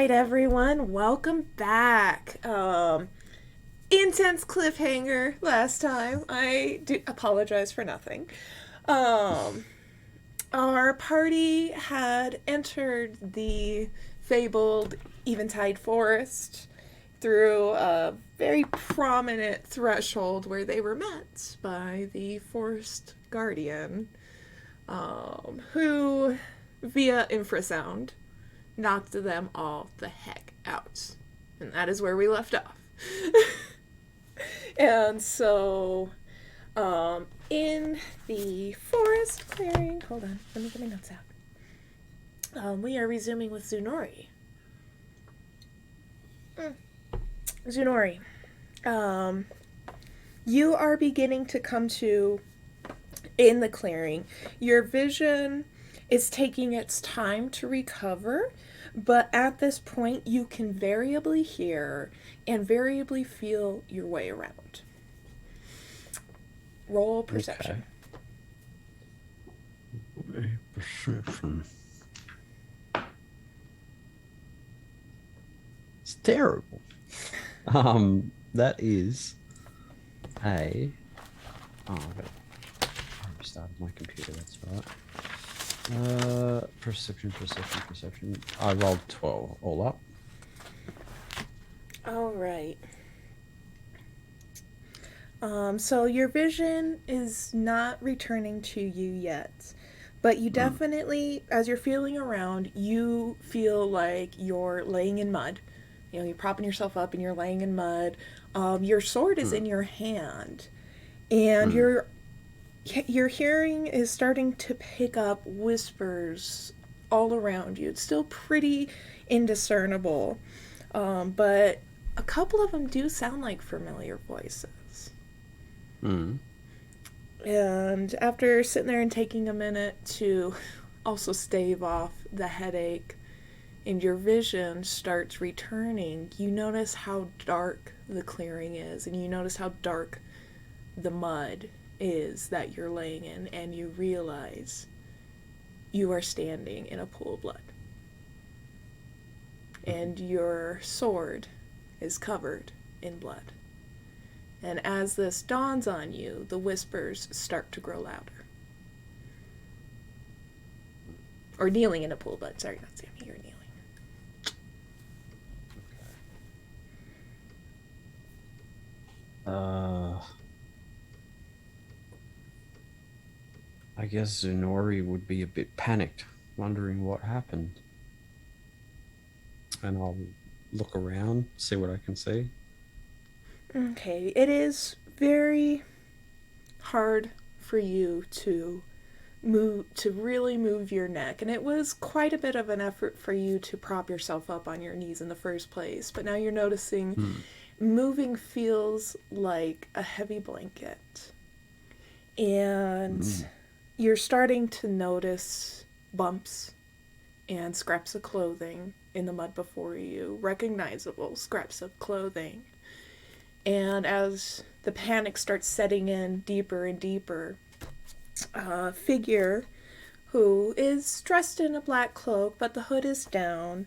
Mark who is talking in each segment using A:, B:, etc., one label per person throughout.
A: right, everyone, welcome back. Intense cliffhanger last time. I do apologize for nothing. Um, our party had entered the fabled Eventide Forest through a very prominent threshold where they were met by the forest guardian, who, via infrasound, knocked them all the heck out. And that is where we left off. And so, in the forest clearing, hold on, let me get my notes out. We are resuming with Zunori. Zunori, you are beginning to come to in the clearing. Your vision is taking its time to recover, but at this point you can variably hear and variably feel your way around. Roll perception.
B: Okay. Perception. It's terrible. That is a. Oh, I restarted my computer. That's right. Perception. I rolled 12 all up.
A: All right. So your vision is not returning to you yet, but you definitely, as you're feeling around, you feel like you're laying in mud. You know, you're propping yourself up and you're laying in mud. Your sword is in your hand, and your hearing is starting to pick up whispers all around you. It's still pretty indiscernible, but a couple of them do sound like familiar voices. And after sitting there and taking a minute to also stave off the headache and your vision starts returning, you notice how dark the clearing is, and you notice how dark the mud is that you're laying in, and you realize you are standing in a pool of blood. And your sword is covered in blood. And as this dawns on you, the whispers start to grow louder. Or kneeling in a pool of blood. Sorry, not Sammy, you're kneeling.
B: I guess Zunori would be a bit panicked, wondering what happened. And I'll look around, see what I can see.
A: Okay, it is very hard for you to really move your neck, and it was quite a bit of an effort for you to prop yourself up on your knees in the first place, but now you're noticing moving feels like a heavy blanket, and you're starting to notice bumps and scraps of clothing in the mud before you, recognizable scraps of clothing. And as the panic starts setting in deeper and deeper, a figure who is dressed in a black cloak, but the hood is down.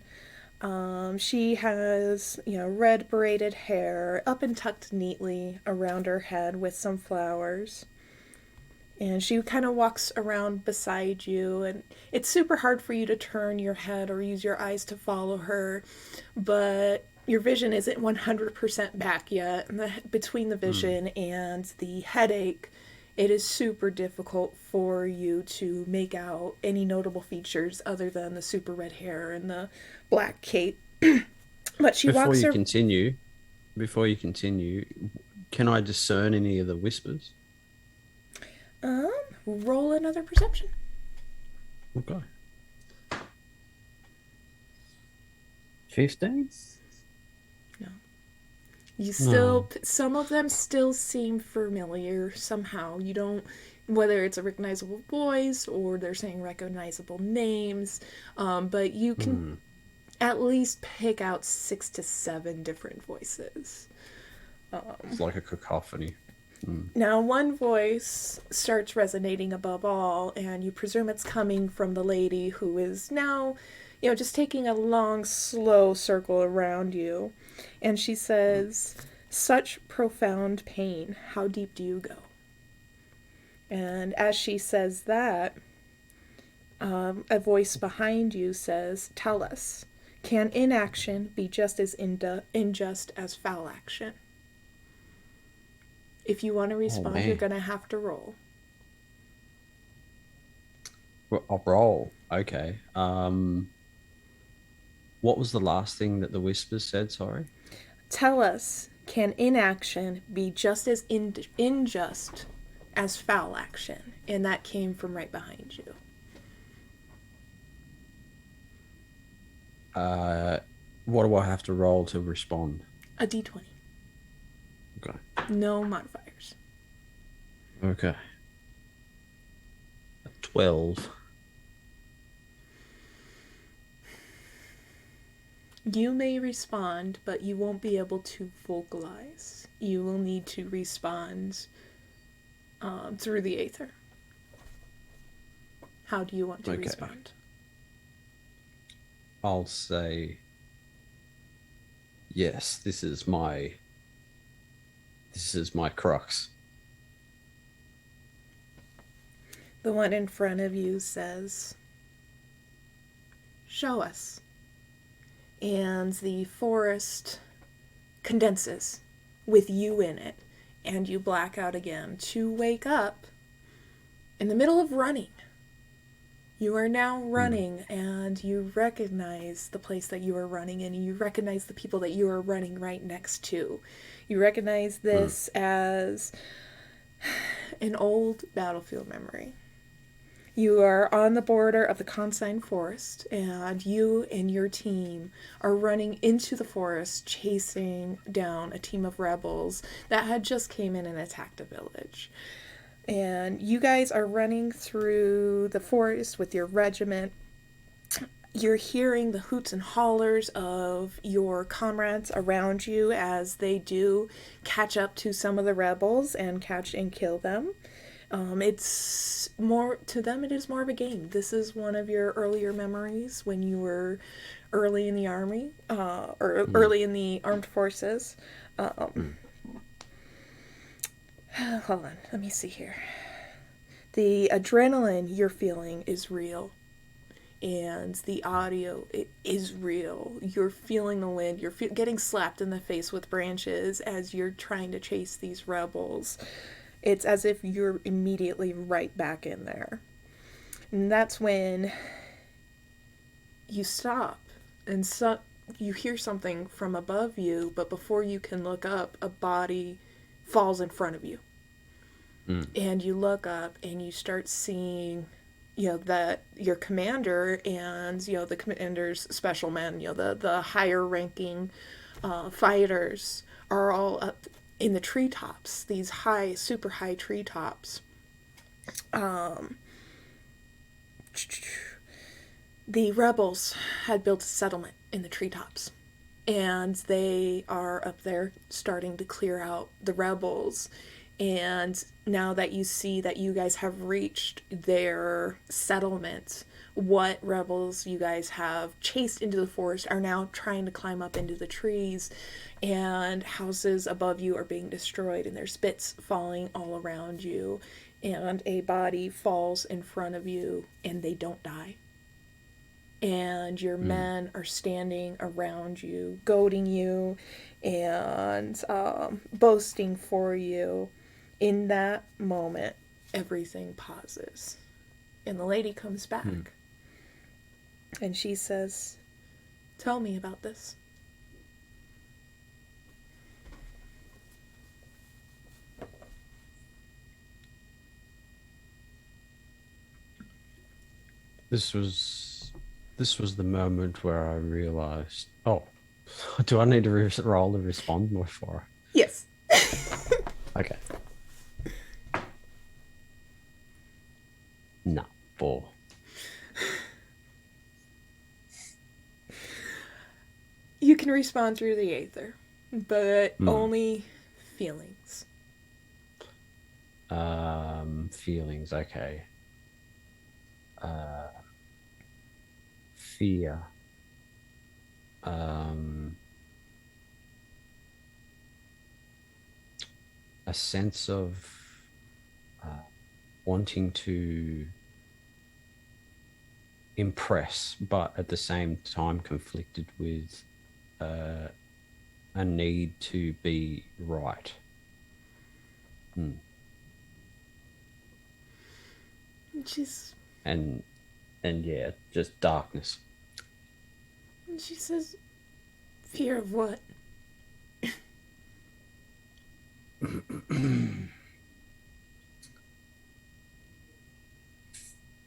A: She has, red braided hair up and tucked neatly around her head with some flowers. And she kind of walks around beside you, and it's super hard for you to turn your head or use your eyes to follow her, but your vision isn't 100% back yet. Between the vision and the headache, it is super difficult for you to make out any notable features other than the super red hair and the black cape. But she
B: Before
A: walks
B: you
A: her.
B: continue, can I discern any of the whispers?
A: Roll another perception.
B: Okay. 15?
A: No. You still, some of them still seem familiar somehow. You don't, whether it's a recognizable voice or they're saying recognizable names, but you can at least pick out 6 to 7 different voices.
B: It's like a cacophony.
A: Now, one voice starts resonating above all, and you presume it's coming from the lady who is now, just taking a long, slow circle around you. And she says, "Such profound pain. How deep do you go?" And as she says that, a voice behind you says, "Tell us, can inaction be just as unjust as foul action?" If you want to
B: Oh
A: respond, you're
B: man.
A: going to have to roll.
B: Well, I'll roll. Okay. What was the last thing that the whispers said? Sorry.
A: Tell us, can inaction be just as unjust as foul action? And that came from right behind you.
B: Uh, what do I have to roll to respond?
A: A d20.
B: Okay.
A: No modifiers.
B: Okay. 12.
A: You may respond, but you won't be able to vocalize. You will need to respond through the aether. How do you want to
B: Okay.
A: respond?
B: I'll say yes. This is my crux.
A: The one in front of you says, "Show us." And the forest condenses with you in it, and you black out again to wake up in the middle of running. You are now running, and you recognize the place that you are running in. You recognize the people that you are running right next to. You recognize this as an old battlefield memory. You are on the border of the consigned forest, and you and your team are running into the forest, chasing down a team of rebels that had just came in and attacked a village. And you guys are running through the forest with your regiment. You're hearing the hoots and hollers of your comrades around you as they do catch up to some of the rebels and catch and kill them. It's more to them. It is more of a game. This is one of your earlier memories when you were early in the army, or early in the armed forces. Hold on, let me see here. The adrenaline you're feeling is real, and the audio, it is real. You're feeling the wind. You're getting slapped in the face with branches as you're trying to chase these rebels. It's as if you're immediately right back in there. And that's when you stop, and you hear something from above you, but before you can look up, a body falls in front of you. And you look up and you start seeing, that your commander and, the commander's special men, the higher ranking fighters are all up in the treetops, these high, super high treetops. The rebels had built a settlement in the treetops, and they are up there starting to clear out the rebels. And now that you see that you guys have reached their settlement, what rebels you guys have chased into the forest are now trying to climb up into the trees, and houses above you are being destroyed, and there's bits falling all around you, and a body falls in front of you, and they don't die. And your men are standing around you, goading you, and boasting for you. In that moment, everything pauses. And the lady comes back. And she says, "Tell me about this."
B: This was this was the moment where I realized. Oh, do I need to roll to respond before?
A: Yes.
B: Okay. No, 4.
A: You can respond through the aether, but only feelings.
B: Feelings. Okay. Fear. um, a sense of uh, wanting to impress, but at the same time conflicted with uh, a need to be right. Hmm.
A: And
B: And yeah, just darkness.
A: she says, fear of what?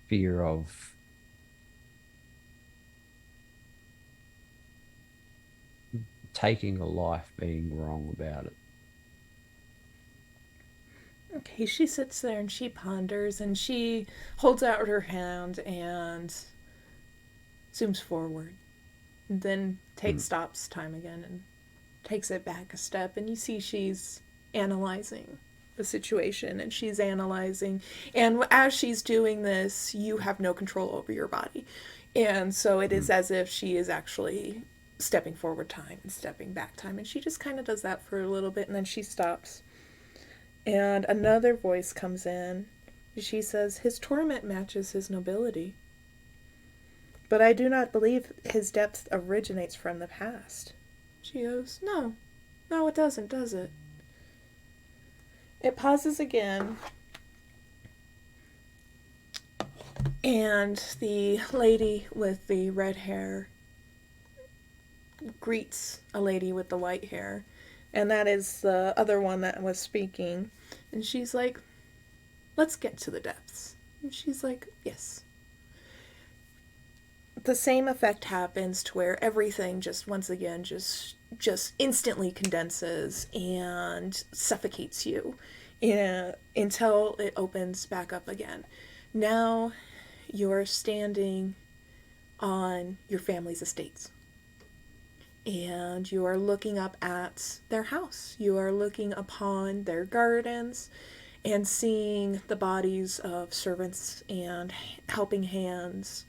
B: Fear of taking a life being wrong about it.
A: Okay, she sits there and she ponders and she holds out her hand and zooms forward. And then
B: Hmm.
A: stops time again and takes it back a step. And you see she's analyzing the situation and she's analyzing. And as she's doing this, you have no control over your body. And so it
B: Hmm.
A: is as if she is actually stepping forward time and stepping back time. And she just kind of does that for a little bit and then she stops. And another voice comes in. She says, his torment matches his nobility. But I do not believe his depth originates from the past. She goes, no. No, it doesn't, does it? It pauses again. And the lady with the red hair greets a lady with the white hair. And that is the other one that was speaking. And she's like, let's get to the depths. And she's like, yes. The same effect happens to where everything just once again just instantly condenses and suffocates you until it opens back up again. Now you're standing on your family's estates and you are looking up at their house. You are looking upon their gardens and seeing the bodies of servants and helping hands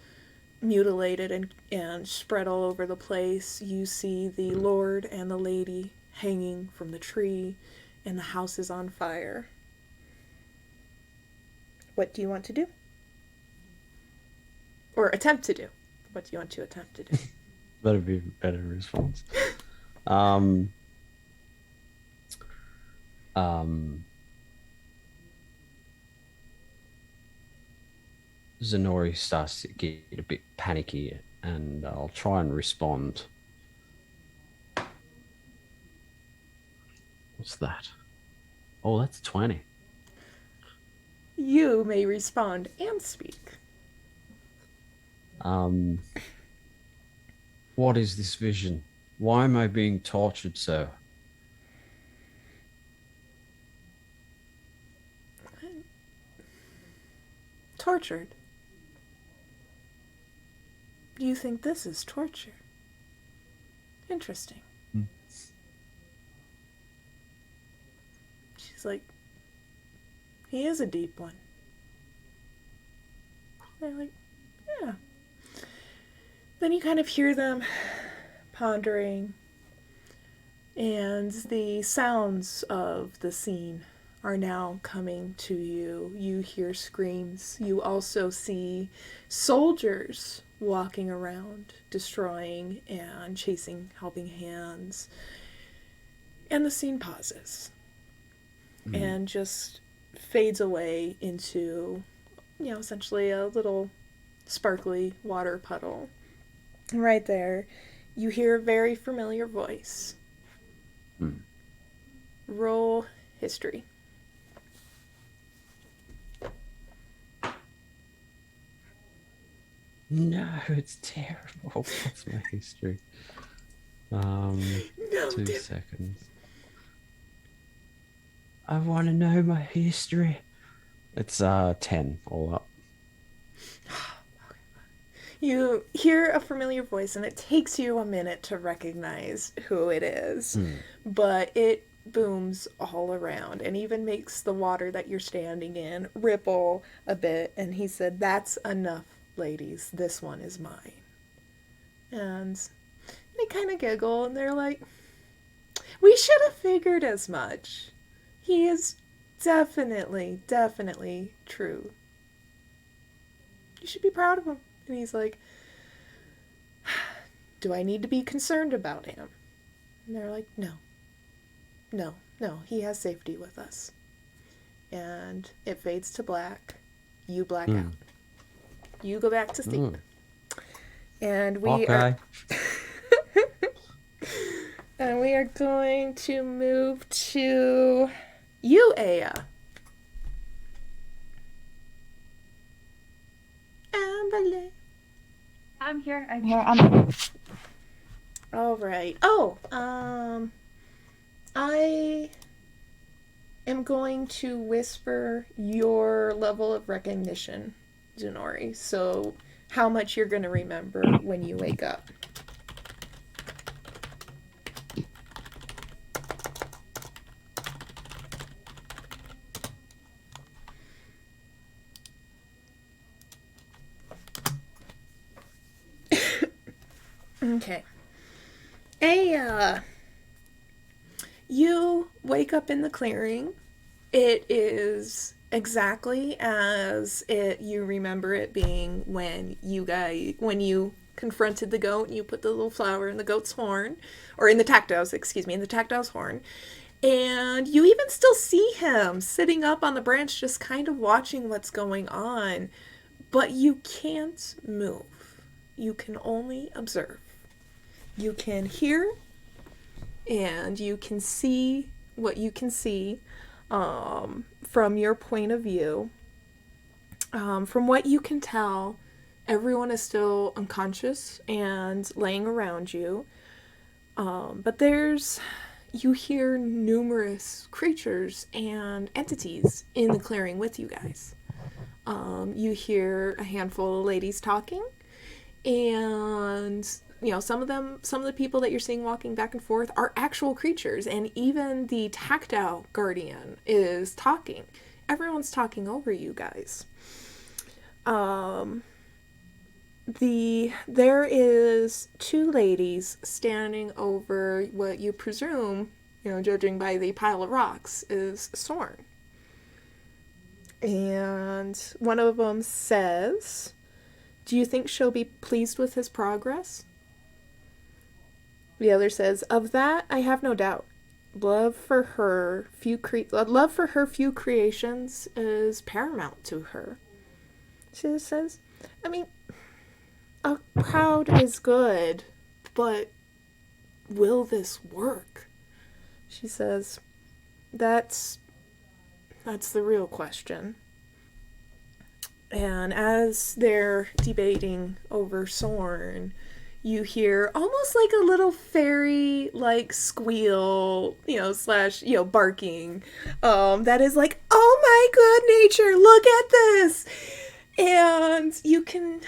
A: mutilated and spread all over the place. You see the lord and the lady hanging from the tree, and the house is on fire. What do you want to do? Or attempt to do? What do you want to attempt to do?
B: That'd be a better response. Um, um, Zenori starts to get a bit panicky, and I'll try and respond. What's that? Oh, that's 20.
A: You may respond and speak.
B: Um, what is this vision? Why am I being tortured so?
A: Tortured. You think this is torture? Interesting.
B: Hmm.
A: She's like, he is a deep one. They're like, yeah. Then you kind of hear them pondering, and the sounds of the scene are now coming to you. You hear screams. You also see soldiers walking around, destroying and chasing helping hands. And the scene pauses
B: Hmm.
A: and just fades away into, essentially a little sparkly water puddle. And right there, you hear a very familiar voice.
B: Hmm.
A: Roll history.
B: No, it's terrible. What's my history? Um,
A: No,
B: 2 seconds. I want to know my history. It's 10 all up.
A: you hear a familiar voice, and it takes you a minute to recognize who it is,
B: Hmm.
A: but it booms all around and even makes the water that you're standing in ripple a bit. And he said, that's enough, ladies. This one is mine. And They kind of giggle and they're like, we should have figured as much. He is definitely, definitely true. You should be proud of him. And he's like, do I need to be concerned about him? And they're like, no, no, no, he has safety with us. And it fades to black. You black out. You go back to sleep. And we are and we are going to move to you, Aya. Amberley.
C: I'm here. I'm
A: All right. Oh, I am going to whisper your level of recognition, Zenori. So, how much you're going to remember when you wake up. Okay. You wake up in the clearing. It is exactly as you remember it being when you confronted the goat and you put the little flower in the goat's horn, or in the tactile's horn. And you even still see him sitting up on the branch just kind of watching what's going on, but you can't move. You can only observe. You can hear and you can see what you can see from your point of view. From what you can tell, everyone is still unconscious and laying around you. But you hear numerous creatures and entities in the clearing with you guys. You hear a handful of ladies talking, and some of the people that you're seeing walking back and forth are actual creatures, and even the tactile guardian is talking. Everyone's talking over you guys. There is two ladies standing over what you presume, judging by the pile of rocks, is Sorn. And one of them says, "Do you think she'll be pleased with his progress?" The other says, "Of that I have no doubt. Love for her few creations is paramount to her." She says, "A crowd is good, but will this work?" She says, That's the real question." And as they're debating over Sorn, you hear almost like a little fairy like squeal, slash, barking. That is like, "Oh my good nature, look at this!" And you can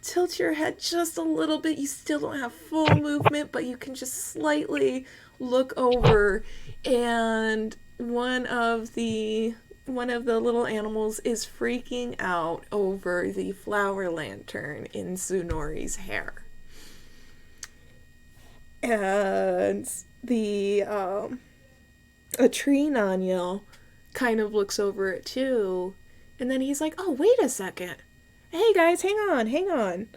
A: tilt your head just a little bit. You still don't have full movement, but you can just slightly look over, and one of the little animals is freaking out over the flower lantern in Tsunori's hair. And a tree Nanyel kind of looks over it too, and then he's like, "Oh, wait a second. Hey guys, hang on.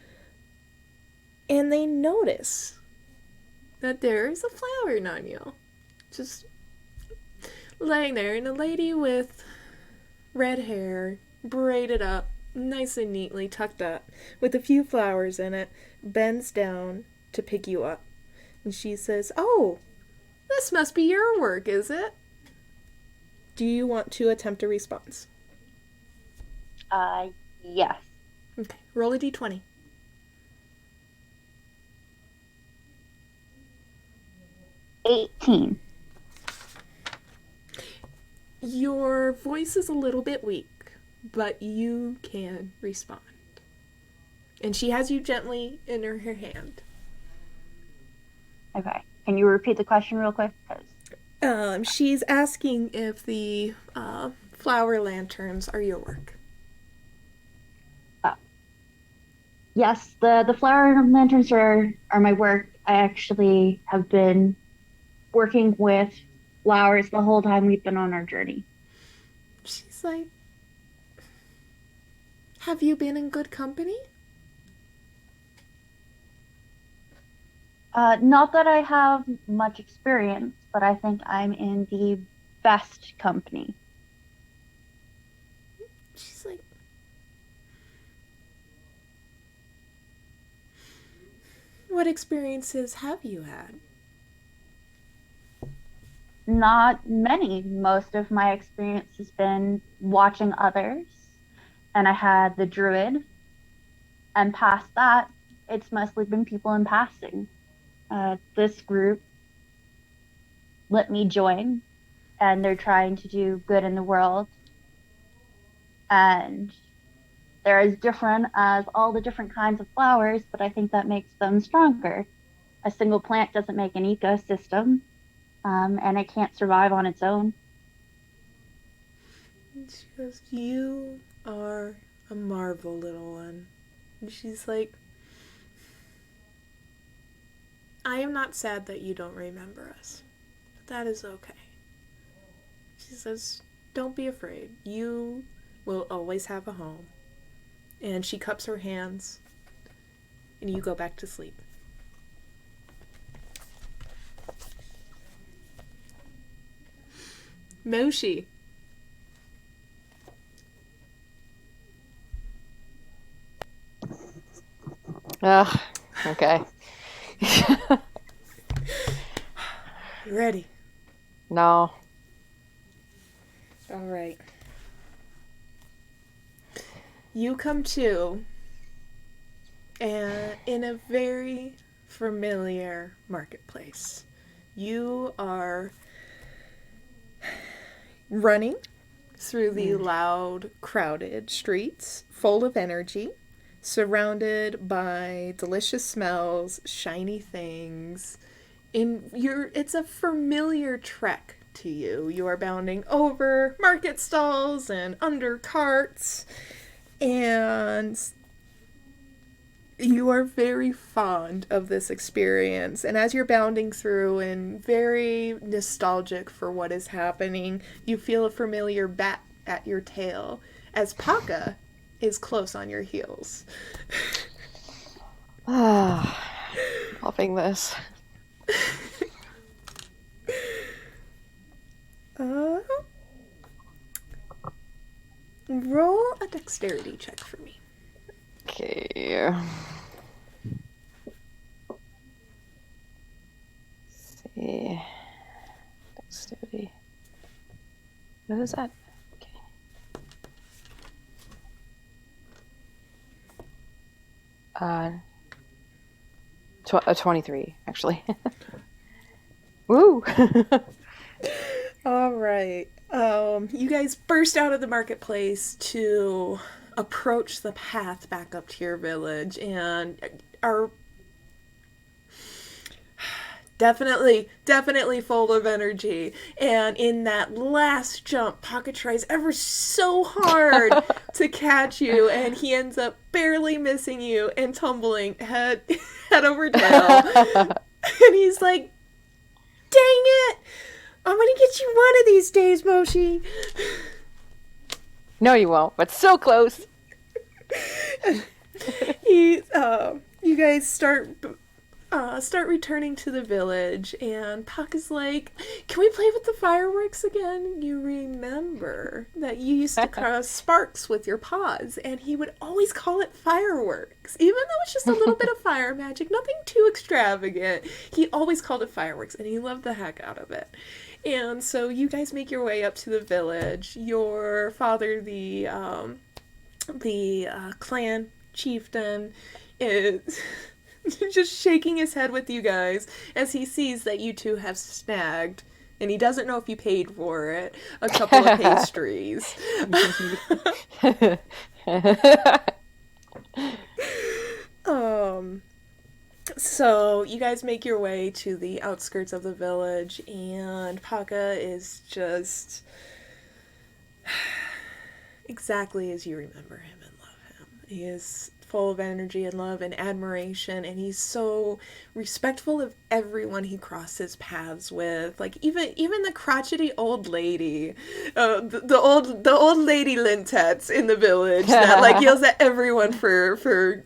A: And they notice that there is a flower Nanyel just laying there, and a lady with red hair, braided up, nice and neatly tucked up, with a few flowers in it, bends down to pick you up. And she says, "Oh, this must be your work, is it?" Do you want to attempt a response?
C: Yes.
A: Okay, roll a d20.
C: 18.
A: Your voice is a little bit weak, but you can respond. And she has you gently in her hand.
C: Okay. Can you repeat the question real quick?
A: She's asking if the flower lanterns are your work.
C: Yes, the flower lanterns are my work. I actually have been working with flowers the whole time we've been on our journey.
A: She's like, have you been in good company?
C: Not that I have much experience, but I think I'm in the best company.
A: She's like, what experiences have you had?
C: Not many. Most of my experience has been watching others, and I had the druid, and past that, it's mostly been people in passing. This group let me join, and they're trying to do good in the world, and they're as different as all the different kinds of flowers, but I think that makes them stronger. A single plant doesn't make an ecosystem, and it can't survive on its own.
A: And she goes, you are a marvel, little one. And she's like, I am not sad that you don't remember us. That is okay. She says, don't be afraid. You will always have a home. And she cups her hands, and you go back to sleep. Moshi.
D: Ugh, okay.
A: You ready?
D: No.
A: All right. You come to, and in a very familiar marketplace. You are running through the loud, crowded streets, full of energy, surrounded by delicious smells, shiny things. It's a familiar trek to you. You are bounding over market stalls and under carts, and you are very fond of this experience. And as you're bounding through and very nostalgic for what is happening, you feel a familiar bat at your tail as Paka is close on your heels.
D: Loving this.
A: Roll a dexterity check for me.
D: Okay. Let's see. Dexterity. What is that? Okay. 23, actually. Woo!
A: All right. You guys burst out of the marketplace to approach the path back up to your village and are definitely full of energy. And in that last jump, Pocket tries ever so hard to catch you, and he ends up barely missing you and tumbling head over tail. And he's like, dang it! I'm gonna get you one of these days, Moshi.
D: No, you won't, but so close.
A: You guys start returning to the village, and Puck is like, can we play with the fireworks again? You remember that you used to cross sparks with your paws, and he would always call it fireworks. Even though it's just a little bit of fire magic, nothing too extravagant, he always called it fireworks, and he loved the heck out of it. And so you guys make your way up to the village. Your father, the clan chieftain, is just shaking his head with you guys as he sees that you two have snagged, and he doesn't know if you paid for it, a couple of pastries. So you guys make your way to the outskirts of the village, and Paka is just exactly as you remember him and love him. He is full of energy and love and admiration, and he's so respectful of everyone he crosses paths with. Like even the crotchety old lady, the old lady Lintets in the village that like yells at everyone for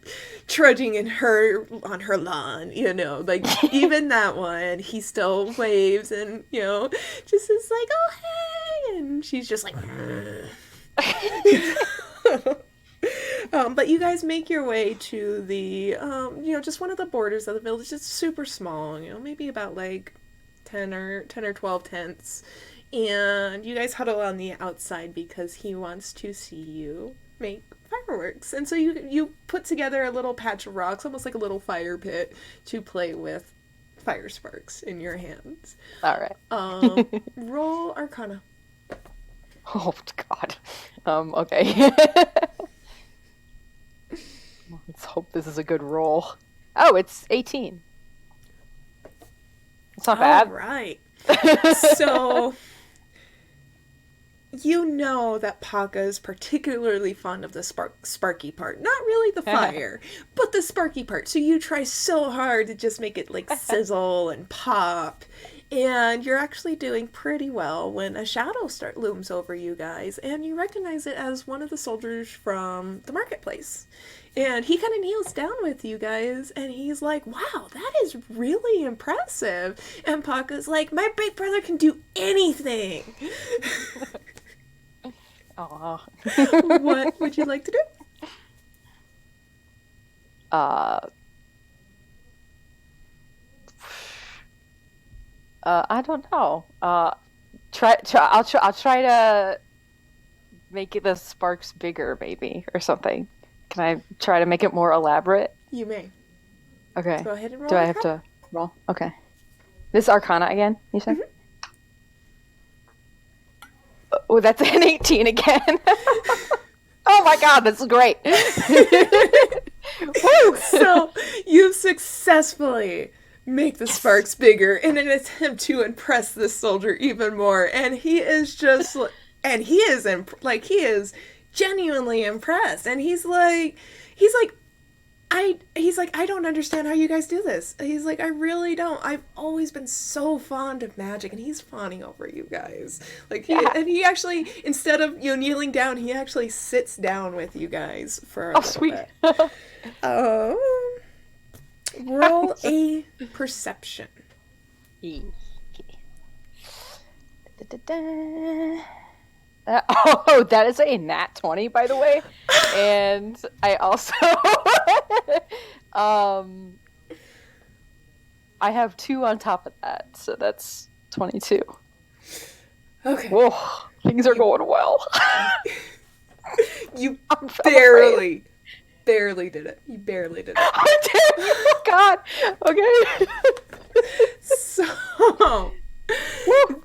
A: trudging on her lawn, you know, like even that one, he still waves and, you know, just is like, oh hey, and she's just like but you guys make your way to the you know, just one of the borders of the village. It's super small, you know, maybe about like 10 or 12 tents, and you guys huddle on the outside because he wants to see you make fireworks. And so you put together a little patch of rocks, almost like a little fire pit, to play with fire sparks in your hands.
D: All right.
A: Roll Arcana.
D: Oh God. Okay. Let's hope this is a good roll. Oh, it's 18. It's not bad.
A: All right. So you know that Paka is particularly fond of the sparky part. Not really the fire, but the sparky part. So you try so hard to just make it like sizzle and pop. And you're actually doing pretty well when a shadow looms over you guys, and you recognize it as one of the soldiers from the marketplace. And he kind of kneels down with you guys, and he's like, wow, that is really impressive. And Paka's like, my big brother can do anything.
D: Aww.
A: What would you like to do?
D: I don't know. I'll try to make the sparks bigger, maybe, or something. Can I try to make it more elaborate?
A: You may.
D: Okay.
A: Go ahead and roll.
D: Do I have to roll? Okay. This is Arcana again, you said?
A: Mm-hmm.
D: Oh, that's an 18 again. Oh my God, this is great. Woo!
A: So you successfully make the sparks bigger in an attempt to impress this soldier even more, and he is just, and he is genuinely impressed, and he's like, I don't understand how you guys do this. He's like, I really don't. I've always been so fond of magic, and he's fawning over you guys. Like, he actually, instead of, you know, kneeling down, he actually sits down with you guys for a little bit. Roll a perception.
D: Oh, that is a nat 20, by the way. And I also I have 2 on top of that, so that's 22.
A: Okay.
D: Whoa, things are going well.
A: You barely did it. You barely did it.
D: Oh, damn you! Oh, God. Okay.
A: So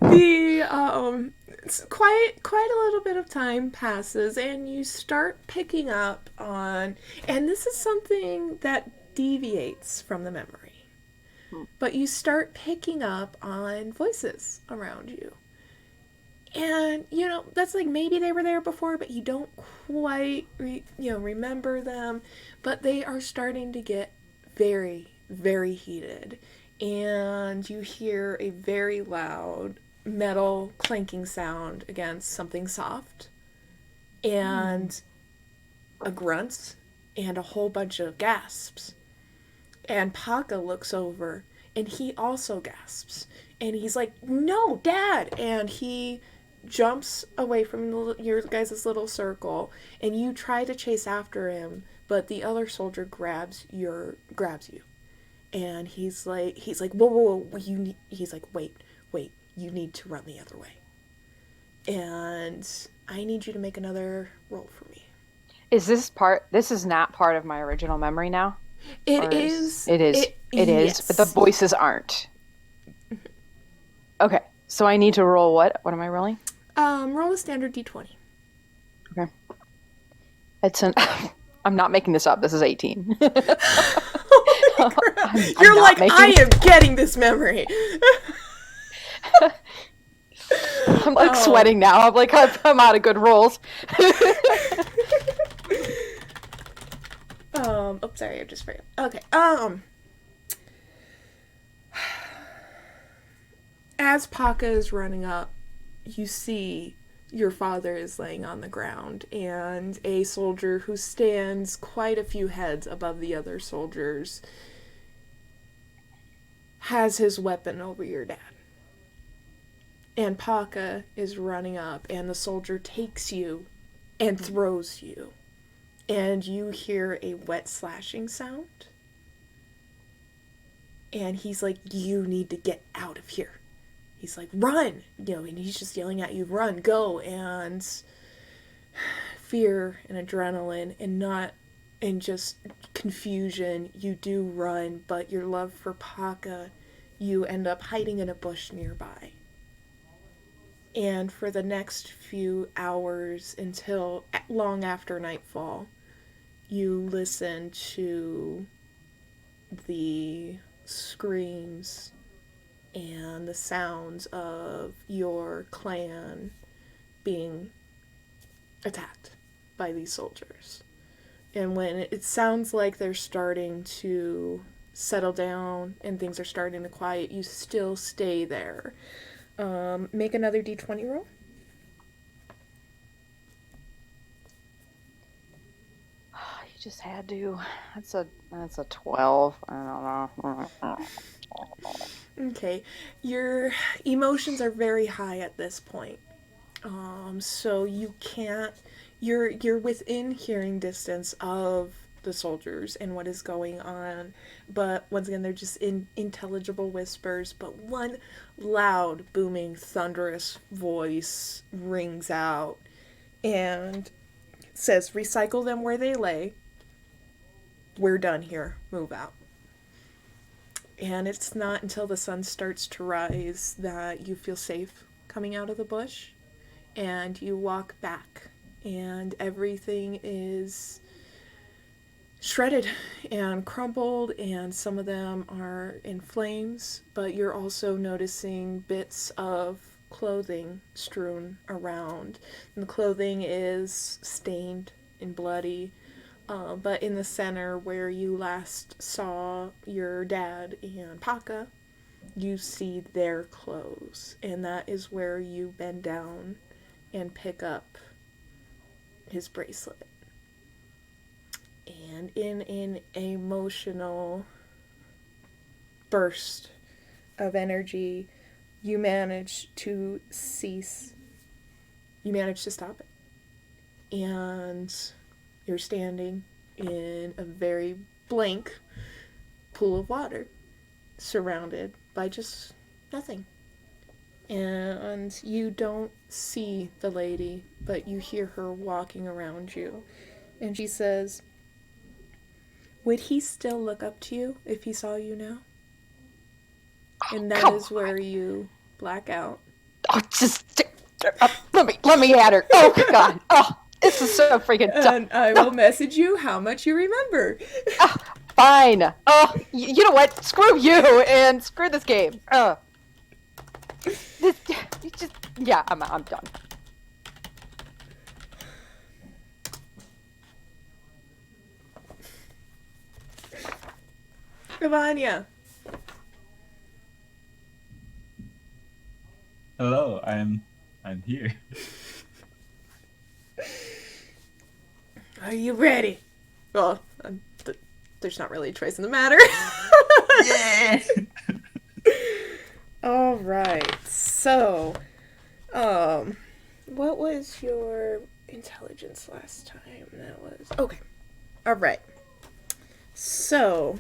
A: the quite a little bit of time passes, and you start picking up on, and this is something that deviates from the memory, but you start picking up on voices around you. And, you know, that's like maybe they were there before, but you don't quite, remember them. But they are starting to get very, very heated. And you hear a very loud metal clanking sound against something soft. And a grunt and a whole bunch of gasps. And Paka looks over and he also gasps. And he's like, no, Dad! And he jumps away from your guys' little circle, and you try to chase after him, but the other soldier grabs you, and he's like, whoa, he's like, wait, you need to run the other way, and I need you to make another roll for me.
D: This is not part of my original memory now?
A: It is,
D: yes. But the voices aren't. Okay, so I need to roll what? What am I rolling?
A: Roll a standard D20.
D: Okay. I'm not making this up. This is 18.
A: You're like, I am getting this memory.
D: I'm like sweating now. I'm like, I'm out of good rolls.
A: Oh, sorry, I just forgot. Okay. As Paka is running up, you see your father is laying on the ground, and a soldier who stands quite a few heads above the other soldiers has his weapon over your dad. And Paka is running up, and the soldier takes you and throws you. And you hear a wet slashing sound. And he's like, you need to get out of here. He's like, run! And he's just yelling at you, run, go. And fear and adrenaline and just confusion, you do run, but your love for Paka, you end up hiding in a bush nearby. And for the next few hours until long after nightfall, you listen to the screams and the sounds of your clan being attacked by these soldiers. And when it sounds like they're starting to settle down and things are starting to quiet, you still stay there. Make another d20 roll.
D: You just had to. That's a 12. I don't know.
A: Okay. Your emotions are very high at this point. So you can't you're within hearing distance of the soldiers and what is going on, but once again they're just intelligible whispers, but one loud booming thunderous voice rings out and says, recycle them where they lay, we're done here, move out. And it's not until the sun starts to rise that you feel safe coming out of the bush, and you walk back and everything is shredded and crumpled, and some of them are in flames, but you're also noticing bits of clothing strewn around. And the clothing is stained and bloody, but in the center where you last saw your dad and Paka, you see their clothes, and that is where you bend down and pick up his bracelet. And in an emotional burst of energy, you manage to stop it. And you're standing in a very blank pool of water, surrounded by just nothing. And you don't see the lady, but you hear her walking around you. And she says, would he still look up to you if he saw you now? And that is where you black out.
D: Oh, just let me at her. Oh God. Oh, this is so freaking tough.
A: And I will message you how much you remember.
D: Fine. Oh, you know what? Screw you and screw this game. I'm done.
A: Ravanya.
E: Hello, I'm here.
A: Are you ready? Well, there's not really a choice in the matter.
E: Yeah.
A: All right. So, what was your intelligence last time? That was okay. All right. So,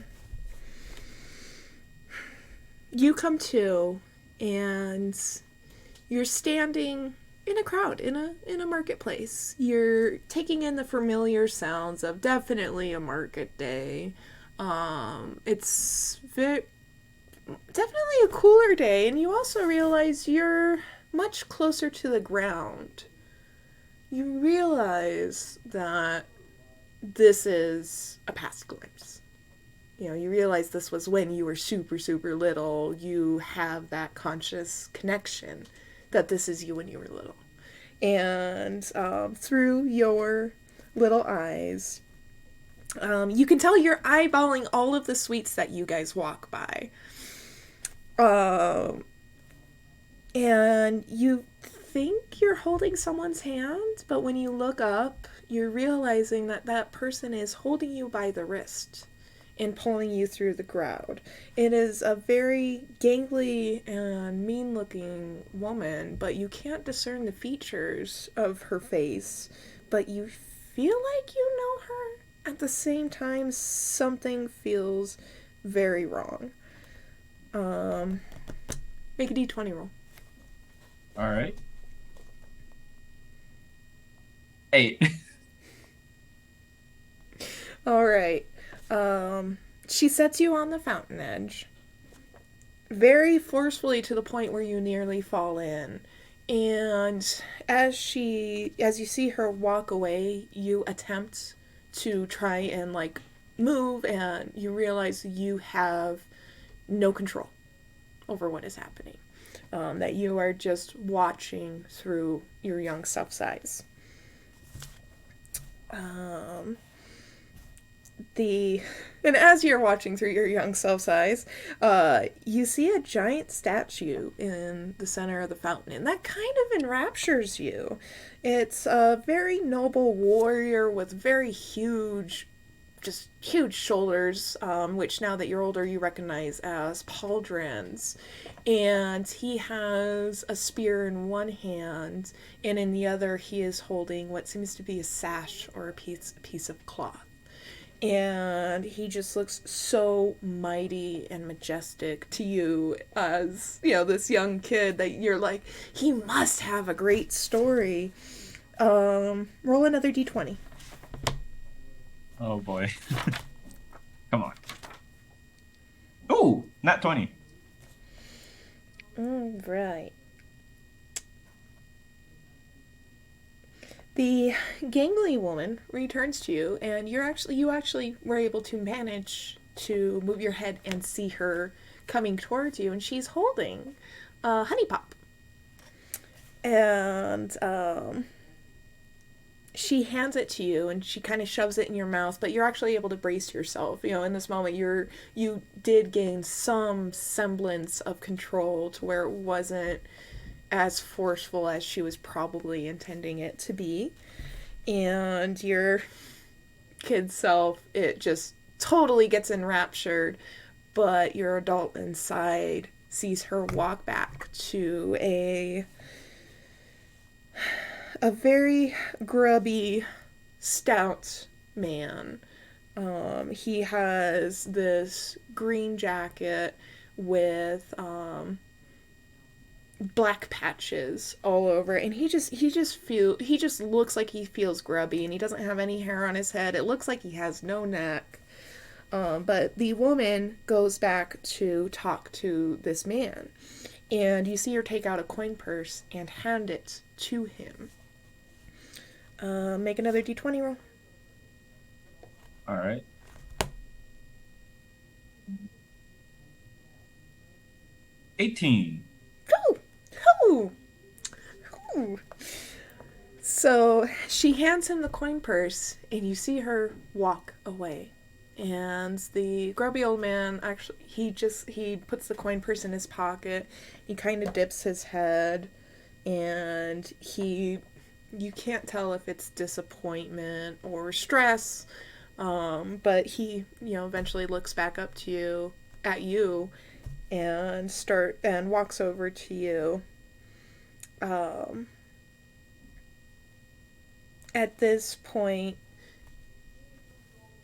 A: you come to, and you're standing in a crowd, in a marketplace. You're taking in the familiar sounds of definitely a market day. It's definitely a cooler day, and you also realize you're much closer to the ground. You realize that this is a past glimpse. You realize this was when you were super, super little. You have that conscious connection that this is you when you were little. And through your little eyes, You can tell you're eyeballing all of the suites that you guys walk by. Um, and you think you're holding someone's hand, but when you look up, you're realizing that that person is holding you by the wrist and pulling you through the crowd. It is a very gangly and mean looking woman, but you can't discern the features of her face, but you feel like you know her. At the same time, something feels very wrong. Make a d20 roll.
E: All right. 8.
A: All right. She sets you on the fountain edge, very forcefully to the point where you nearly fall in. And as you see her walk away, you attempt to try and like move, and you realize you have no control over what is happening. That you are just watching through your young self's eyes. And as you're watching through your young self's eyes, you see a giant statue in the center of the fountain, and that kind of enraptures you. It's a very noble warrior with very huge shoulders, which now that you're older you recognize as pauldrons. And he has a spear in one hand, and in the other he is holding what seems to be a sash or a piece of cloth. And he just looks so mighty and majestic to you as, this young kid that you're like, he must have a great story. Roll another d20.
E: Oh boy. Come on. Ooh, not 20.
A: Right. The gangly woman returns to you, and you actually were able to manage to move your head and see her coming towards you, and she's holding a honey pop. And she hands it to you, and she kind of shoves it in your mouth, but you're actually able to brace yourself. In this moment, you did gain some semblance of control to where it wasn't as forceful as she was probably intending it to be. And your kid self, it just totally gets enraptured, but your adult inside sees her walk back to a very grubby, stout man. He has this green jacket with black patches all over, and he just looks like he feels grubby, and he doesn't have any hair on his head. It looks like he has no neck. But the woman goes back to talk to this man, and you see her take out a coin purse and hand it to him. Make another d20 roll.
E: All right. 18.
A: Ooh. Ooh. So she hands him the coin purse, and you see her walk away. And the grubby old man, actually, he puts the coin purse in his pocket. He kind of dips his head, and you can't tell if it's disappointment or stress, but he, eventually looks back up at you, and walks over to you. At this point,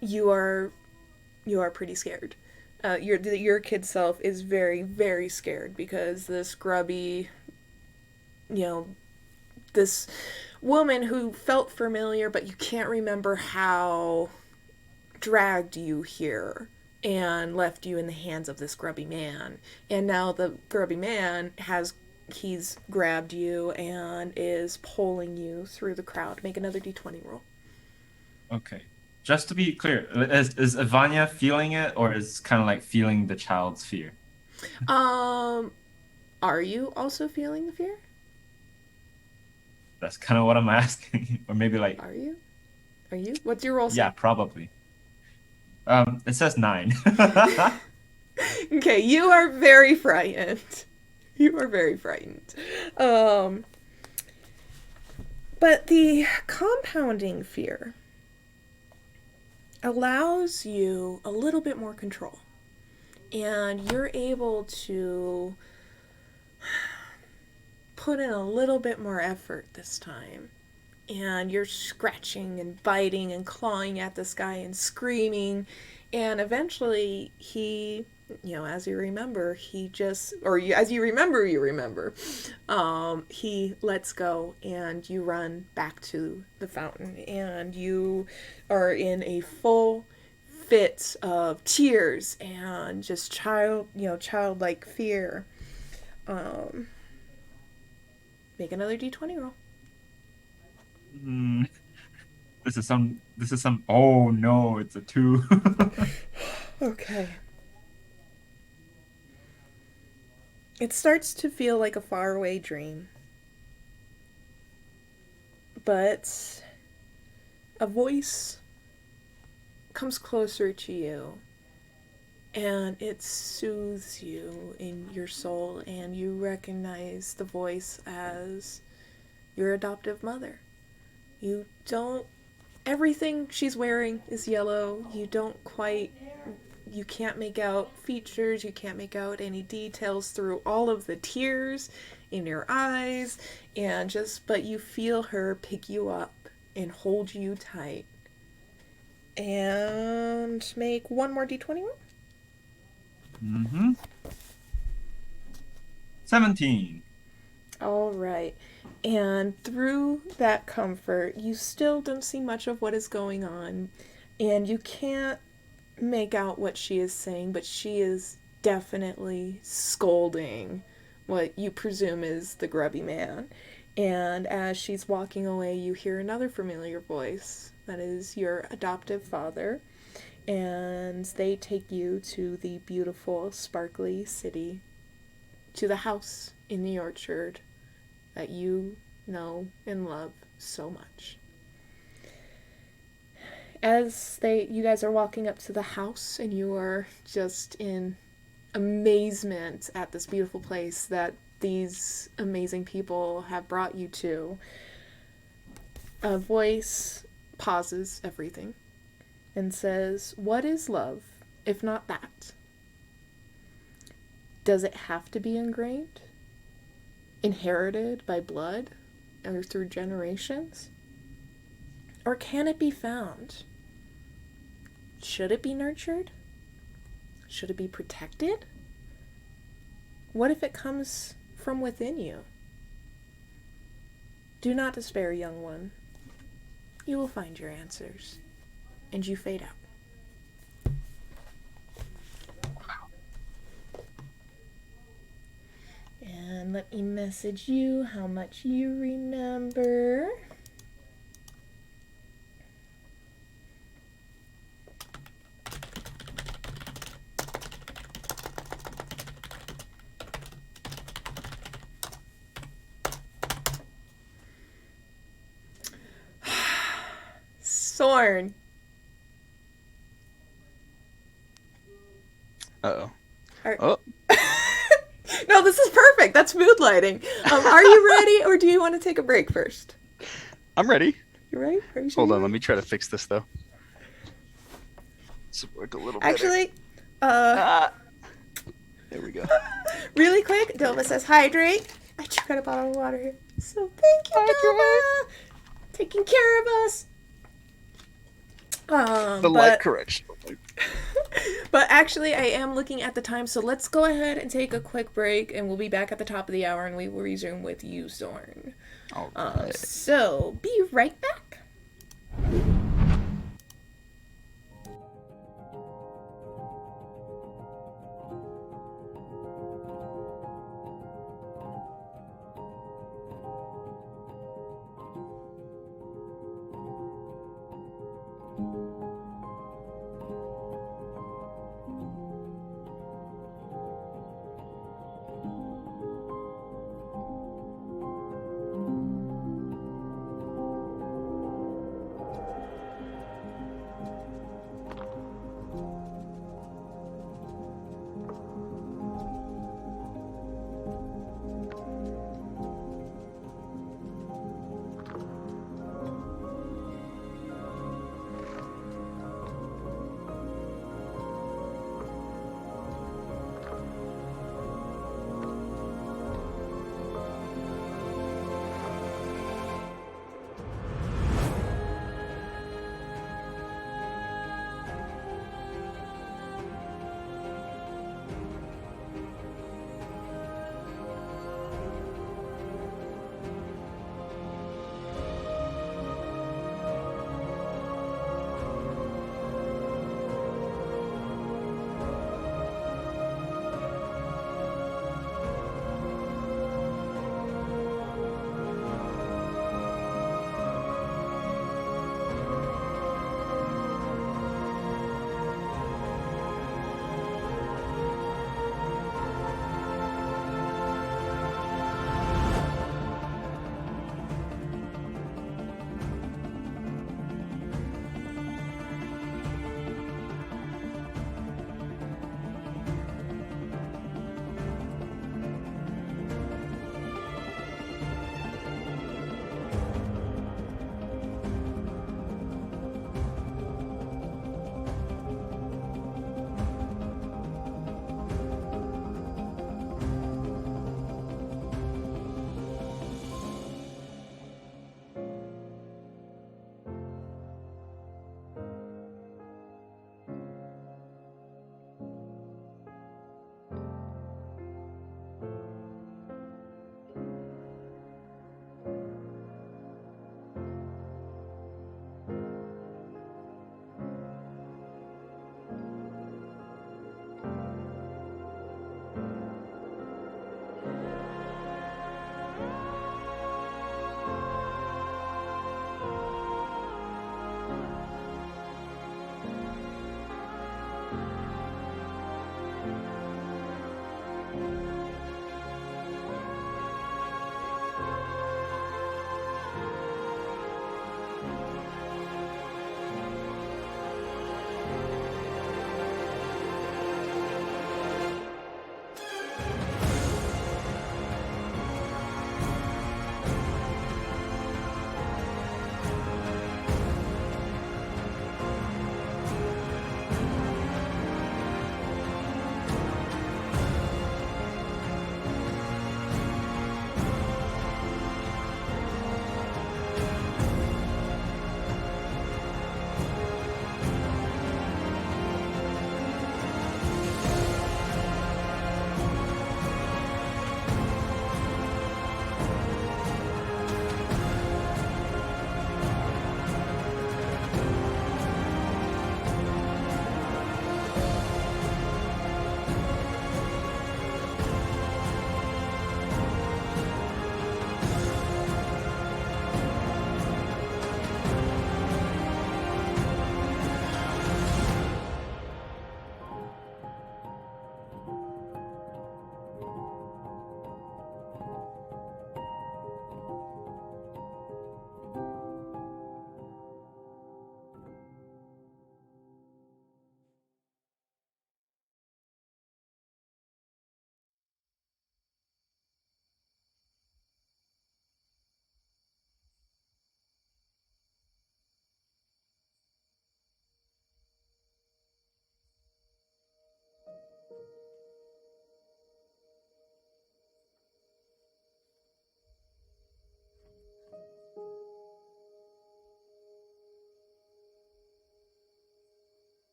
A: you are pretty scared. Your kid self is very, very scared because this grubby, this woman who felt familiar, but you can't remember how, dragged you here and left you in the hands of this grubby man. And now the grubby man he's grabbed you and is pulling you through the crowd. Make another d20 roll.
E: Okay. Just to be clear, is Ivania feeling it, or is kind of like feeling the child's fear?
A: Are you also feeling the fear?
E: That's kind of what I'm asking. Or maybe like...
A: Are you? What's your roll?
E: Yeah, probably. It says 9.
A: Okay, you are very frightened. You are very frightened. But the compounding fear allows you a little bit more control. And you're able to put in a little bit more effort this time. And you're scratching and biting and clawing at this guy and screaming. And eventually he, as you remember, he lets go and you run back to the fountain. And you are in a full fit of tears and just childlike fear. Make another D20 roll.
E: This is some. Oh no, it's a 2.
A: Okay. It starts to feel like a faraway dream. But a voice comes closer to you and it soothes you in your soul, and you recognize the voice as your adoptive mother. Everything she's wearing is yellow. You can't make out features, you can't make out any details through all of the tears in your eyes, but you feel her pick you up and hold you tight. And make one more D20 roll.
E: 17.
A: All right. And through that comfort, you still don't see much of what is going on, and you can't make out what she is saying, but she is definitely scolding what you presume is the grubby man. And as she's walking away, you hear another familiar voice. That is your adoptive father. And they take you to the beautiful, sparkly city, to the house in the orchard that you know and love so much. As you guys are walking up to the house, and you are just in amazement at this beautiful place that these amazing people have brought you to, a voice pauses everything and says, "What is love, if not that? Does it have to be ingrained? Inherited by blood or through generations? Or can it be found? Should it be nurtured? Should it be protected? What if it comes from within you? Do not despair, young one. You will find your answers." And you fade out. And let me message you how much you remember. Sorn.
F: Uh-oh.
A: Oh. No, this is perfect. That's mood lighting. Are you ready, or do you want to take a break first?
F: I'm ready.
A: You ready? Are you sure?
F: Hold on, let me try to fix this, though. This will work a little better.
A: Actually,
F: there we go.
A: Really quick, Dilma says hydrate. I just got a bottle of water here. So thank you, Dilma. Taking care of us.
F: Light correction.
A: But actually, I am looking at the time, so let's go ahead and take a quick break, and we'll be back at the top of the hour, and we will resume with you, Zorn.
F: All right.
A: So, be right back.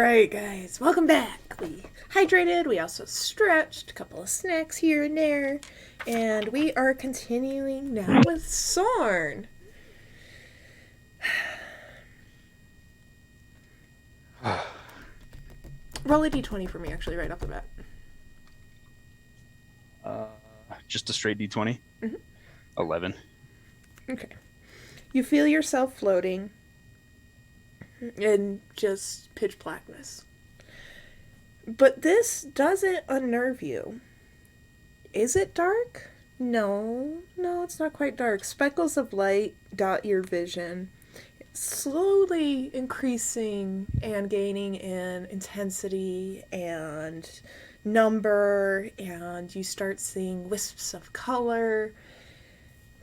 A: Alright, guys, welcome back. We hydrated, we also stretched, a couple of snacks here and there, and we are continuing now with Sorn. Roll a d20 for me, actually, right off the bat.
F: Just a straight d20. 11.
A: Okay. You feel yourself floating in just pitch blackness. But this doesn't unnerve you. Is it dark? No, it's not quite dark. Speckles of light dot your vision, slowly increasing and gaining in intensity and number, and you start seeing wisps of color,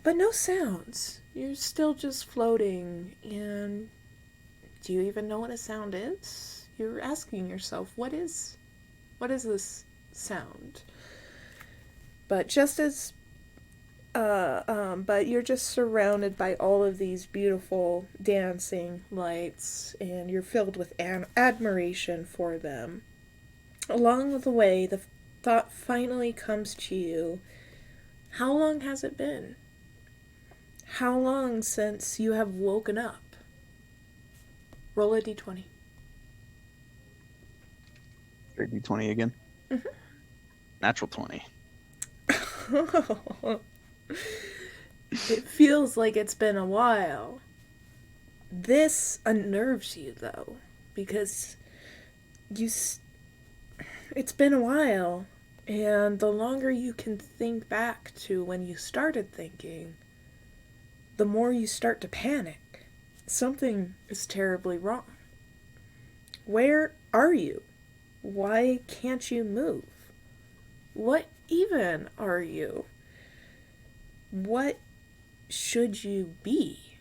A: but no sounds. You're still just floating, and do you even know what a sound is? You're asking yourself, what is this sound? But but you're just surrounded by all of these beautiful dancing lights, and you're filled with admiration for them. Along the way, the thought finally comes to you, how long has it been? How long since you have woken up? Roll a d20.
F: Straight d20 again. Natural 20.
A: It feels like it's been a while. This unnerves you, though, because it's been a while, and the longer you can think back to when you started thinking, the more you start to panic. Something is terribly wrong. Where are you? Why can't you move? What even are you? What should you be?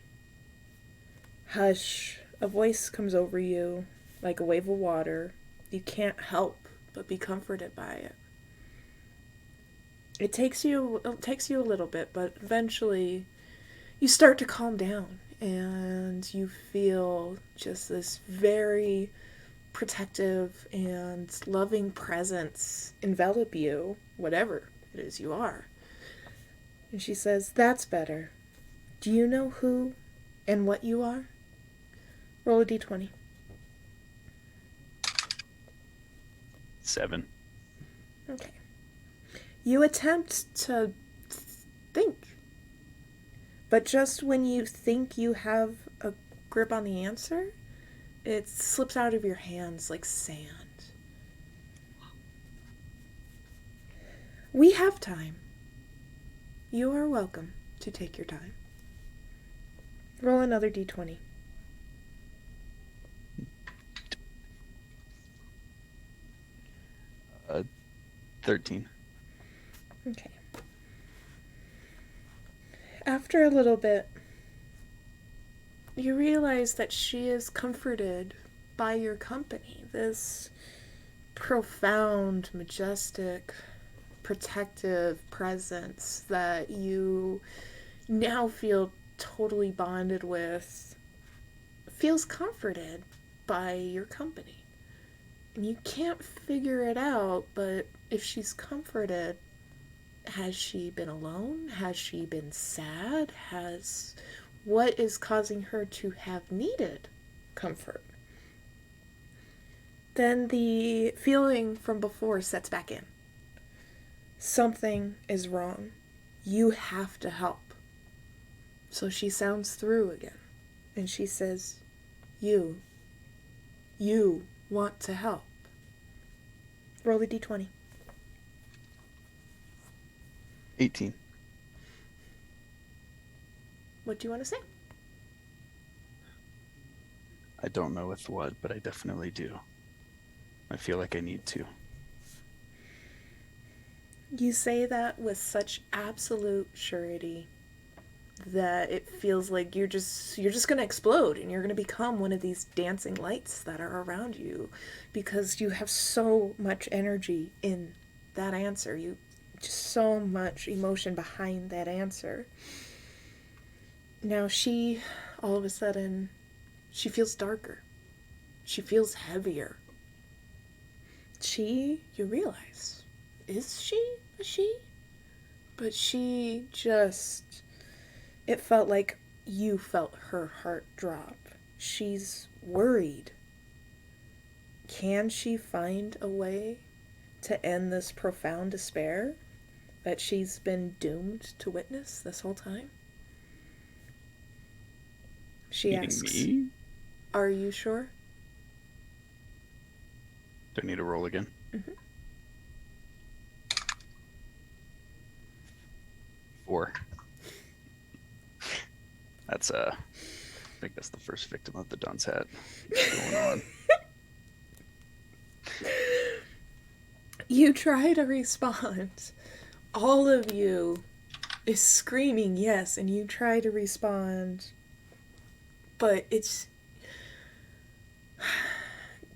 A: Hush, a voice comes over you like a wave of water. You can't help but be comforted by it. It takes you a little bit, but eventually you start to calm down, and you feel just this very protective and loving presence envelop you, whatever it is you are. And she says, that's better. Do you know who and what you are? Roll a d20.
F: 7.
A: Okay. You attempt to think. But just when you think you have a grip on the answer, it slips out of your hands like sand. We have time. You are welcome to take your time. Roll another d20.
F: Uh, 13.
A: Okay. After a little bit, you realize that she is comforted by your company. This profound, majestic, protective presence that you now feel totally bonded with feels comforted by your company. And you can't figure it out, but if she's comforted, has she been alone? Has she been sad? What is causing her to have needed comfort? Then the feeling from before sets back in. Something is wrong. You have to help. So she sounds through again, and she says, you want to help. Roll a d20.
F: 18.
A: What do you want to say?
F: I don't know with what, but I definitely do. I feel like I need to.
A: You say that with such absolute surety that it feels like you're just going to explode, and you're going to become one of these dancing lights that are around you, because you have so much energy in that answer. You just so much emotion behind that answer. Now all of a sudden, she feels darker. She feels heavier. you realize, is she a she? But she just, it felt like you felt her heart drop. She's worried. Can she find a way to end this profound despair that she's been doomed to witness this whole time? She
F: Meaning
A: asks,
F: me?
A: are you sure?
F: Do I need to roll again?
A: Mm-hmm.
F: 4. That's I think that's the first victim of the dunce hat going on.
A: You try to respond. All of you is screaming yes, and you try to respond, but it's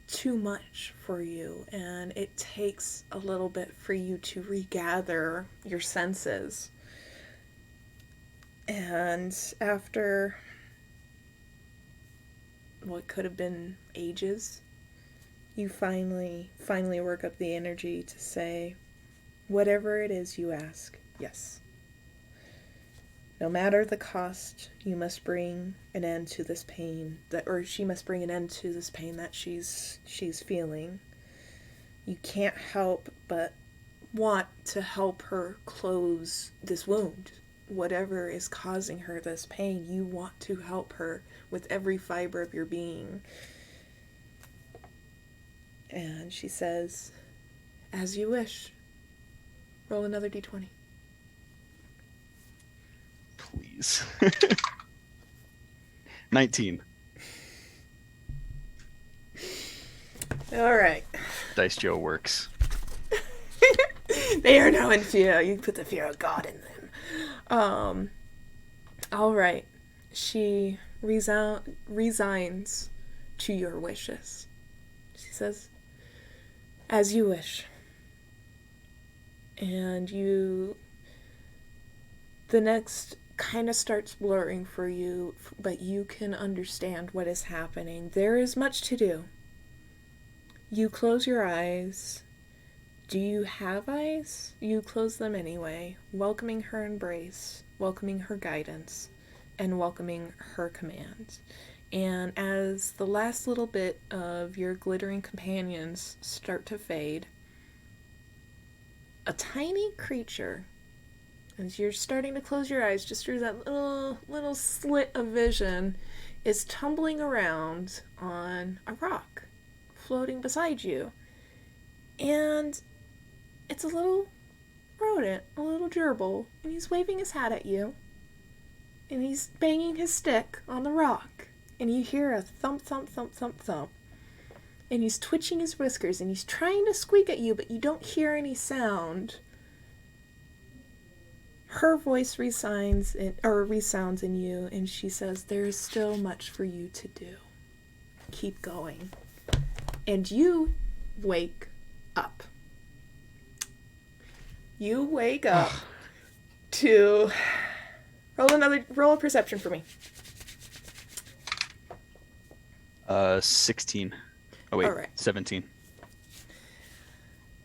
A: too much for you, and it takes a little bit for you to regather your senses. And after what could have been ages, you finally work up the energy to say, whatever it is you ask, yes. No matter the cost, you must bring an end to this pain, or she must bring an end to this pain that she's feeling. You can't help but want to help her close this wound. Whatever is causing her this pain, you want to help her with every fiber of your being. And she says, as you wish. Roll another d20.
F: Please. 19.
A: All right.
F: Dice Joe works.
A: They are now in fear. You put the fear of God in them. All right. She resigns to your wishes. She says, as you wish. And the next kind of starts blurring for you, but you can understand what is happening. There is much to do. You close your eyes. Do you have eyes? You close them anyway, welcoming her embrace, welcoming her guidance, and welcoming her command. And as the last little bit of your glittering companions start to fade, a tiny creature, as you're starting to close your eyes just through that little slit of vision, is tumbling around on a rock, floating beside you. And it's a little rodent, a little gerbil, and he's waving his hat at you. And he's banging his stick on the rock. And you hear a thump, thump, thump, thump, thump. And he's twitching his whiskers, and he's trying to squeak at you, but you don't hear any sound. Her voice resounds in you, and she says, there is still much for you to do. Keep going. And you wake up. You wake up to... Roll a perception for me.
F: 16. Oh wait,
A: All right.
F: 17.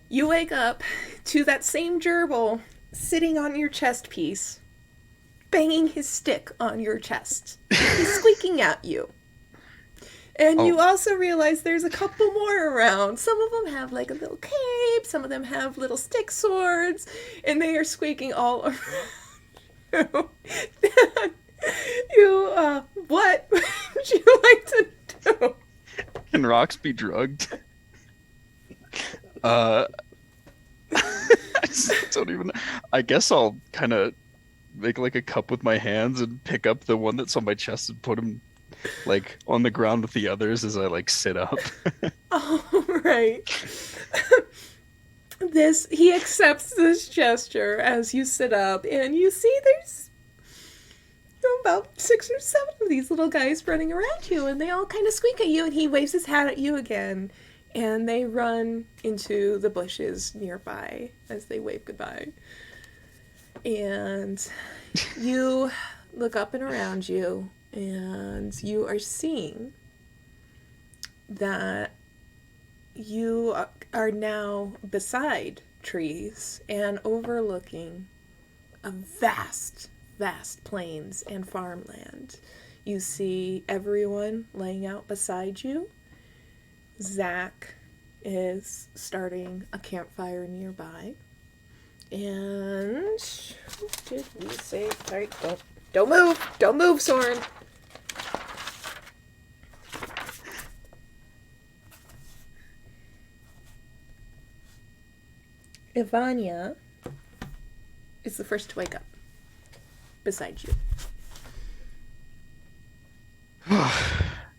A: You wake up to that same gerbil sitting on your chest piece, banging his stick on your chest. He's squeaking at you. And you also realize there's a couple more around. Some of them have like a little cape, some of them have little stick swords, and they are squeaking all around you. What would you like to do?
F: Can rocks be drugged? I just don't even. I guess I'll kind of make like a cup with my hands and pick up the one that's on my chest and put him like on the ground with the others as I like sit up.
A: All right. He accepts this gesture as you sit up, and you see there's about 6 or 7 of these little guys running around you, and they all kind of squeak at you, and he waves his hat at you again, and they run into the bushes nearby as they wave goodbye. And you look up and around you, and you are seeing that you are now beside trees and overlooking a vast, vast plains and farmland. You see everyone laying out beside you. Zach is starting a campfire nearby. And what did we say? Sorry, don't move! Don't move, Soren! Ivania is the first to wake up beside you.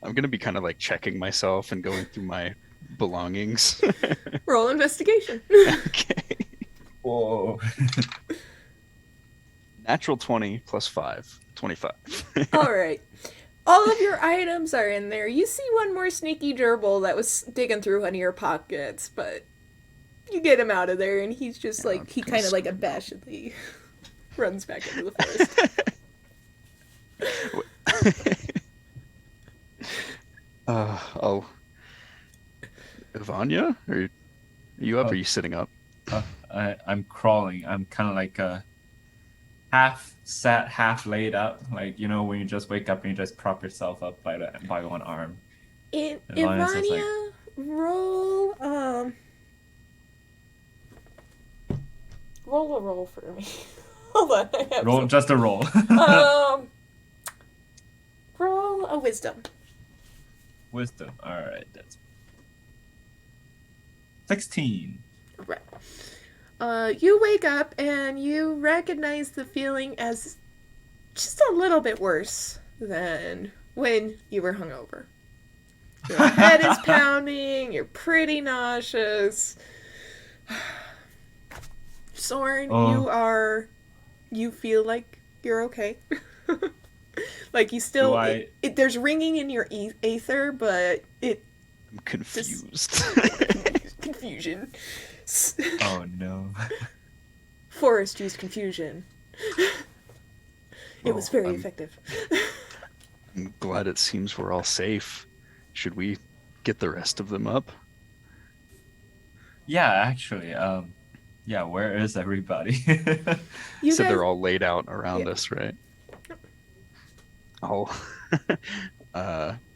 F: I'm gonna be kind of like checking myself and going through my belongings.
A: Roll investigation.
F: Okay.
E: Whoa.
F: Natural 20 plus 5, 25.
A: All right. All of your items are in there. You see one more sneaky gerbil that was digging through one of your pockets, but you get him out of there, and he's just
F: Yeah,
A: like, he
F: I'm
A: kind of like
F: scared.
A: abashedly runs back into the forest.
F: Oh, Ivania, are you up?
E: Oh.
F: Or are you sitting up?
E: I'm crawling. I'm kind of like half sat, half laid up. Like, you know, when you just wake up and you just prop yourself up by one arm. Ivania's just like-
A: Ivania, roll roll a roll for me. Hold on, I have
E: Roll
A: some.
E: just a roll.
A: Roll a wisdom.
E: Wisdom. All right, that's 16.
A: Right. You wake up and you recognize the feeling as just a little bit worse than when you were hungover. Your head is pounding, you're pretty nauseous. Soren,
E: Oh.
A: you feel like you're okay. Like you still, there's ringing in your aether, but
F: I'm confused.
A: Confusion.
E: Oh no.
A: Forrest used confusion. It was very effective.
F: I'm glad it seems we're all safe. Should we get the rest of them up?
E: Yeah, actually. Yeah, where is everybody?
A: You
F: Said
A: guys,
F: they're all laid out around
A: Yeah.
F: us, right? Oh.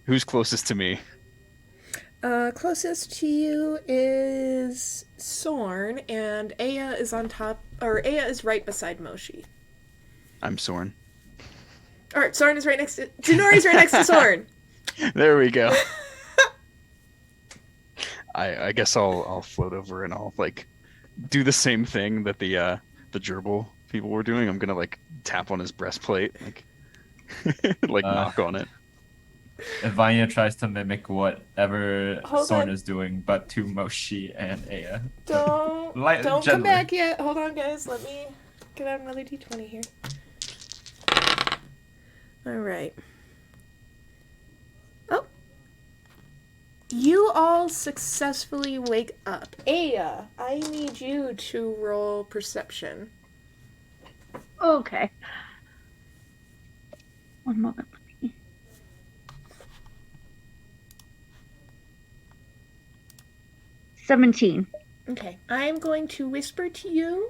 F: Who's closest to me?
A: closest to you is Sorn, and Aya is on top, or Aya is right beside Moshi.
F: I'm Soren.
A: Alright, Sorn is right next to, Denori's right next to Sorn.
F: There we go. I guess I'll float over and I'll like do the same thing that the gerbil people were doing. I'm gonna like tap on his breastplate, like like knock on it.
E: Ivania tries to mimic whatever
A: Hold
E: Sorn
A: on.
E: is doing, but to Moshi and Aya.
A: Don't come
E: Gently.
A: back yet. Hold on, guys. Let me get out another d20 here. Alright. Oh. You all successfully wake up. Aya, I need you to roll perception.
C: Okay. One moment. 17.
A: Okay. I'm going to whisper to you.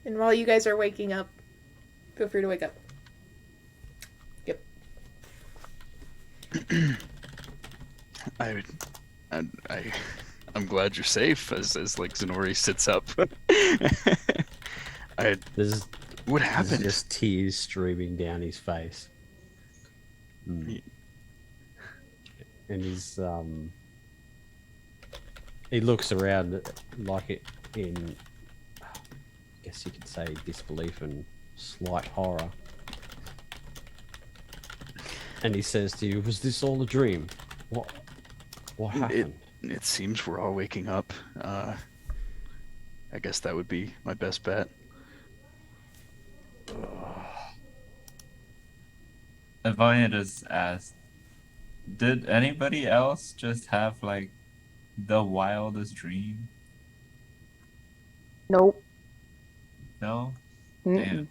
A: And while you guys are waking up, feel free to wake up. Yep.
F: I'm glad you're safe as like Zenori sits up.
B: There's
F: What happened?
B: just tears streaming down his face. And he's he looks around like it in, I guess you could say, disbelief and slight horror. And he says to you, "Was this all a dream? What happened?"
F: It seems we're all waking up. I guess that would be my best bet.
E: Ivania just asked, did anybody else just have like the wildest dream?
D: Nope.
E: No?
D: Mm-mm.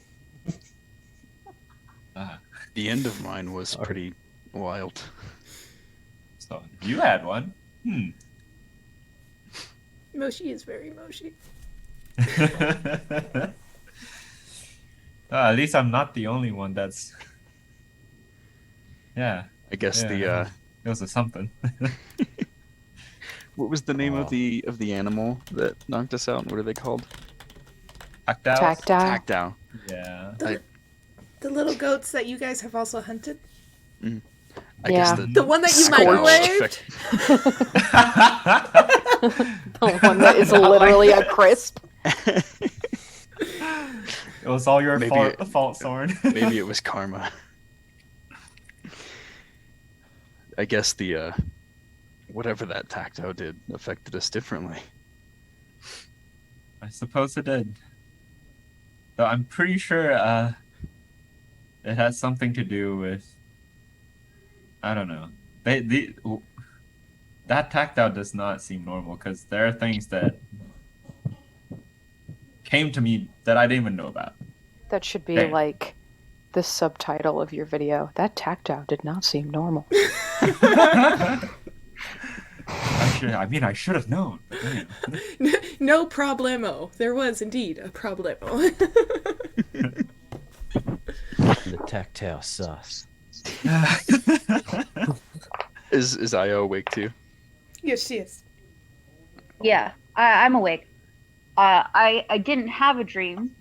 E: Damn.
F: The end of mine was pretty wild.
E: So you had one.
A: Moshi is very Moshi.
E: At least I'm not the only one that's. Yeah.
F: I guess
E: Yeah. It was a something.
F: what was the name
B: Oh.
F: of the animal that knocked us out? What are they called?
E: Tactile.
D: Tactile.
F: Tactile.
E: Yeah.
A: The little goats that you guys have also hunted?
F: I guess
D: Yeah.
A: The one that you
F: Scorched.
A: microwaved?
D: The one that is literally a crisp.
E: It was all your
F: Maybe
E: fault, Soren.
F: Maybe it was karma. I guess the whatever that tactile did affected us differently.
E: I suppose it did. Though I'm pretty sure it has something to do with. I don't know. That tactile does not seem normal because there are things that came to me that I didn't even know about.
D: That should be
E: Damn.
D: like the subtitle of your video. That tactile did not seem normal.
E: I should have known. But damn.
A: No problemo. There was indeed a problemo.
B: The tactile sauce.
F: Is Io awake too?
A: Yes, she is.
C: Yeah, I'm awake. I didn't have a dream.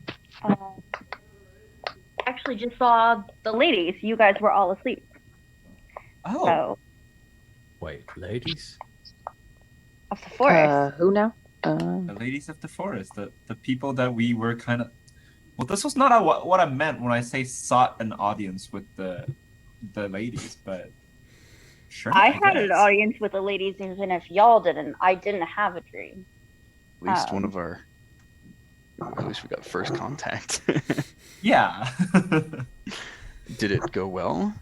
C: Actually, just saw the ladies. You guys were all asleep.
E: Oh,
C: So,
B: Wait, ladies?
C: of the forest.
D: Who now?
E: the ladies of the forest, the people that we were kind of. Well, this was not what I meant when I say sought an audience with the ladies, but sure.
C: I had an
E: guess.
C: audience with the ladies, even if y'all didn't. I didn't have a dream.
F: At least one of our. At least we got first contact.
E: Yeah.
F: Did it go well?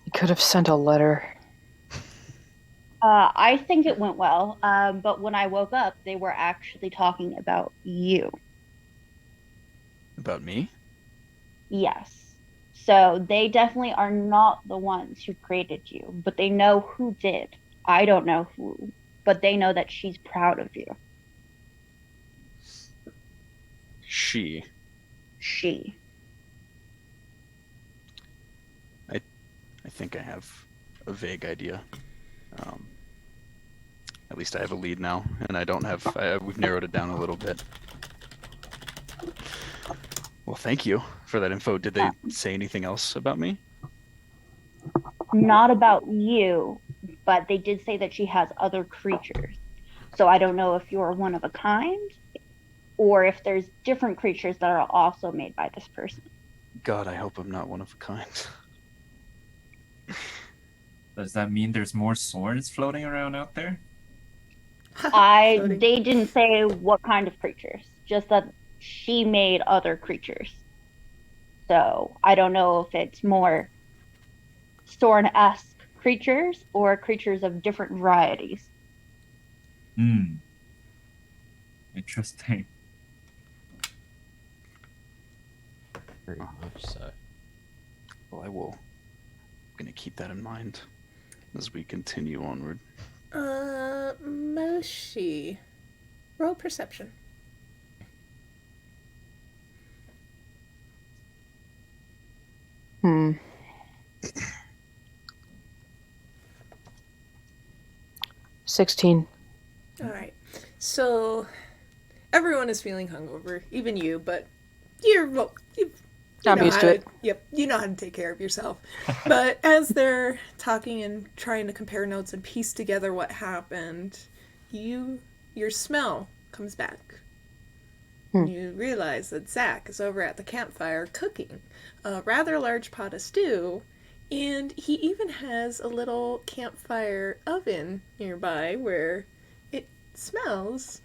D: You could have sent a letter.
C: I think it went well, but when I woke up, they were actually talking about you.
F: About me?
C: Yes. So they definitely are not the ones who created you, but they know who did. I don't know who, but they know that she's proud of you.
F: She. I think I have a vague idea. At least I have a lead now, and I don't have. We've narrowed it down a little bit. Well, thank you for that info. Did they say anything else about me?
C: Not about you, but they did say that she has other creatures. So I don't know if you're one of a kind, or if there's different creatures that are also made by this person.
F: God, I hope I'm not one of a kind.
E: Does that mean there's more swords floating around out there?
A: Floating.
C: They didn't say what kind of creatures, just that she made other creatures. So I don't know if it's more Soren-esque creatures or creatures of different varieties.
E: Interesting.
B: Very much so.
F: Well, I will. I'm gonna keep that in mind as we continue onward.
A: Moshi. Roll perception.
D: Hmm. 16.
A: All right. So everyone is feeling hungover, even you, but you
D: I'm
A: know
D: used
A: how
D: to it.
A: Yep, you know how to take care of yourself. But as they're talking and trying to compare notes and piece together what happened, your smell comes back. You realize that Zach is over at the campfire cooking a rather large pot of stew, and he even has a little campfire oven nearby where it smells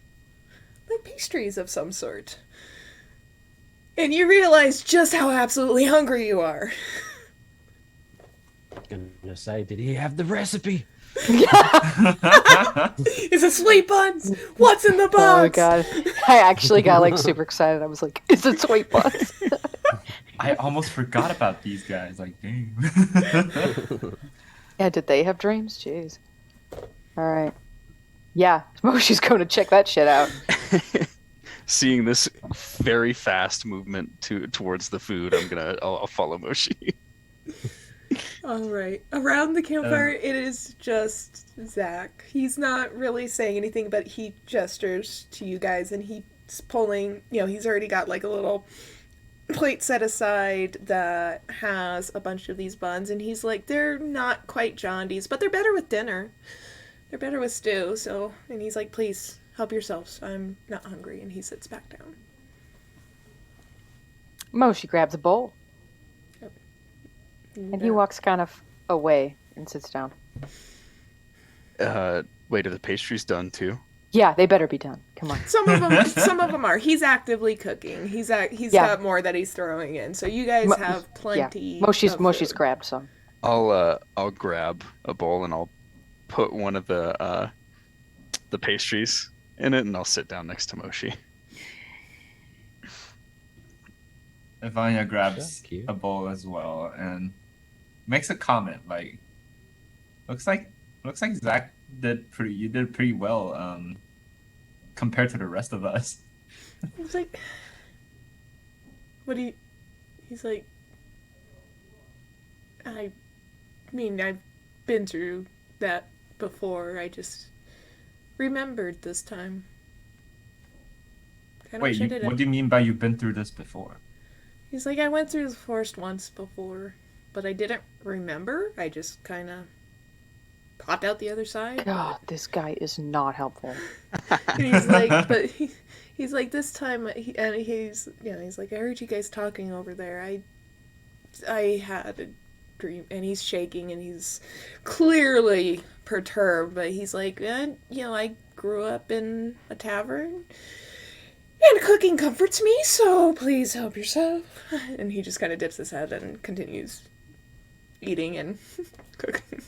A: like pastries of some sort. And you realize just how absolutely hungry you are.
B: Gonna say, did he have the recipe?
A: Is it sweet buns? What's in the box?
D: Oh my god. I actually got like super excited. I was like, is it sweet buns?
E: I almost forgot about these guys. Like, dang.
D: Yeah, did they have dreams? Jeez. Alright. Yeah, Moshi's going to check that shit out.
F: Seeing this very fast movement towards the food, I'll follow Moshi.
A: All right. Around the campfire, it is just Zach. He's not really saying anything, but he gestures to you guys, and he's pulling. He's already got like a little plate set aside that has a bunch of these buns, and he's like, they're not quite jaundies, but they're better with dinner. They're better with stew. So, and he's like, please help yourselves. I'm not hungry, and he sits back down.
D: Moshi grabs a bowl. And he walks kind of away and sits down.
F: Wait, are the pastries done too?
D: Yeah, they better be done. Come on.
A: Some of them are. He's actively cooking. He's got more that he's throwing in. So you guys have plenty.
D: Yeah. Moshi's grabbed some.
F: I'll grab a bowl and I'll put one of the pastries in it, and I'll sit down next to Moshi.
E: Ivania grabs a bowl as well and makes a comment like, looks like Zach did pretty well compared to the rest of us.
A: He's like, what do you? He's like, I mean, I've been through that before. I just remembered this time.
E: Wait, what do you mean by you've been through this before?
A: He's like, I went through the forest once before, but I didn't remember. I just kind of popped out the other side.
D: God, this guy is not helpful.
A: And he's like, but he's like, this time, he's like, I heard you guys talking over there. I had a dream, and he's shaking, and he's clearly perturbed, but he's like, I grew up in a tavern. And cooking comforts me, so please help yourself. And he just kind of dips his head and continues eating and cooking.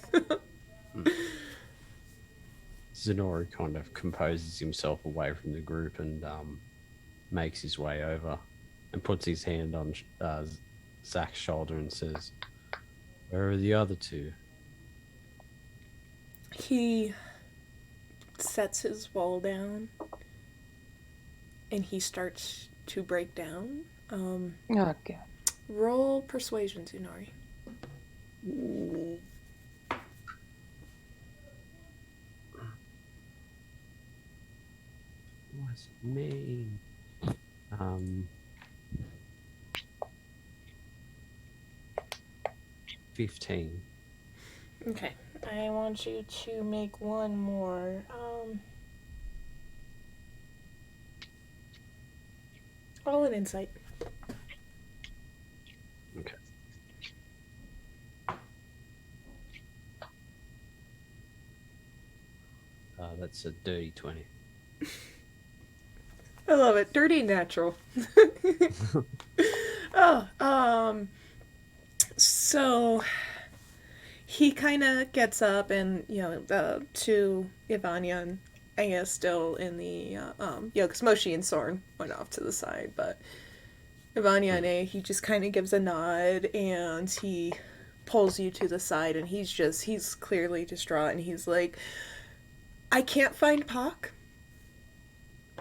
B: Zenori kind of composes himself away from the group and makes his way over and puts his hand on Zach's shoulder and says, "Where are the other two?"
A: He sets his wall down. And he starts to break down.
D: Okay.
A: Roll persuasion, Zenori.
B: What's it mean? 15.
A: Okay. I want you to make one more. Roll an insight.
B: Okay. That's a dirty 20.
A: I love it. Dirty natural. So he kind of gets up and, to Ivania and Aya still in the, because Moshi and Soren went off to the side, but Ivania and Aya, he just kind of gives a nod and he pulls you to the side and he's clearly distraught and he's like, I can't find Pac.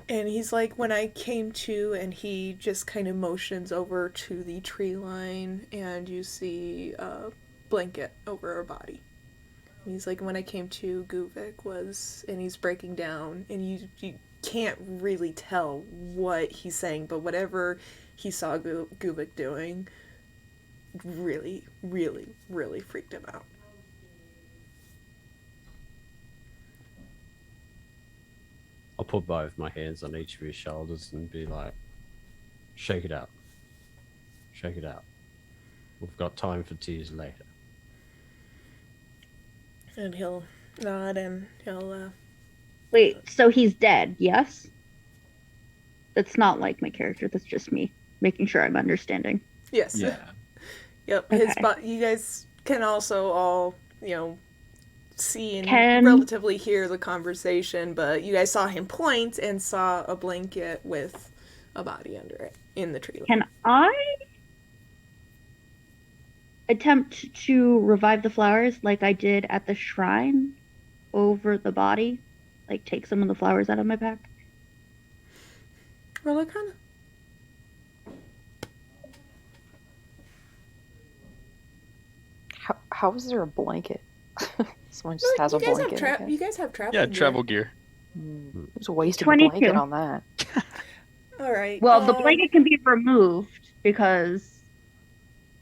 A: And he's like, when I came to, and he just kind of motions over to the tree line and you see a blanket over her body. He's like, when I came to, Guvik was, and he's breaking down, and you can't really tell what he's saying, but whatever he saw Guvik doing really, really, really freaked him out.
B: I'll put both my hands on each of his shoulders and be like, shake it out. Shake it out. We've got time for tears later.
A: And he'll nod and he'll,
C: Wait, so he's dead, yes? That's not like my character, that's just me making sure I'm understanding.
A: Yes.
E: Yeah.
A: Yep.
C: Okay.
A: You guys can also all, see and relatively hear the conversation, but you guys saw him point and saw a blanket with a body under it in the tree.
C: Can I attempt to revive the flowers like I did at the shrine over the body? like take some of the flowers out of my pack.
A: Roll Arcana.
D: How is there a blanket? Someone just has a blanket.
A: You guys have travel.
F: Yeah,
A: gear.
F: travel gear.
D: There's a waste of a
C: 22.
D: blanket on that.
A: All right.
C: Well, the blanket can be removed because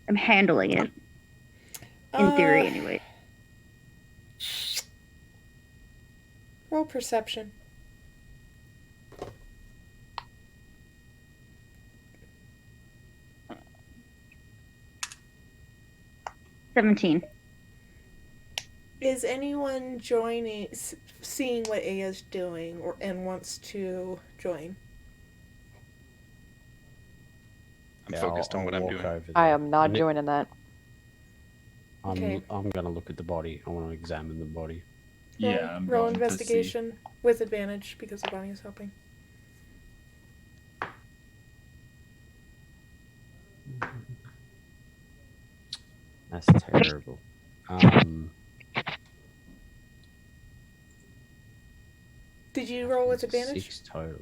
C: I'm handling it. In theory, anyway.
A: Roll perception.
C: $17.
A: Is anyone seeing what Aya's doing, and wants to join?
F: I'm focused on what I'm doing.
D: I am not joining that.
A: Okay.
B: I'm gonna look at the body. I want to examine the body.
E: Yeah, I'm
A: roll
E: going
A: investigation with advantage because the body is helping.
B: That's terrible.
A: Did you roll with advantage?
B: 6 total.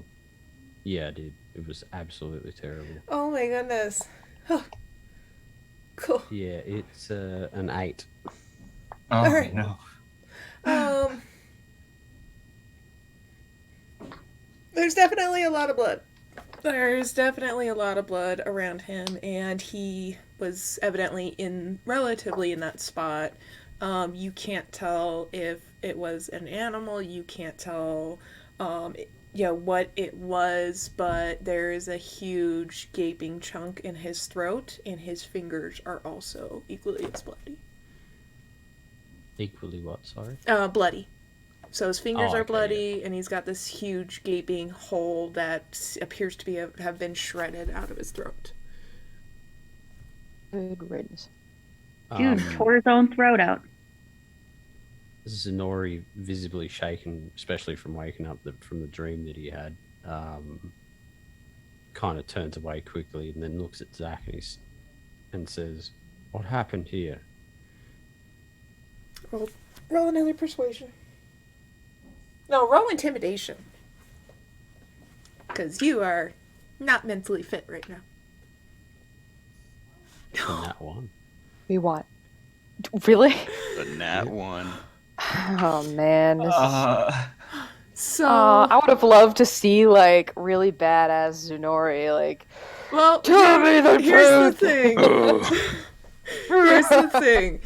B: Yeah, I did. It was absolutely terrible.
A: Oh my goodness. Oh. Cool.
B: Yeah, it's an 8.
E: Oh
A: Alright.
E: no.
A: There's definitely a lot of blood. There's definitely a lot of blood around him, and he was evidently relatively in that spot. You can't tell if it was an animal. You can't tell, what it was, but there is a huge gaping chunk in his throat, and his fingers are also equally as bloody.
B: Equally what, sorry?
A: Bloody. So his fingers are
B: okay,
A: bloody, and he's got this huge gaping hole that appears to have been shredded out of his throat.
D: Good riddance.
C: Dude tore his own throat out.
B: Zenori, visibly shaken, especially from waking up from the dream that he had, kind of turns away quickly and then looks at Zach and says, "What happened here?"
A: Roll another persuasion. No, roll intimidation. Because you are not mentally fit right now.
B: And that one.
D: We want. Really?
F: The nat 1.
D: Oh man.
A: So
D: I would have loved to see like really badass Zunori like.
A: Well,
D: Tell me the
A: here's the
D: truth.
A: thing. Here's the thing.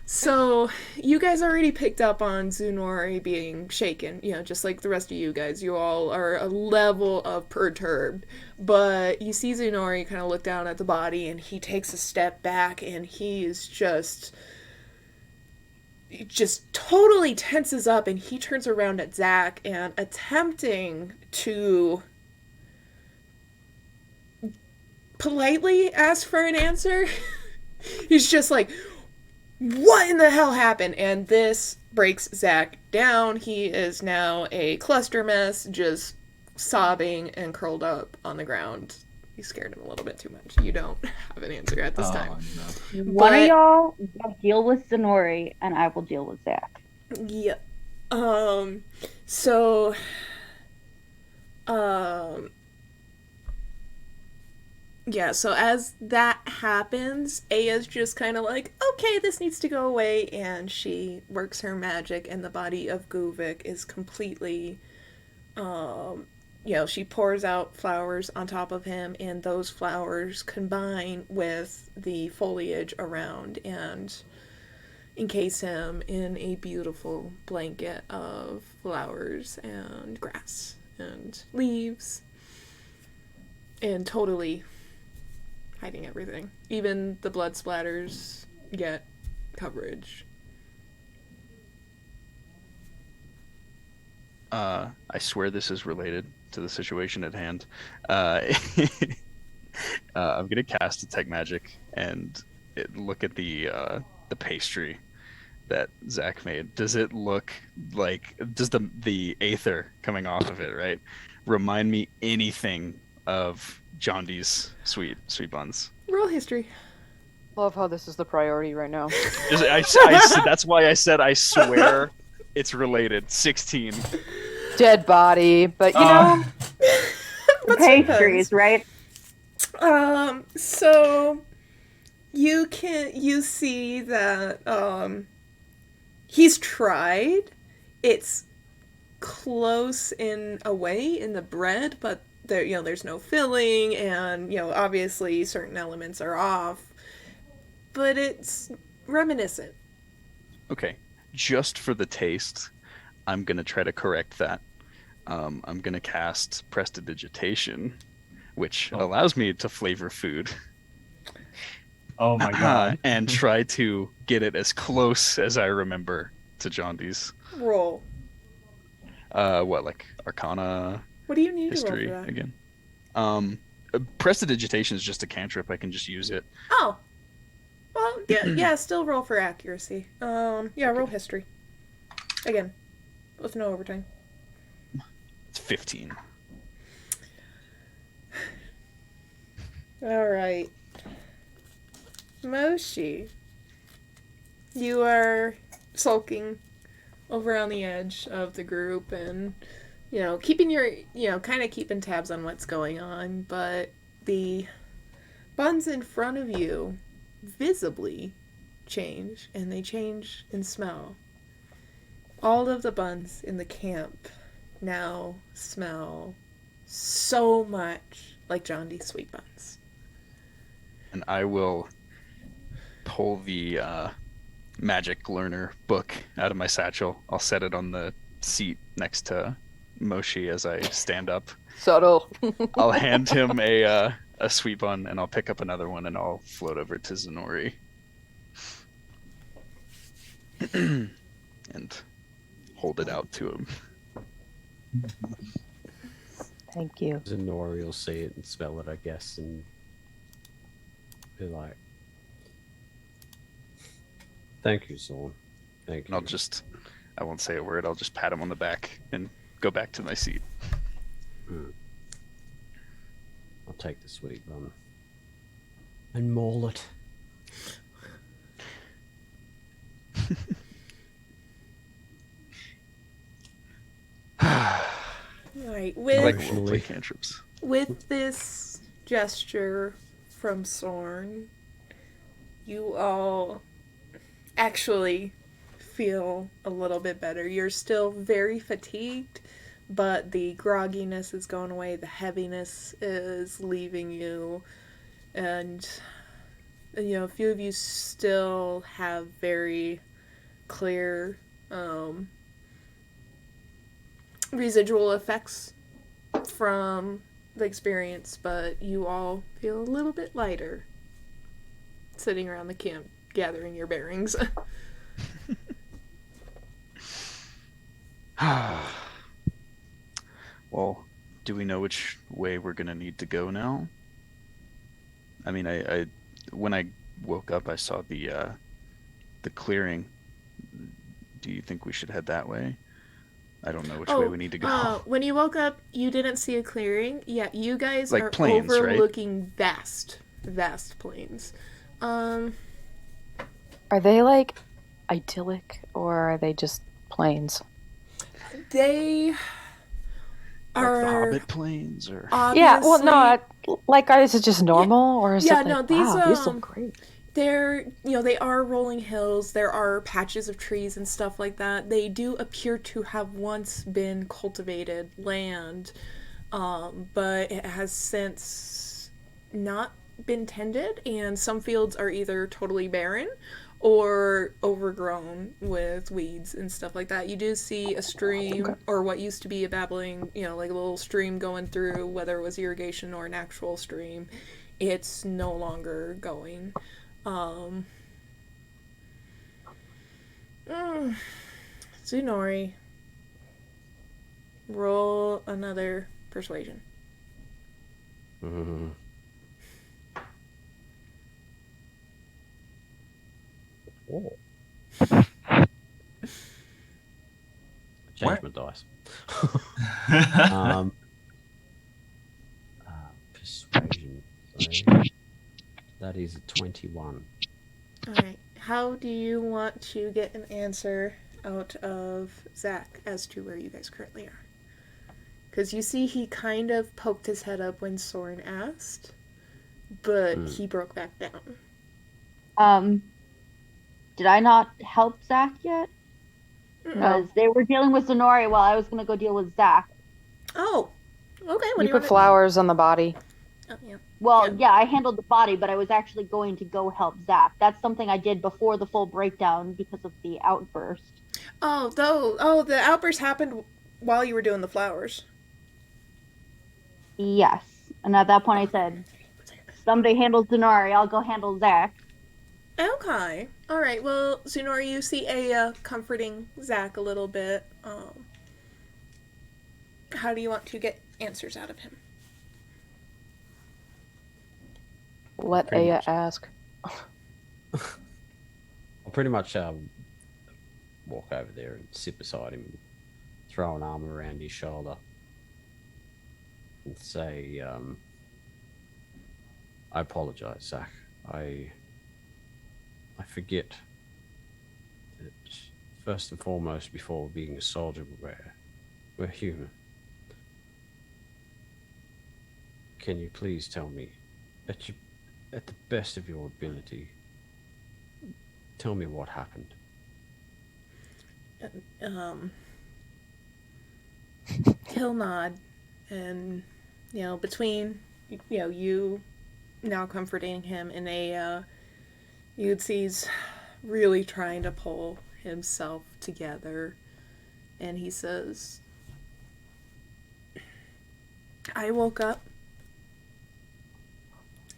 A: So, you guys already picked up on Zunori being shaken, just like the rest of you guys. You all are a level of perturbed. But you see Zunori kind of look down at the body, and he takes a step back, and he is just totally tenses up, and he turns around at Zach and attempting to politely ask for an answer. He's just like, what in the hell happened? And this breaks Zach down. He is now a cluster mess, just sobbing and curled up on the ground. You scared him a little bit too much. You don't have an answer at this time.
E: No.
C: One of y'all deal with Zenori, and I will deal with Zach.
A: Yeah. So as that happens, Aya's just kind of like, okay, this needs to go away, and she works her magic, and the body of Guvik is completely, she pours out flowers on top of him, and those flowers combine with the foliage around and encase him in a beautiful blanket of flowers and grass and leaves, and totally hiding everything. Even the blood splatters get coverage.
F: I swear this is related to the situation at hand. I'm gonna cast Detect Magic and look at the pastry that Zach made. Does it look like, does the aether coming off of it, right, remind me anything of John Dee's sweet buns?
A: Roll history.
D: Love how this is the priority right now.
F: That's why I said I swear it's related. 16.
D: dead body, but you know,
A: But
C: Pastries, right?
A: So you see that he's tried. It's close in a way in the bread, but there's no filling, and obviously certain elements are off, but it's reminiscent.
F: Okay, just for the taste, I'm gonna try to correct that. I'm gonna cast Prestidigitation, which allows me to flavor food.
E: Oh my god.
F: And try to get it as close as I remember to Jondi's.
A: Roll.
F: What, like Arcana?
A: What do you need
F: History
A: to roll for that?
F: again? Prestidigitation is just a cantrip. I can just use it.
A: Oh. Well, yeah, still roll for accuracy. Yeah, roll history. Again, with no overtime.
F: It's 15.
A: All right. Moshi, you are sulking over on the edge of the group and, keeping kind of keeping tabs on what's going on, but the buns in front of you visibly change, and they change in smell. All of the buns in the camp now smell so much like John D. Sweet Buns.
F: And I will pull the magic learner book out of my satchel. I'll set it on the seat next to Moshi as I stand up.
D: subtle.
F: I'll hand him a sweet bun, and I'll pick up another one, and I'll float over to Zenori. And hold it out to him.
D: Thank you.
B: Zenori will see it and smell it, I guess, and be like, "Thank you, Zorn. Thank
F: And
B: you."
F: I won't say a word. I'll just pat him on the back and go back to my seat.
B: I'll take the sweet bun and maul it.
A: Right,
F: I like
A: with
F: roleplay cantrips.
A: with this gesture from Sorn, you all actually feel a little bit better. You're still very fatigued, but the grogginess is going away, the heaviness is leaving you, and a few of you still have very clear residual effects from the experience, but you all feel a little bit lighter sitting around the camp gathering your bearings.
F: Well, do we know which way we're gonna need to go now? I mean, I when I woke up, I saw the clearing. Do you think we should head that way? I don't know which way we need to go.
A: When you woke up, you didn't see a clearing. Yeah, you guys
F: Like
A: are
F: plains, right?
A: overlooking vast plains.
D: Are they like idyllic or are they just plains?
A: They
F: Like the
A: are
F: Hobbit plains, or
D: Yeah, well, no,
A: obviously-
D: like, is it just normal or is
A: yeah,
D: it
A: no,
D: like,
A: these,
D: wow, these look great?
A: they are rolling hills. There are patches of trees and stuff like that. They do appear to have once been cultivated land, but it has since not been tended, and some fields are either totally barren or overgrown with weeds and stuff like that. You do see a stream, or what used to be a babbling, like a little stream going through, whether it was irrigation or an actual stream. It's no longer going. Tsunori, roll another persuasion.
B: Oh. Change
E: What?
B: my dice. Persuasion. So that is a 21.
A: Alright, how do you want to get an answer out of Zach as to where you guys currently are? Because you see he kind of poked his head up when Soren asked, but he broke back down.
C: Did I not help Zach yet?
D: No.
C: Because they were dealing with Zenori while I was going to go deal with Zach.
A: Oh, okay.
D: You put flowers on the body.
A: Oh, yeah.
C: Well, yeah, I handled the body, but I was actually going to go help Zach. That's something I did before the full breakdown because of the outburst.
A: The outburst happened while you were doing the flowers.
C: Yes. And at that point I said, somebody handles Zenori, I'll go handle Zach.
A: Okay. All right. Well, Zunori, you see Aya comforting Zach a little bit. How do you want to get answers out of him?
D: Let
B: Pretty
D: Aya
B: much.
D: ask.
B: I'll pretty much walk over there and sit beside him, and throw an arm around his shoulder, and say, "I apologize, Zach. I forget that first and foremost, before being a soldier, we're human. Can you please tell me, at the best of your ability, tell me what happened?"
A: He'll nod, and between you now comforting him and Aya, you'd see he's really trying to pull himself together, and he says, "I woke up,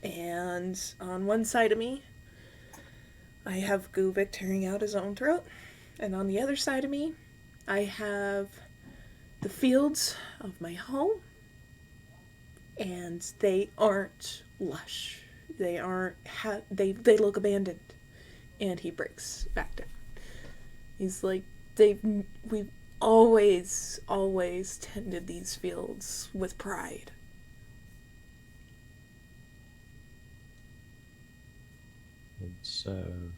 A: and on one side of me, I have Guvik tearing out his own throat, and on the other side of me, I have the fields of my home, and they aren't lush. They aren't. They look abandoned." And he breaks back down. He's like, we've always tended these fields with pride.
B: And so,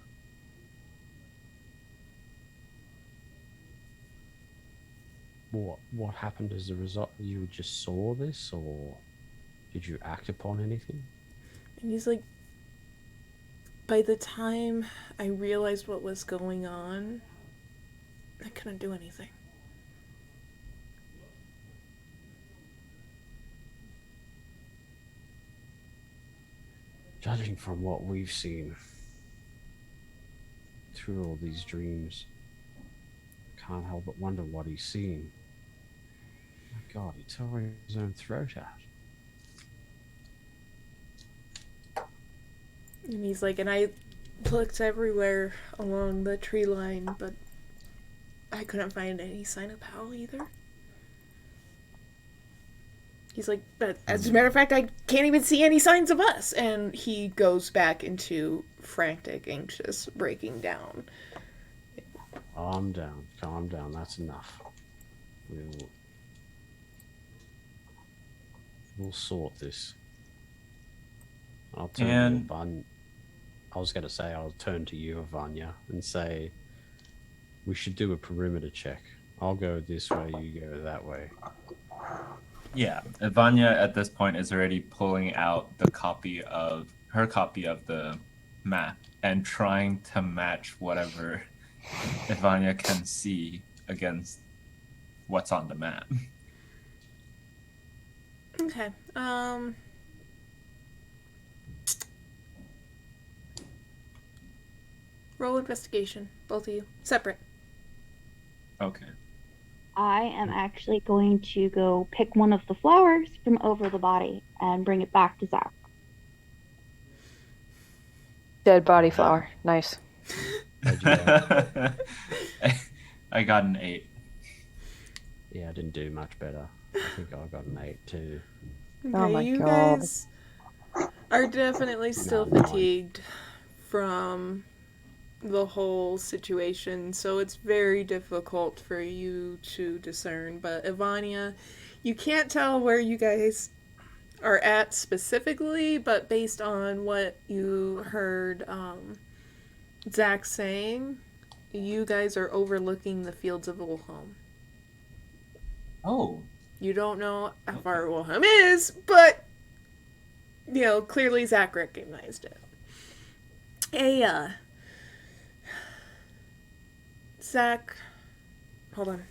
B: what happened as a result? You just saw this, or did you act upon anything?
A: And he's like, by the time I realized what was going on, I couldn't do anything.
B: Judging from what we've seen through all these dreams, can't help but wonder what he's seen. My God, he tore his own throat out.
A: And he's like, and I looked everywhere along the tree line, but I couldn't find any sign of Powell either. He's like, but as a matter of fact, I can't even see any signs of us. And he goes back into frantic, anxious, breaking down.
B: Calm down, that's enough. We'll sort this. I'll turn to Vanya. I was going to say, I'll turn to you, Vanya, and say, we should do a perimeter check. I'll go this way, you go that way.
E: Yeah, Vanya at this point is already pulling out her copy of the map and trying to match whatever Vanya can see against what's on the map.
A: Okay. Roll investigation, both of you. Separate.
E: Okay.
C: I am actually going to go pick one of the flowers from over the body and bring it back to Zach.
D: Dead body flower. Nice.
E: I got an 8.
B: Yeah, I didn't do much better. I think I got an 8 too.
A: Okay,
D: Oh my
A: you
D: God.
A: guys are definitely still
B: No, mine.
A: fatigued from the whole situation, so it's very difficult for you to discern. But Ivania, you can't tell where you guys are at specifically, but based on what you heard Zach saying, you guys are overlooking the fields of Ulholm.
E: Oh,
A: You don't know how far Wilhelm is, but, clearly Zach recognized it. Hey, Zach, hold on.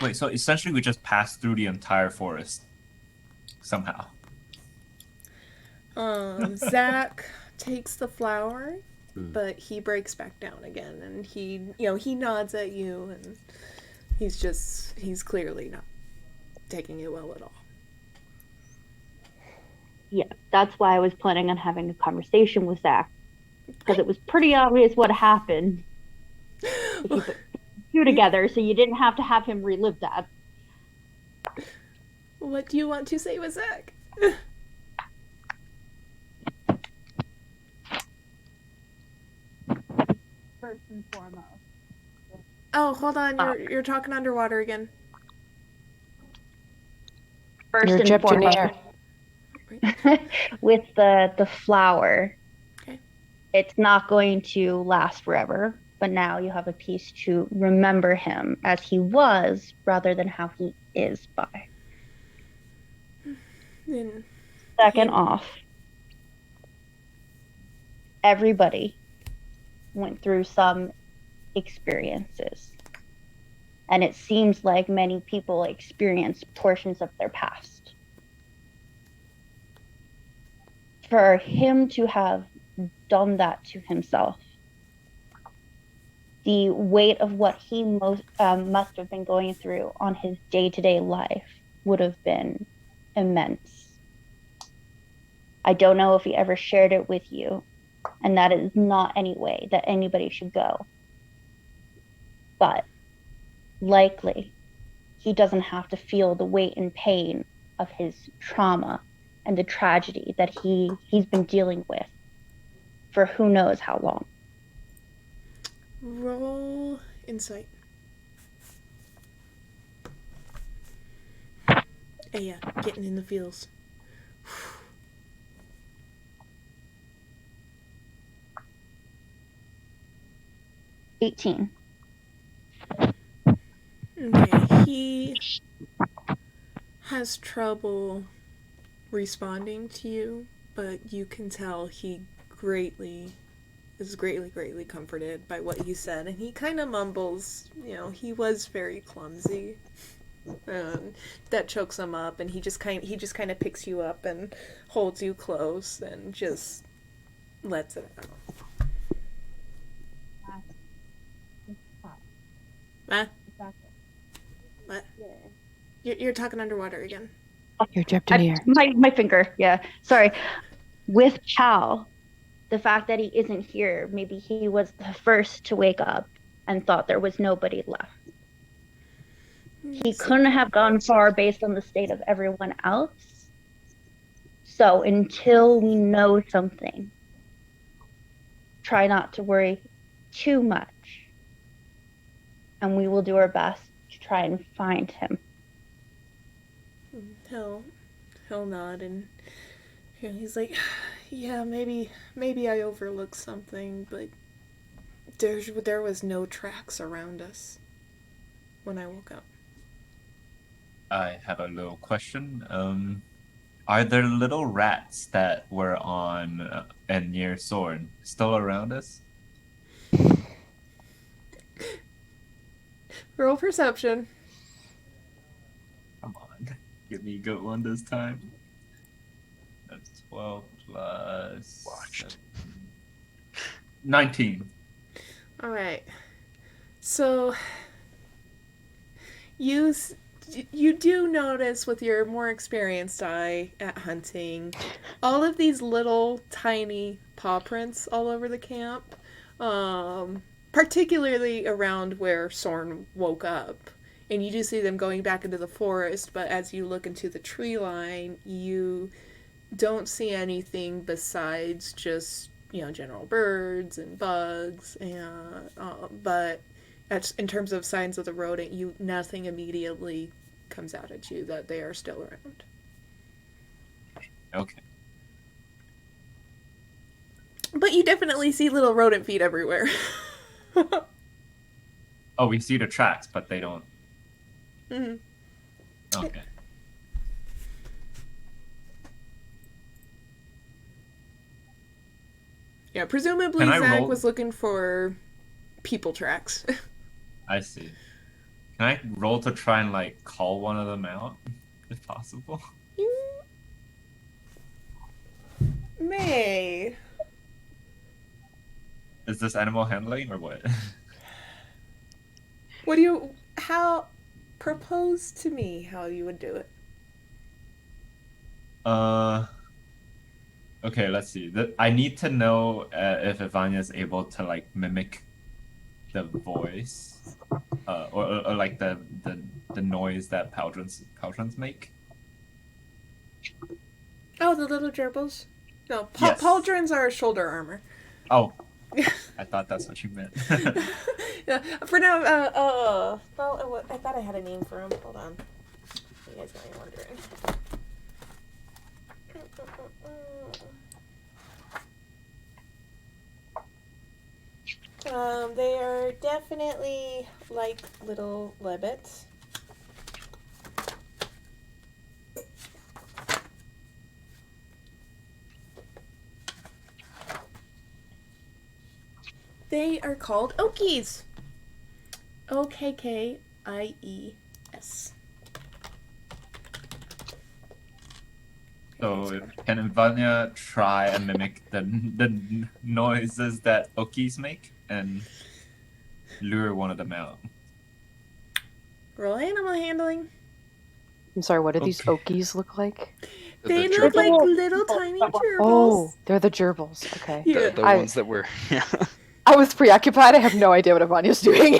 E: Wait, so essentially we just passed through the entire forest somehow.
A: Zach takes the flower, but he breaks back down again, and he nods at you, and he's clearly not taking it well at all.
C: Yeah, that's why I was planning on having a conversation with Zach, because it was pretty obvious what happened. If you put two together, so you didn't have to have him relive that.
A: What do you want to say with Zach?
C: First and foremost.
A: Oh, hold on. You're talking underwater again.
C: First
D: You're
C: and foremost. With the flower.
A: Okay.
C: It's not going to last forever, but now you have a piece to remember him as he was rather than how he is by.
A: Then
C: Second off, everybody went through some experiences. And it seems like many people experience portions of their past. For him to have done that to himself, the weight of what he must have been going through on his day-to-day life would have been immense. I don't know if he ever shared it with you, and that is not any way that anybody should go. But likely, he doesn't have to feel the weight and pain of his trauma and the tragedy that he's been dealing with for who knows how long.
A: Roll insight. Hey, yeah, getting in the feels.
C: 18.
A: Okay, he has trouble responding to you, but you can tell he is greatly comforted by what you said, and he kind of mumbles, he was very clumsy. That chokes him up, and he just kind of picks you up and holds you close and just lets it out. What? You're talking underwater again.
D: You're dripped in here.
C: My finger, yeah. Sorry. With Chow, the fact that he isn't here, maybe he was the first to wake up and thought there was nobody left. He couldn't have gone far based on the state of everyone else. So until we know something, try not to worry too much. And we will do our best to try and find him.
A: He'll nod, and he's like, yeah, maybe I overlooked something, but there was no tracks around us when I woke up.
E: I have a little question. Are there little rats that were on and near Soren still around us?
A: Roll perception.
E: Come on, give me a good one this time. That's 12 plus
F: Watched.
E: 19.
A: All right. So you do notice with your more experienced eye at hunting all of these little tiny paw prints all over the camp, particularly around where Soren woke up. And you do see them going back into the forest, but as you look into the tree line, you don't see anything besides just, general birds and bugs, and but in terms of signs of the rodent, nothing immediately comes out at you that they are still around.
E: Okay.
A: But you definitely see little rodent feet everywhere.
E: Oh, we see the tracks, but they don't.
A: Hmm.
E: Okay.
A: Yeah, presumably
E: Can I
A: Zach
E: roll?
A: was looking for people tracks.
E: I see. Can I roll to try and like call one of them out, if possible?
A: You may.
E: Is this animal handling or what?
A: What do you? How? Propose to me how you would do it.
E: Okay, let's see. I need to know if Ivania is able to like mimic the voice, or like the noise that pauldrons make.
A: Oh, the little gerbils. No,
E: Yes.
A: pauldrons are shoulder armor.
E: Oh, I thought that's what you meant.
A: Yeah. For now, well, I thought I had a name for him. Hold on. You guys got me wondering. They are definitely like little lebbets. They are called Okies. Okkies.
E: So can Ivania try and mimic the noises that Okies make and lure one of them out?
A: Roll animal handling.
D: I'm sorry, what do these
F: Okay.
D: Okies look like?
A: They
F: The
A: look like
C: gerbils.
A: little tiny gerbils.
D: Oh, they're the gerbils. Okay.
A: Yeah.
F: The
D: I-
F: ones that were. Yeah.
D: I was preoccupied. I have no idea what Avanya's doing.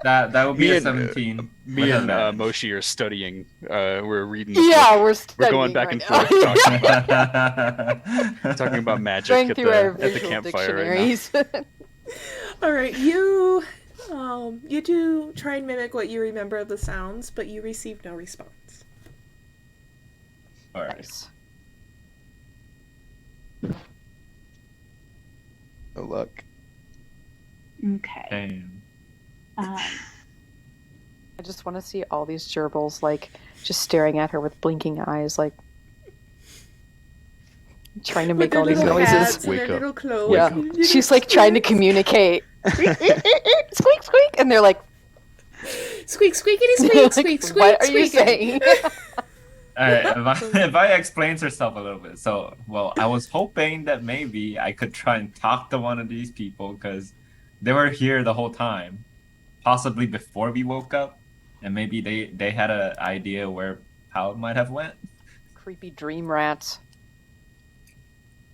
E: That would be
F: Me
E: a
F: and,
E: 17.
F: Me
E: with
F: and
E: advantage.
F: Moshi are studying. We're reading. The
D: Yeah,
F: book.
D: we're
F: We're
D: studying
F: going back and
D: right
F: forth
D: now.
F: talking about magic
D: Going
F: at
D: through our
F: the
D: visual
F: campfire right now.
D: dictionaries.
A: All right, you do try and mimic what you remember of the sounds, but you receive no response.
E: All right.
D: Nice.
F: No luck.
C: Okay.
E: Damn.
D: I just want to see all these gerbils like just staring at her with blinking eyes, like trying to
A: With
D: make
A: their
D: all these
A: little
D: noises.
A: hats and
F: Wake
A: their
F: up.
A: little clothes.
D: Yeah,
A: and
D: she's like trying to communicate. Squeak, squeak, and they're like,
A: Squeak, squeakity, squeak, squeak, squeak,
D: "What are you
A: squeaking."
D: saying?"
E: All right, Ivania explains herself a little bit. So, well, I was hoping that maybe I could try and talk to one of these people because they were here the whole time, possibly before we woke up, and maybe they had an idea where Pal might have went.
D: Creepy dream rats.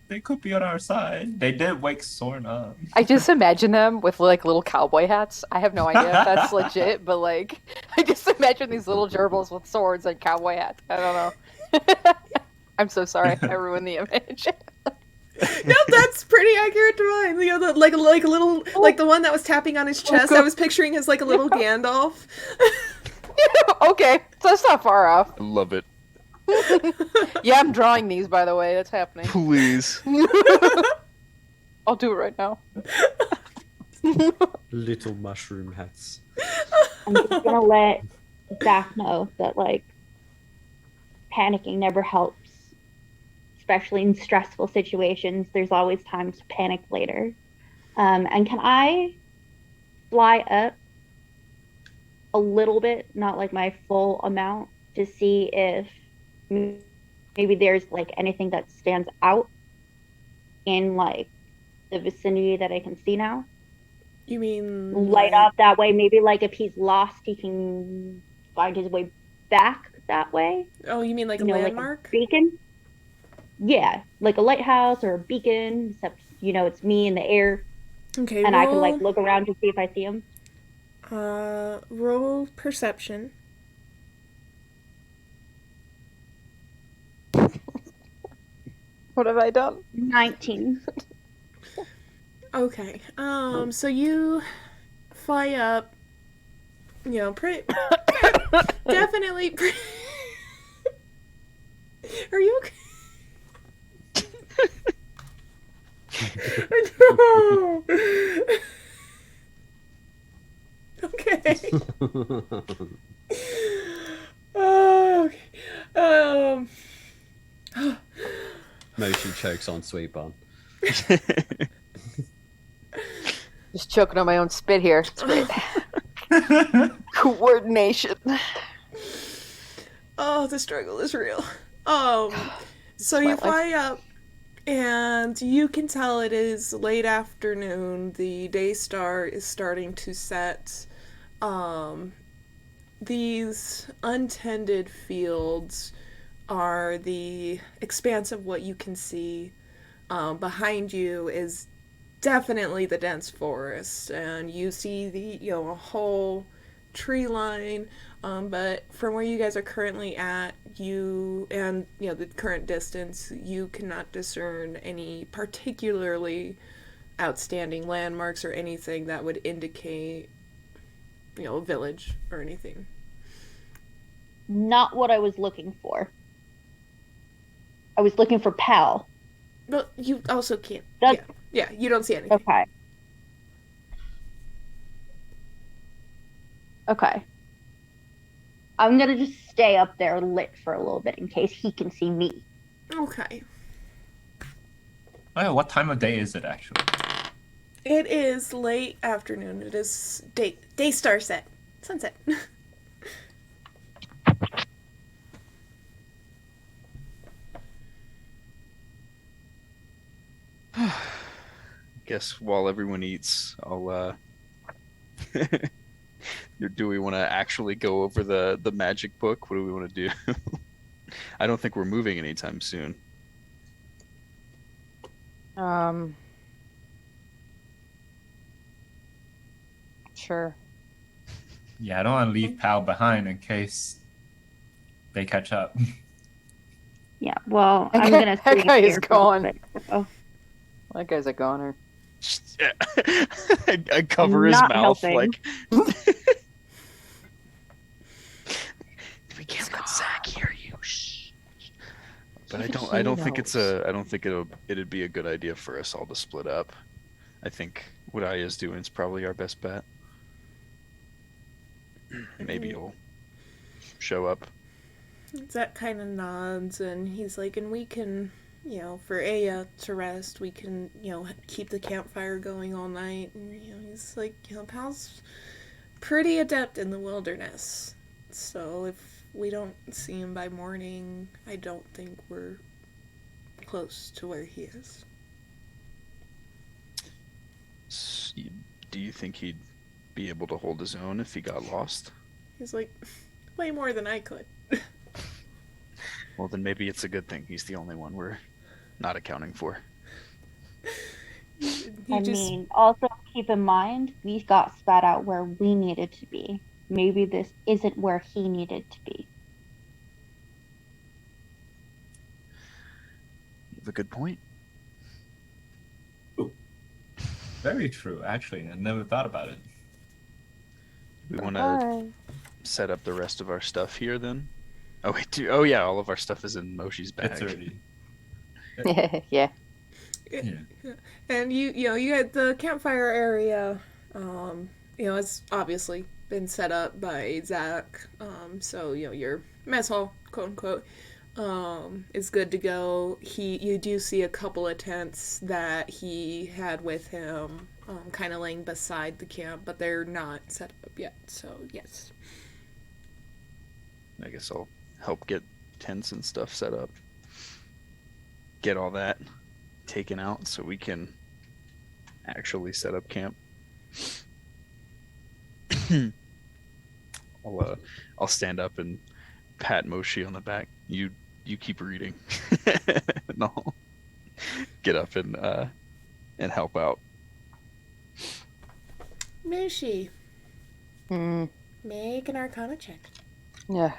E: They could be on our side. They did wake Sorn up.
D: I just imagine them with like little cowboy hats. I have no idea if that's legit, but like, I just imagine these little gerbils with swords and cowboy hats. I don't know. I'm so sorry. I ruined the image.
A: No, that's pretty accurate to mine. You know, like a little, like the one that was tapping on his chest. I was picturing as like a little Gandalf.
D: Okay, so that's not far off.
F: I love it.
D: Yeah, I'm drawing these, by the way. That's happening.
F: Please.
D: I'll do it right now.
B: Little mushroom hats.
C: I'm just gonna let Zach know that like panicking never helps, especially in stressful situations. There's always times to panic later. And can I fly up a little bit, not like my full amount, to see if maybe there's like anything that stands out in like the vicinity that I can see now?
A: You mean
C: Light up that way. Maybe like if he's lost, he can find his way back that way.
A: Oh, you mean like a
C: You know,
A: landmark?
C: like a beacon. Yeah, like a lighthouse or a beacon. Except it's me in the air,
A: Okay,
C: and
A: roll,
C: I can like look around to see if I see him.
A: roll perception.
D: What have I done?
C: 19.
A: Okay. So you fly up. Pretty definitely. Are you okay? No. Okay. Oh, okay.
B: Moshi chokes on sweet bun.
D: Just choking on my own spit here. It's great. Coordination.
A: Oh, the struggle is real. So
D: my
A: you
D: life.
A: fly up, and you can tell it is late afternoon. The day star is starting to set. These untended fields are the expanse of what you can see. Behind you is definitely the dense forest, and you see a whole tree line. But from where you guys are currently at, the current distance, you cannot discern any particularly outstanding landmarks or anything that would indicate, a village or anything.
C: Not what I was looking for. I was looking for Pal.
A: But you also can't.
C: That's
A: Yeah, you don't see anything.
C: okay. Okay. I'm gonna just stay up there lit for a little bit in case he can see me.
A: Okay.
E: Oh, what time of day is it actually?
A: It is late afternoon. It is day star set. Sunset.
F: Guess while everyone eats, I'll do we want to actually go over the magic book? What do we want to do? I don't think we're moving anytime soon.
D: Sure.
E: Yeah, I don't want to leave Pal behind in case they catch up.
C: Yeah, well, I'm gonna
D: That
C: stay
D: guy is
C: here for a little
D: gone.
C: bit. Oh,
D: That guy's a goner.
F: I cover his
C: not
F: mouth
C: helping.
F: like. We can't let Zach hear you. Shh. But I don't think it'd be a good idea for us all to split up. I think what Aya's doing is probably our best bet. Maybe he'll show up.
A: Zach kind of nods, and he's like, and we can, for Aya to rest, we can, keep the campfire going all night. And, he's like, Pal's pretty adept in the wilderness. So if we don't see him by morning, I don't think we're close to where he is.
F: Do you think he'd be able to hold his own if he got lost?
A: He's like, way more than I could.
F: Well, then maybe it's a good thing he's the only one we're not accounting for.
C: Also keep in mind, we got spat out where we needed to be. Maybe this isn't where he needed to be.
F: You have a good point.
E: Ooh. Very true, actually. I never thought about it.
F: We want to set up the rest of our stuff here then? Oh, wait. Oh, yeah. All of our stuff is in Moshi's bag.
E: It's already.
D: Yeah.
E: Yeah.
A: And you had the campfire area, it's obviously been set up by Zach. So, your mess hall, quote unquote, is good to go. You do see a couple of tents that he had with him, kind of laying beside the camp, but they're not set up yet. So, yes.
F: I guess I'll help get tents and stuff set up. Get all that taken out so we can actually set up camp. I'll stand up and pat Moshi on the back. You keep reading. And I'll get up and help out.
A: Moshi, make an Arcana check.
D: Yeah.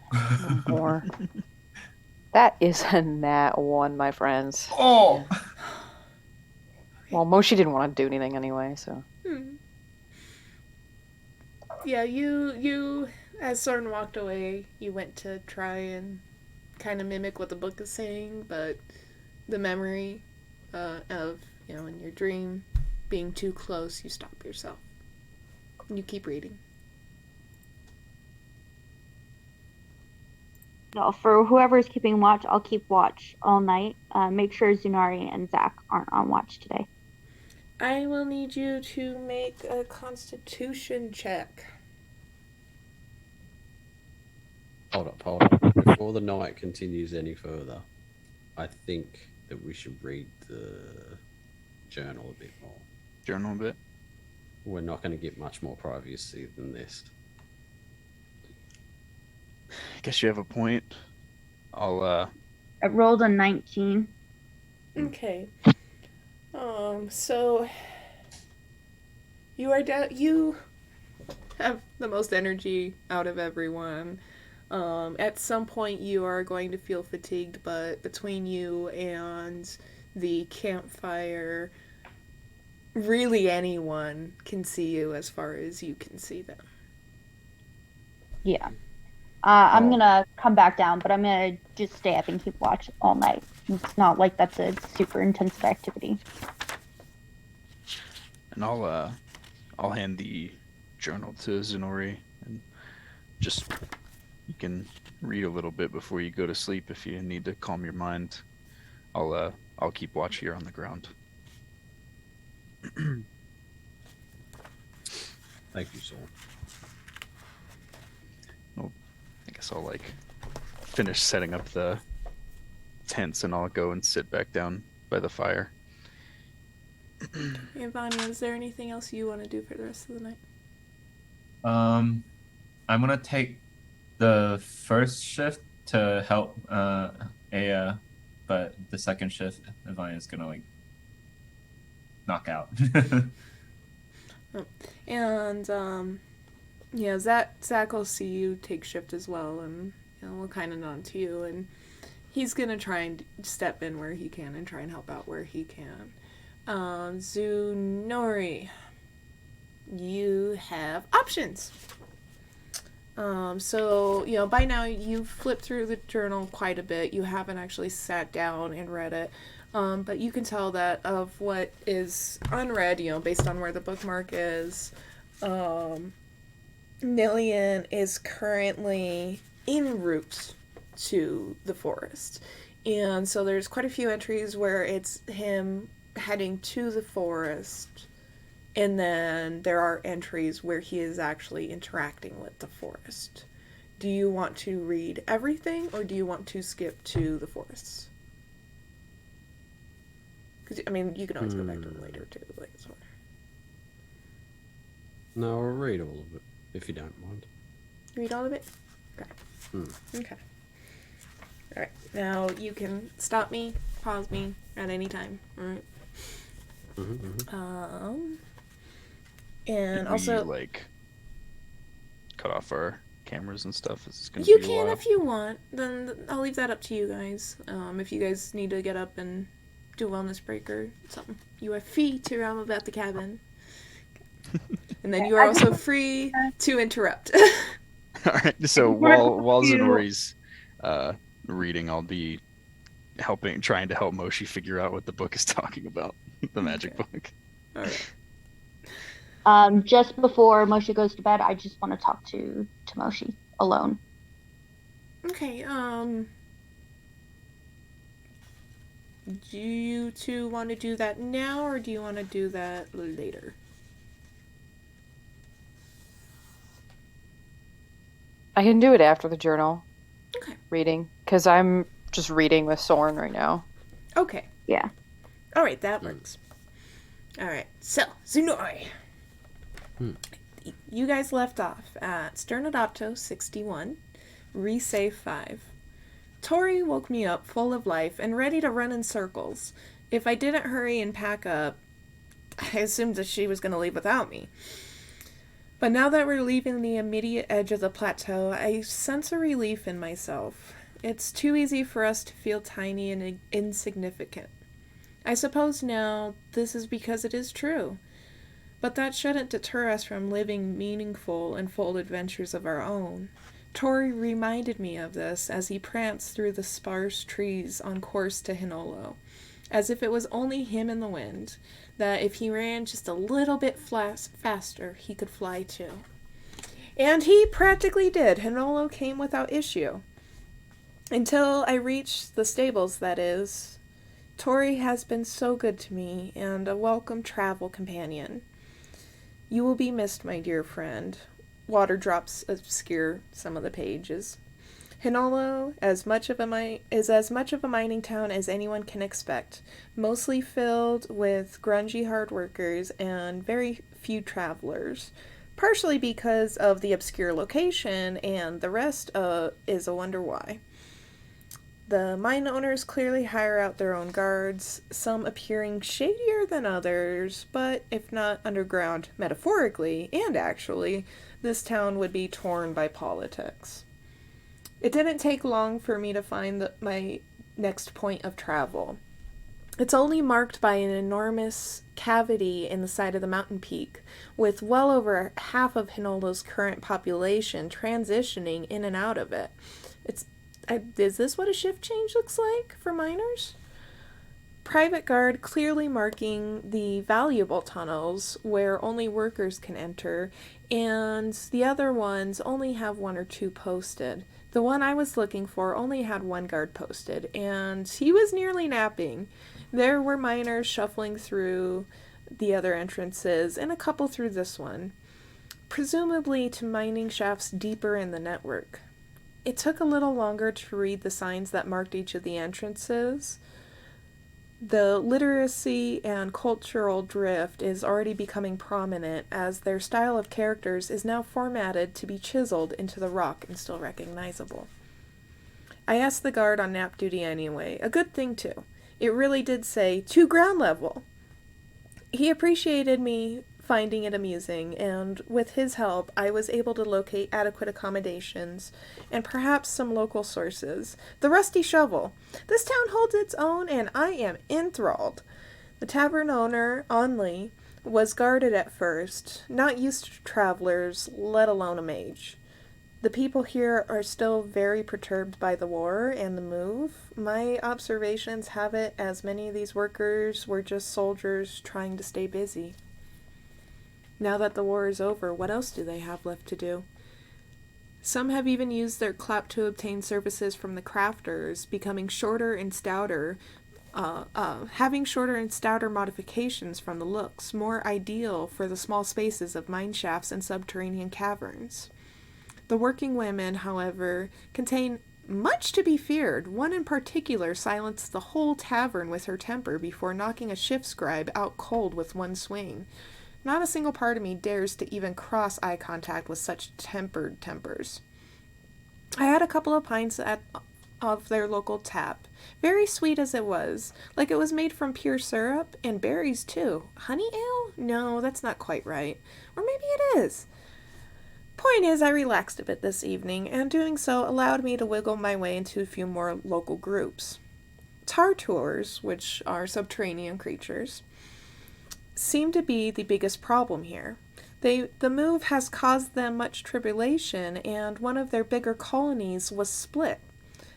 D: One more. That is a nat 1, my friends.
E: Oh!
D: Well, Moshi didn't want to do anything anyway, so.
A: Yeah, you as Soren walked away, you went to try and kind of mimic what the book is saying, but the memory of, in your dream being too close, you stop yourself. You keep reading.
C: No, for whoever's keeping watch, I'll keep watch all night. Make sure Zunari and Zach aren't on watch today.
A: I will need you to make a constitution check.
B: Hold up. Before the night continues any further, I think that we should read the journal a bit more.
F: Journal a bit.
B: We're not going to get much more privacy than this.
F: I guess you have a point. I'll
C: I rolled a 19.
A: Okay. So you have the most energy out of everyone. At some point you are going to feel fatigued, but between you and the campfire, really anyone can see you as far as you can see them.
C: Yeah. I'm gonna come back down, but I'm gonna just stay up and keep watch all night. It's not like that's a super intensive activity.
F: And I'll hand the journal to Zenori, and just you can read a little bit before you go to sleep if you need to calm your mind. I'll keep watch here on the ground.
B: Thank you, Saul.
F: I guess I'll finish setting up the tents, and I'll go and sit back down by the fire.
A: Hey, Vanya, is there anything else you want to do for the rest of the night?
E: I'm gonna take the first shift to help Aya, but the second shift, Vanya's gonna knock out.
A: And Zach will see you take shift as well, and we'll kind of nod to you, and he's gonna try and step in where he can and try and help out where he can. Zunori, you have options. So by now you've flipped through the journal quite a bit. You haven't actually sat down and read it. But you can tell that of what is unread, based on where the bookmark is, Nillian is currently en route to the forest. And so there's quite a few entries where it's him heading to the forest, and then there are entries where he is actually interacting with the forest. Do you want to read everything, or do you want to skip to the forests? Because, you can always go back to them later, too. It's fine.
B: No, I'll read all of it, if you don't mind.
A: Read all of it? Okay. Okay. Alright. Now, you can stop me, pause me, at any time. Alright? And
F: Did
A: also...
F: we, cut off our cameras and stuff? Is this gonna
A: You
F: be a
A: can
F: while?
A: if you want. Then I'll leave that up to you guys. If you guys need to get up and do a wellness break or something, you are free to roam about the cabin. And then you are also free to interrupt.
F: All right. So while Zenori's reading, I'll be trying to help Moshi figure out what the book is talking about. The magic book.
A: All right.
C: Just before Moshi goes to bed, I just want to talk to Moshi alone.
A: Okay. Do you two want to do that now, or do you want to do that later?
D: I can do it after the journal.
A: Okay.
D: Reading, because I'm just reading with Soren right now.
A: Okay.
C: Yeah.
A: All right, that works. All right. So, Zunori. You guys left off at Sternadopto 61, Resave 5. Tori woke me up full of life and ready to run in circles. If I didn't hurry and pack up, I assumed that she was going to leave without me. But now that we're leaving the immediate edge of the plateau, I sense a relief in myself. It's too easy for us to feel tiny and insignificant. I suppose now this is because it is true. But that shouldn't deter us from living meaningful and full adventures of our own. Tori reminded me of this as he pranced through the sparse trees on course to Hinolo. as if it was only him and the wind, that if he ran just a little bit faster, he could fly too. And he practically did. Hinolo came without issue. Until I reached the stables, that is. Tori has been so good to me, and a welcome travel companion. You will be missed, my dear friend. Water drops obscure some of the pages. Hinolo is as much of a mining town as anyone can expect, mostly filled with grungy hard workers and very few travelers, partially because of the obscure location, and the rest is a wonder why. The mine owners clearly hire out their own guards, some appearing shadier than others, but if not underground metaphorically and actually, this town would be torn by politics. It didn't take long for me to find my next point of travel. It's only marked by an enormous cavity in the side of the mountain peak, with well over half of Hinolo's current population transitioning in and out of it. Is this what a shift change looks like for miners? Private guard clearly marking the valuable tunnels where only workers can enter, and the other ones only have 1 or 2 posted. The one I was looking for only had 1 guard posted, and he was nearly napping. There were miners shuffling through the other entrances, and a couple through this one, presumably to mining shafts deeper in the network. It took a little longer to read the signs that marked each of the entrances. The literacy and cultural drift is already becoming prominent, as their style of characters is now formatted to be chiseled into the rock and still recognizable. I asked the guard on nap duty anyway, a good thing too. It really did say, to ground level. He appreciated me finding it amusing, and with his help, I was able to locate adequate accommodations and perhaps some local sources. The rusty shovel. This town holds its own, and I am enthralled. The tavern owner, Onley, was guarded at first, not used to travelers, let alone a mage. The people here are still very perturbed by the war and the move. My observations have it as many of these workers were just soldiers trying to stay busy. Now that the war is over, what else do they have left to do? Some have even used their clout to obtain services from the crafters, becoming shorter and stouter, having shorter and stouter modifications from the looks, more ideal for the small spaces of mine shafts and subterranean caverns. The working women, however, contain much to be feared. One in particular silenced the whole tavern with her temper before knocking a shift scribe out cold with 1 swing. Not a single part of me dares to even cross eye contact with such tempered tempers. I had a couple of pints of their local tap, very sweet as it was, like it was made from pure syrup, and berries too. Honey ale? No, that's not quite right. Or maybe it is. Point is, I relaxed a bit this evening, and doing so allowed me to wiggle my way into a few more local groups. Tartors, which are subterranean creatures, seem to be the biggest problem here. The move has caused them much tribulation, and one of their bigger colonies was split.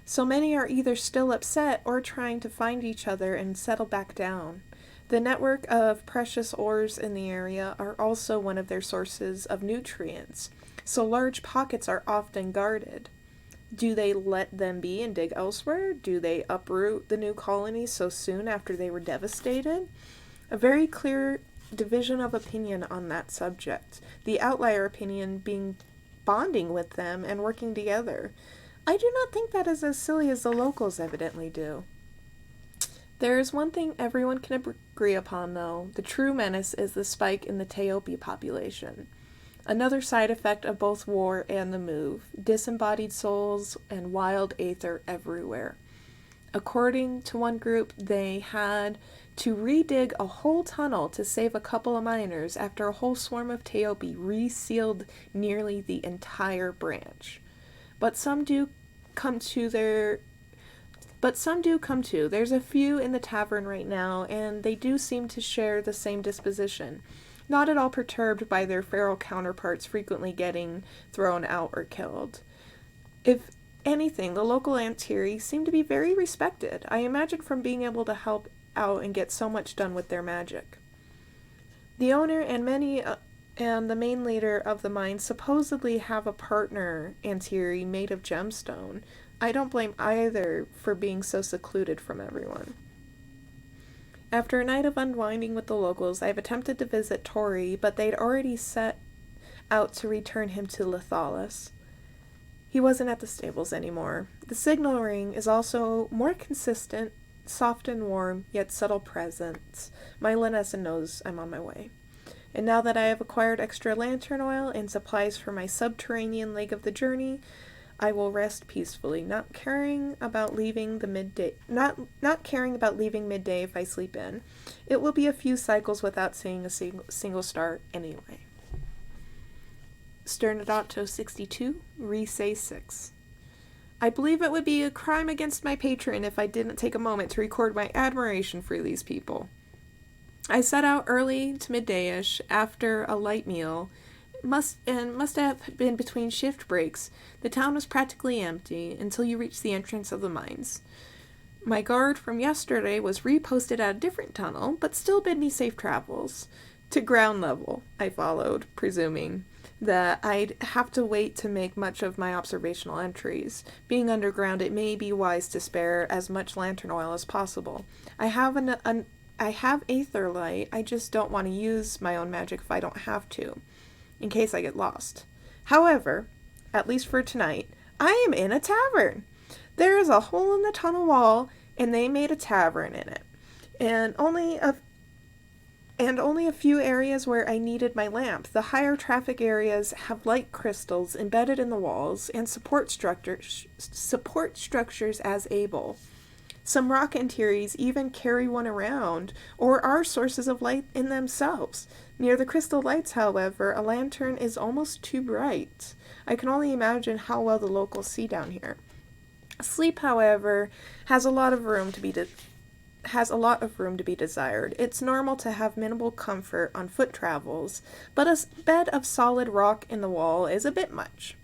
A: So many are either still upset or trying to find each other and settle back down. The network of precious ores in the area are also one of their sources of nutrients, so large pockets are often guarded. Do they let them be and dig elsewhere? Do they uproot the new colonies so soon after they were devastated? A very clear division of opinion on that subject, the outlier opinion being bonding with them and working together. I do not think that is as silly as the locals evidently do. There is one thing everyone can agree upon, though. The true menace is the spike in the Teopi population. Another side effect of both war and the move, disembodied souls and wild aether everywhere. According to one group, they had to redig a whole tunnel to save a couple of miners after a whole swarm of Teopi resealed nearly the entire branch. But some do come to. There's a few in the tavern right now, and they do seem to share the same disposition, not at all perturbed by their feral counterparts frequently getting thrown out or killed. If anything, the local Antiri seem to be very respected. I imagine from being able to help out and get so much done with their magic. The owner and the main leader of the mine supposedly have a partner, Antiri, made of gemstone. I don't blame either for being so secluded from everyone. After a night of unwinding with the locals, I've attempted to visit Tori, but they'd already set out to return him to Lethalis. He wasn't at the stables anymore. The signal ring is also more consistent, soft and warm, yet subtle presence. My Linessa knows I'm on my way. And now that I have acquired extra lantern oil and supplies for my subterranean leg of the journey, I will rest peacefully, not caring about leaving midday if I sleep in. It will be a few cycles without seeing a single star anyway. Sternadato 62, Risei 6. I believe it would be a crime against my patron if I didn't take a moment to record my admiration for these people. I set out early to midday-ish after a light meal. Must have been between shift breaks. The town was practically empty until you reached the entrance of the mines. My guard from yesterday was reposted at a different tunnel, but still bid me safe travels. To ground level, I followed, presuming that I'd have to wait to make much of my observational entries. Being underground, it may be wise to spare as much lantern oil as possible. I have aether light, I just don't want to use my own magic if I don't have to, in case I get lost. However, at least for tonight, I am in a tavern. There is a hole in the tunnel wall, and they made a tavern in it. And only a few areas where I needed my lamp. The higher traffic areas have light crystals embedded in the walls and support structures as able. Some rock interiors even carry one around, or are sources of light in themselves. Near the crystal lights, however, a lantern is almost too bright. I can only imagine how well the locals see down here. Sleep, however, has a lot of room to be desired. It's normal to have minimal comfort on foot travels, but a bed of solid rock in the wall is a bit much.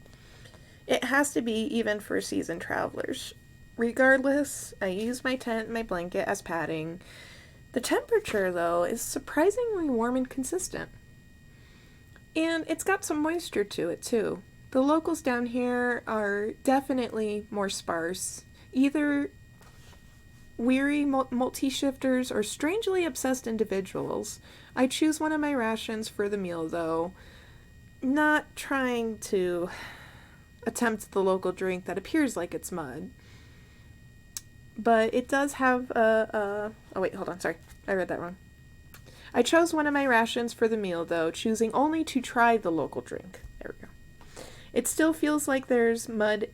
A: It has to be even for seasoned travelers. Regardless, I use my tent and my blanket as padding. The temperature, though, is surprisingly warm and consistent. And it's got some moisture to it, too. The locals down here are definitely more sparse, either weary multi-shifters or strangely obsessed individuals. I choose one of my rations for the meal, though, not trying to attempt the local drink that appears like it's mud. But it does have oh wait, hold on, sorry, I read that wrong. I chose one of my rations for the meal, though, choosing only to try the local drink. There we go. It still feels like there's mud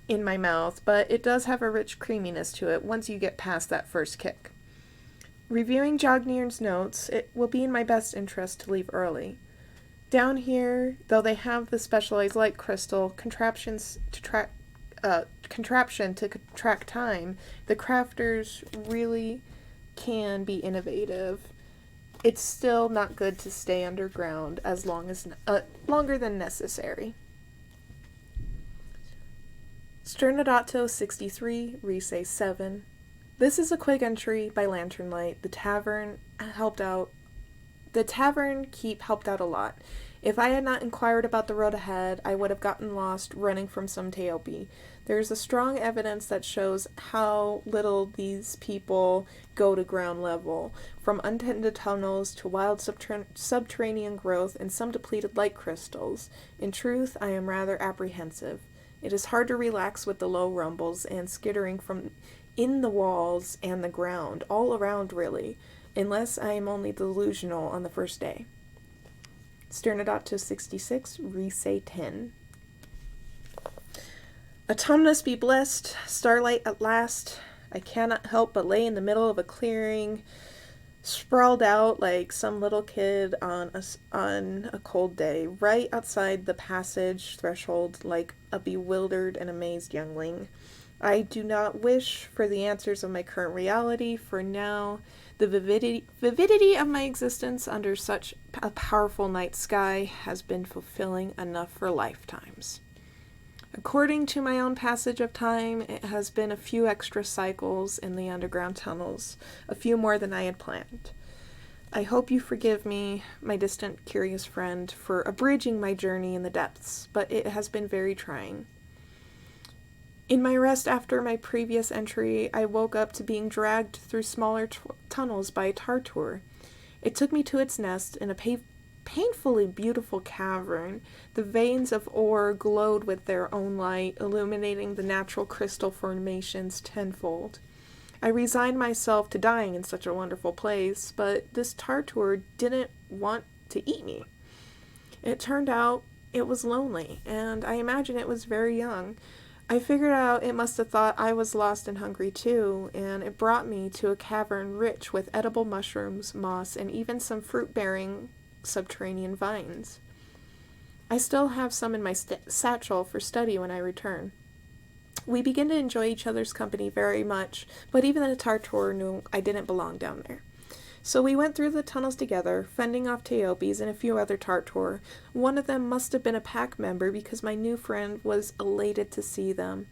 A: in my mouth, but it does have a rich creaminess to it once you get past that first kick. Reviewing Jognir's notes, it will be in my best interest to leave early. Down here, though they have the specialized light crystal contraption to track time, the crafters really can be innovative. It's still not good to stay underground as longer than necessary. Sternadato 63, Risei 7. This is a quick entry by lantern light. The tavern keep helped out a lot. If I had not inquired about the road ahead, I would have gotten lost running from some Teopi. There is a strong evidence that shows how little these people go to ground level, from untended tunnels to wild subterranean growth and some depleted light crystals. In truth, I am rather apprehensive. It is hard to relax with the low rumbles and skittering from in the walls and the ground, all around really, unless I am only delusional on the first day. Sternadato 66, Risei 10. Autumnus be blessed, starlight at last. I cannot help but lay in the middle of a clearing, sprawled out like some little kid on a cold day, right outside the passage threshold like a bewildered and amazed youngling. I do not wish for the answers of my current reality, for now the vividity of my existence under such a powerful night sky has been fulfilling enough for lifetimes. According to my own passage of time, it has been a few extra cycles in the underground tunnels, a few more than I had planned. I hope you forgive me, my distant, curious friend, for abridging my journey in the depths, but it has been very trying. In my rest after my previous entry, I woke up to being dragged through smaller tunnels by a Tartour. It took me to its nest in a painfully beautiful cavern. The veins of ore glowed with their own light, illuminating the natural crystal formations tenfold. I resigned myself to dying in such a wonderful place, but this Tartour didn't want to eat me. It turned out it was lonely, and I imagine it was very young. I figured out it must have thought I was lost and hungry too, and it brought me to a cavern rich with edible mushrooms, moss, and even some fruit-bearing subterranean vines. I still have some in my satchel for study when I return. We begin to enjoy each other's company very much, but even the Tartour knew I didn't belong down there. So we went through the tunnels together, fending off Teopes and a few other Tartour. One of them must have been a pack member because my new friend was elated to see them.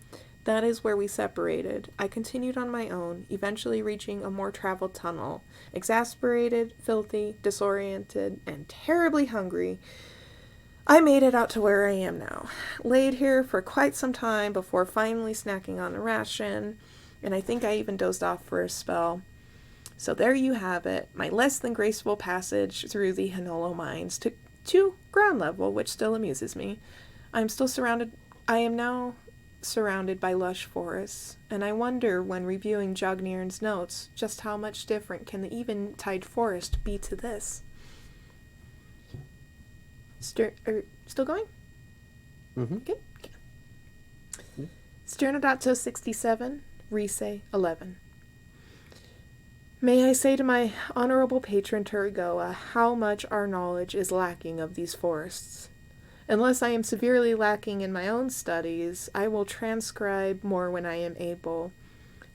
A: That is where we separated. I continued on my own, eventually reaching a more traveled tunnel. Exasperated, filthy, disoriented, and terribly hungry, I made it out to where I am now. Laid here for quite some time before finally snacking on a ration, and I think I even dozed off for a spell. So there you have it, my less than graceful passage through the Hinolo mines to ground level, which still amuses me. I am now surrounded by lush forests, and I wonder when reviewing Jognirn's notes just how much different can the eventide forest be to this. Still going?
B: Mm-hmm.
A: Good. Sternadato 67, Rise 11. May I say to my honorable patron Turigoa how much our knowledge is lacking of these forests. Unless I am severely lacking in my own studies, I will transcribe more when I am able.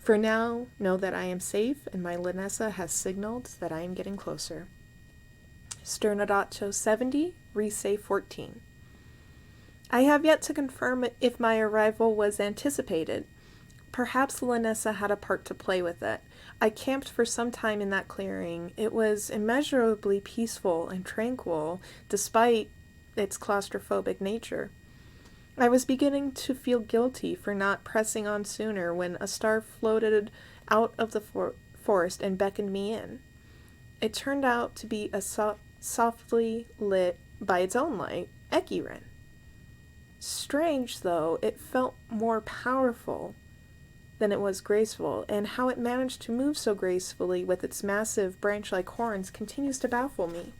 A: For now, know that I am safe, and my Linessa has signaled that I am getting closer. Sternadato 70, Rise 14. I have yet to confirm if my arrival was anticipated. Perhaps Linessa had a part to play with it. I camped for some time in that clearing. It was immeasurably peaceful and tranquil, despite its claustrophobic nature. I was beginning to feel guilty for not pressing on sooner when a star floated out of the forest and beckoned me in. It turned out to be a softly lit, by its own light, hecc. Strange, though, it felt more powerful than it was graceful, and how it managed to move so gracefully with its massive branch-like horns continues to baffle me.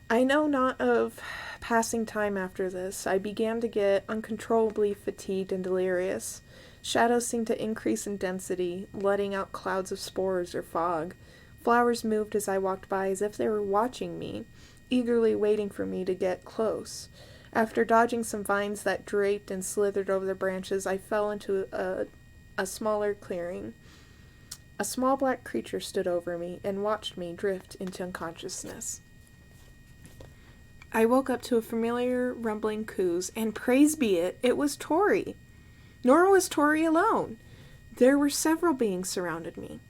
A: I know not of passing time after this. I began to get uncontrollably fatigued and delirious. Shadows seemed to increase in density, letting out clouds of spores or fog. Flowers moved as I walked by as if they were watching me, eagerly waiting for me to get close. After dodging some vines that draped and slithered over the branches, I fell into a smaller clearing. A small black creature stood over me and watched me drift into unconsciousness. I woke up to a familiar rumbling coos, and praise be it, it was Tori. Nor was Tori alone. There were several beings surrounding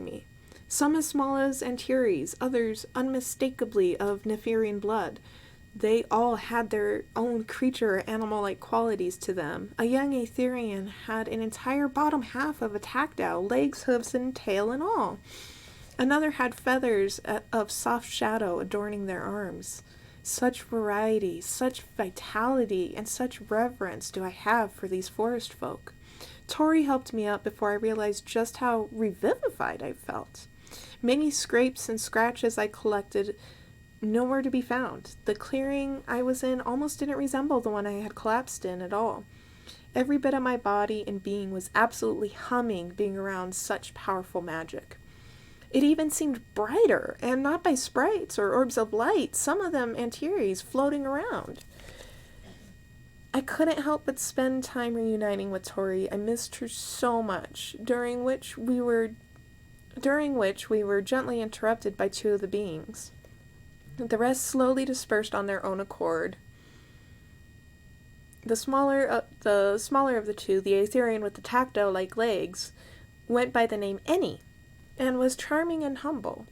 A: me. Some as small as Antares, others unmistakably of Neferian blood. They all had their own creature or animal-like qualities to them. A young Aetherian had an entire bottom half of a tactile, legs, hooves, and tail and all. Another had feathers of soft shadow adorning their arms. Such variety, such vitality, and such reverence do I have for these forest folk. Tori helped me up before I realized just how revivified I felt. Many scrapes and scratches I collected, nowhere to be found. The clearing I was in almost didn't resemble the one I had collapsed in at all. Every bit of my body and being was absolutely humming being around such powerful magic. It even seemed brighter, and not by sprites or orbs of light, some of them Antares floating around. I couldn't help but spend time reuniting with Tori. I missed her so much, during which we were gently interrupted by two of the beings. The rest slowly dispersed on their own accord. The smaller of the two, the Aetherian with the tactile-like legs, went by the name Any, and was charming and humble.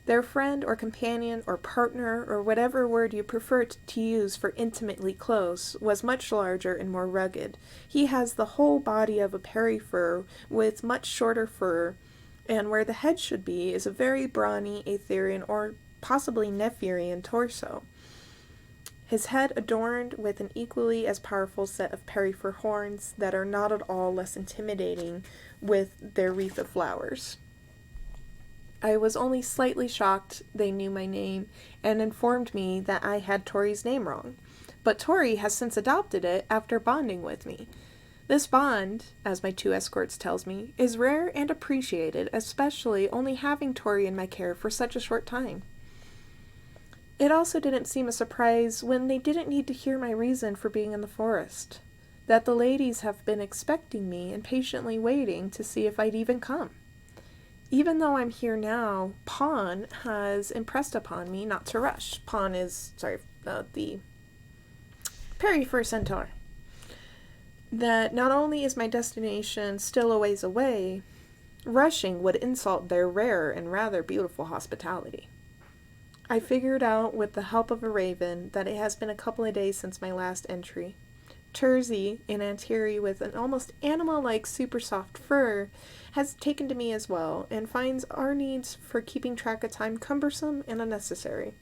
A: Their friend or companion or partner or whatever word you prefer to use for intimately close was much larger and more rugged. He has the whole body of a perifur with much shorter fur, and where the head should be is a very brawny Aetherian or possibly Nephirian torso. His head adorned with an equally as powerful set of perifur horns that are not at all less intimidating with their wreath of flowers. I was only slightly shocked they knew my name and informed me that I had Tori's name wrong, but Tori has since adopted it after bonding with me. This bond, as my 2 escorts tells me, is rare and appreciated, especially only having Tori in my care for such a short time. It also didn't seem a surprise when they didn't need to hear my reason for being in the forest, that the ladies have been expecting me and patiently waiting to see if I'd even come. Even though I'm here now, Pawn has impressed upon me not to rush. Pawn is, the perifur centaur. That not only is my destination still a ways away, rushing would insult their rare and rather beautiful hospitality. I figured out with the help of a raven that it has been a couple of days since my last entry. Terzi, an Antiri with an almost animal-like super soft fur, has taken to me as well, and finds our needs for keeping track of time cumbersome and unnecessary.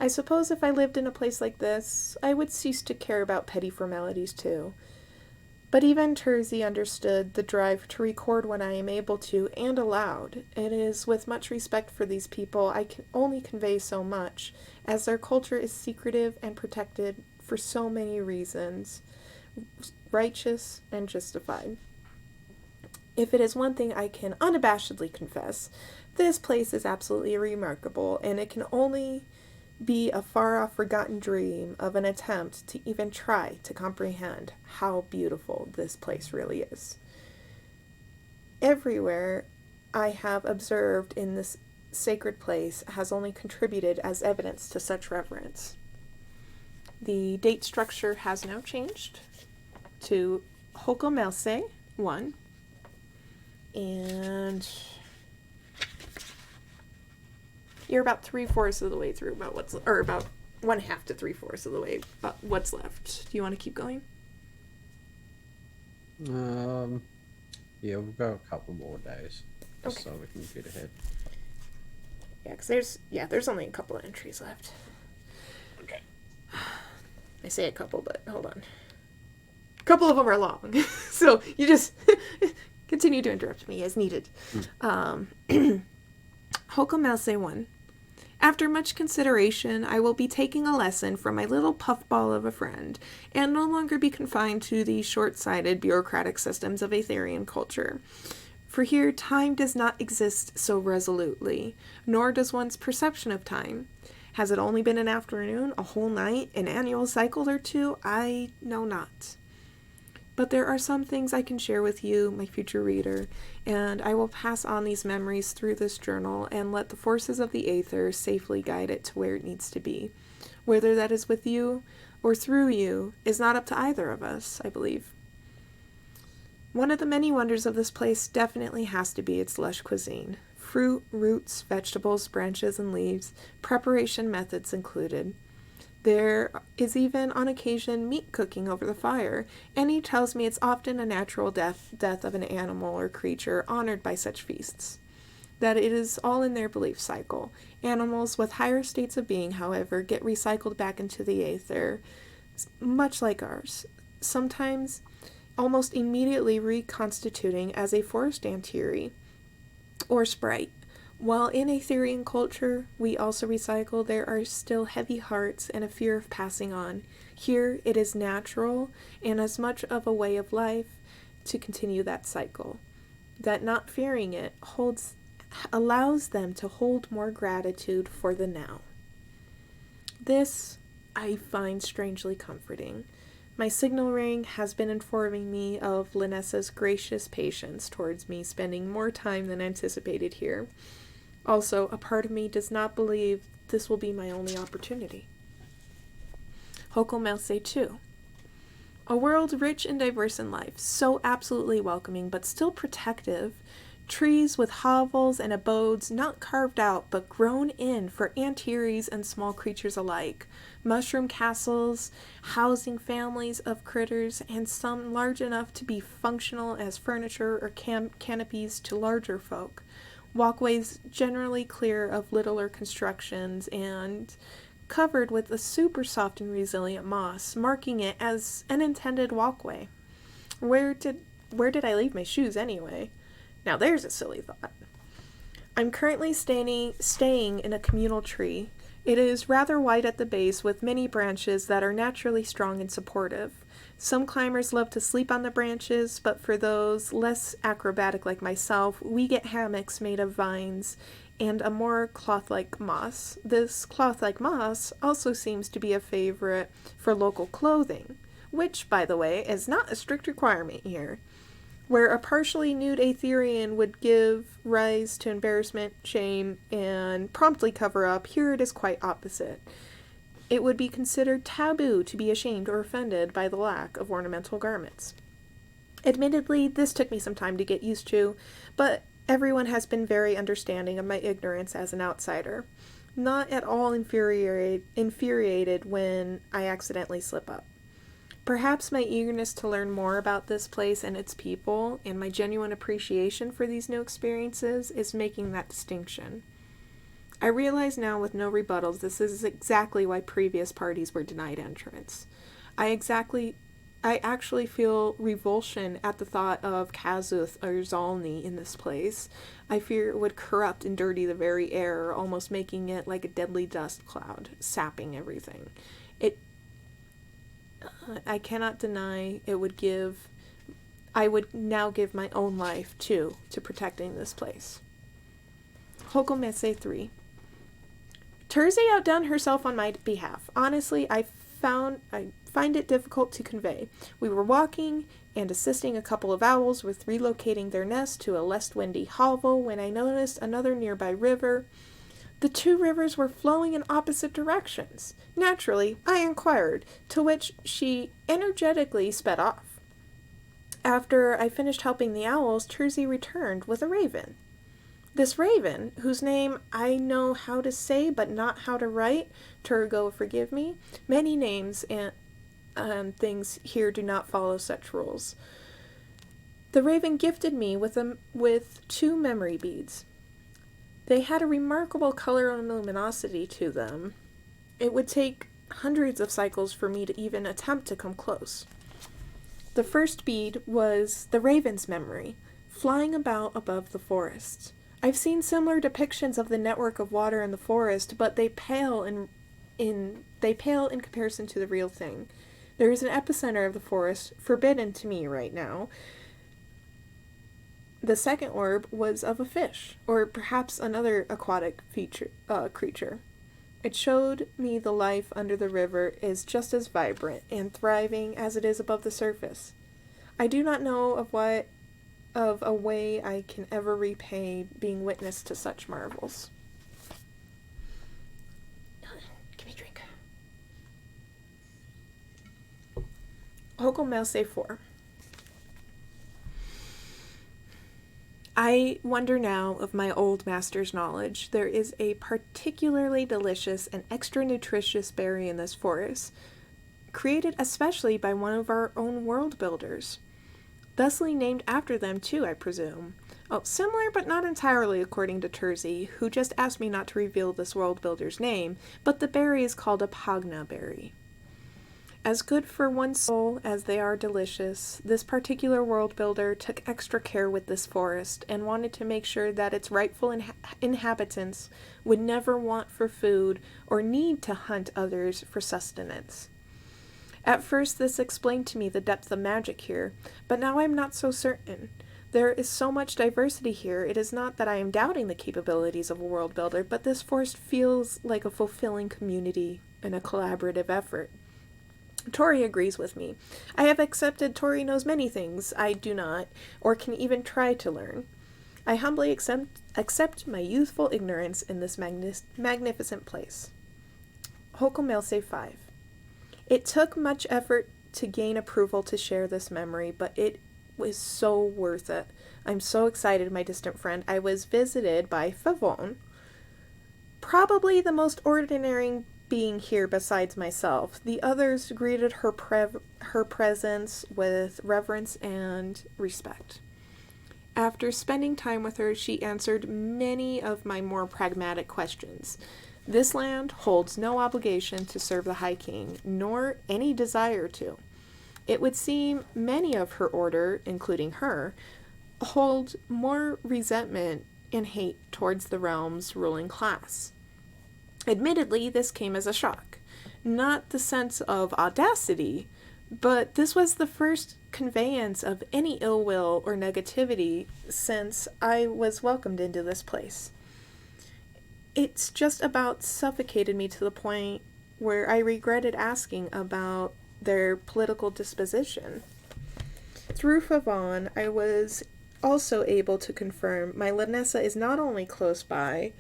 A: I suppose if I lived in a place like this, I would cease to care about petty formalities too. But even Terzi understood the drive to record when I am able to and allowed. It is with much respect for these people I can only convey so much, as their culture is secretive and protected for so many reasons, righteous and justified. If it is one thing I can unabashedly confess, this place is absolutely remarkable, and it can only be a far-off forgotten dream of an attempt to even try to comprehend how beautiful this place really is. Everywhere I have observed in this sacred place has only contributed as evidence to such reverence. The date structure has now changed to Hokomelse 1, and you're about 3/4 of the way through about 1/2 to 3/4 of the way about what's left. Do you want to keep going?
B: Yeah, we'll go a couple more days, just
A: Okay.
B: so we can get ahead.
A: Yeah, because there's only a couple of entries left.
E: Okay.
A: I say a couple, but hold on. A couple of them are long, so you just continue to interrupt me as needed. Hokomelse 1. After much consideration, I will be taking a lesson from my little puffball of a friend, and no longer be confined to the short-sighted bureaucratic systems of Aetherian culture. For here, time does not exist so resolutely, nor does one's perception of time. Has it only been an afternoon, a whole night, an annual cycle or two? I know not. But there are some things I can share with you, my future reader, and I will pass on these memories through this journal and let the forces of the Aether safely guide it to where it needs to be. Whether that is with you or through you is not up to either of us, I believe. One of the many wonders of this place definitely has to be its lush cuisine. Fruit, roots, vegetables, branches, and leaves, preparation methods included. There is even, on occasion, meat cooking over the fire, and he tells me it's often a natural death of an animal or creature honored by such feasts. That it is all in their belief cycle. Animals with higher states of being, however, get recycled back into the Aether, much like ours, sometimes almost immediately reconstituting as a forest Antiri or sprite. While in Aetherian culture we also recycle, there are still heavy hearts and a fear of passing on. Here it is natural and as much of a way of life to continue that cycle. That not fearing it allows them to hold more gratitude for the now. This I find strangely comforting. My signal ring has been informing me of Linessa's gracious patience towards me spending more time than anticipated here. Also, a part of me does not believe this will be my only opportunity. Hokomelse 2. A world rich and diverse in life, so absolutely welcoming but still protective. Trees with hovels and abodes not carved out but grown in for antares and small creatures alike. Mushroom castles, housing families of critters, and some large enough to be functional as furniture or canopies to larger folk. Walkways generally clear of littler constructions and covered with a super soft and resilient moss, marking it as an intended walkway. Where did I leave my shoes anyway? Now there's a silly thought. I'm currently staying in a communal tree. It is rather wide at the base with many branches that are naturally strong and supportive. Some climbers love to sleep on the branches, but for those less acrobatic like myself, we get hammocks made of vines and a more cloth-like moss. This cloth-like moss also seems to be a favorite for local clothing, which, by the way, is not a strict requirement here. Where a partially nude Aetherian would give rise to embarrassment, shame, and promptly cover up, here it is quite opposite. It would be considered taboo to be ashamed or offended by the lack of ornamental garments. Admittedly, this took me some time to get used to, but everyone has been very understanding of my ignorance as an outsider. Not at all infuriated when I accidentally slip up. Perhaps my eagerness to learn more about this place and its people, and my genuine appreciation for these new experiences, is making that distinction. I realize now with no rebuttals this is exactly why previous parties were denied entrance. I actually feel revulsion at the thought of Kazuth or Zalni in this place. I fear it would corrupt and dirty the very air, almost making it like a deadly dust cloud, sapping everything. I cannot deny I would now give my own life, too, to protecting this place. Hokomese 3. Terzi outdone herself on my behalf. Honestly, I find it difficult to convey. We were walking and assisting a couple of owls with relocating their nest to a less windy hovel when I noticed another nearby river. The two rivers were flowing in opposite directions. Naturally, I inquired, to which she energetically sped off. After I finished helping the owls, Terzi returned with a raven. This raven, whose name I know how to say but not how to write, Turgo, forgive me, many names and things here do not follow such rules. The raven gifted me with 2 memory beads. They had a remarkable color and luminosity to them. It would take hundreds of cycles for me to even attempt to come close. The first bead was the raven's memory, flying about above the forest. I've seen similar depictions of the network of water in the forest, but they pale in comparison to the real thing. There is an epicenter of the forest, forbidden to me right now. The second orb was of a fish, or perhaps another aquatic creature. It showed me the life under the river is just as vibrant and thriving as it is above the surface. I do not know of a way I can ever repay being witness to such marvels. Give me a drink. Hokomelse 4. I wonder now of my old master's knowledge. There is a particularly delicious and extra nutritious berry in this forest, created especially by one of our own world builders. Thusly named after them too, I presume. Oh, similar but not entirely according to Terzi, who just asked me not to reveal this world builder's name, but the berry is called a pagna berry. As good for one's soul as they are delicious, this particular world builder took extra care with this forest and wanted to make sure that its rightful inhabitants would never want for food or need to hunt others for sustenance. At first this explained to me the depth of magic here, but now I am not so certain. There is so much diversity here, it is not that I am doubting the capabilities of a world builder, but this forest feels like a fulfilling community and a collaborative effort. Tori agrees with me. I have accepted Tori knows many things I do not, or can even try to learn. I humbly accept my youthful ignorance in this magnificent place. Hokomelse 5. It took much effort to gain approval to share this memory, but it was so worth it. I'm so excited, my distant friend. I was visited by Favon, probably the most ordinary being here besides myself. The others greeted her presence with reverence and respect. After spending time with her, she answered many of my more pragmatic questions. This land holds no obligation to serve the High King, nor any desire to. It would seem many of her order, including her, hold more resentment and hate towards the realm's ruling class. Admittedly, this came as a shock. Not the sense of audacity, but this was the first conveyance of any ill will or negativity since I was welcomed into this place. It's just about suffocated me to the point where I regretted asking about their political disposition. Through Favon, I was also able to confirm my Lanessa is not only close by,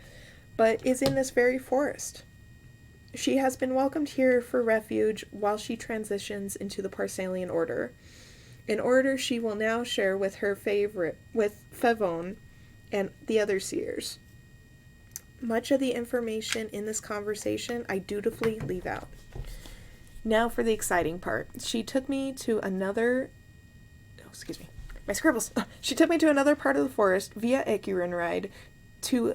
A: but is in this very forest. She has been welcomed here for refuge while she transitions into the Parsalian Order, an order she will now share with Favon and the other seers. Much of the information in this conversation I dutifully leave out. Now for the exciting part. She took me to another... Oh, excuse me. My scribbles. She took me to another part of the forest via Ecurin ride to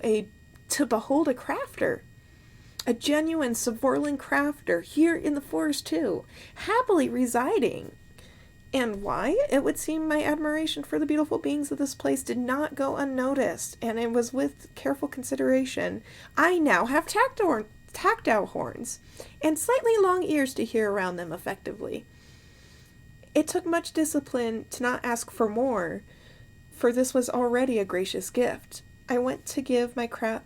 A: behold a crafter. A genuine Savorlan crafter here in the forest too, happily residing. And why? It would seem my admiration for the beautiful beings of this place did not go unnoticed, and it was with careful consideration. I now have tactile horns, and slightly long ears to hear around them effectively. It took much discipline to not ask for more, for this was already a gracious gift. I went to give my crafter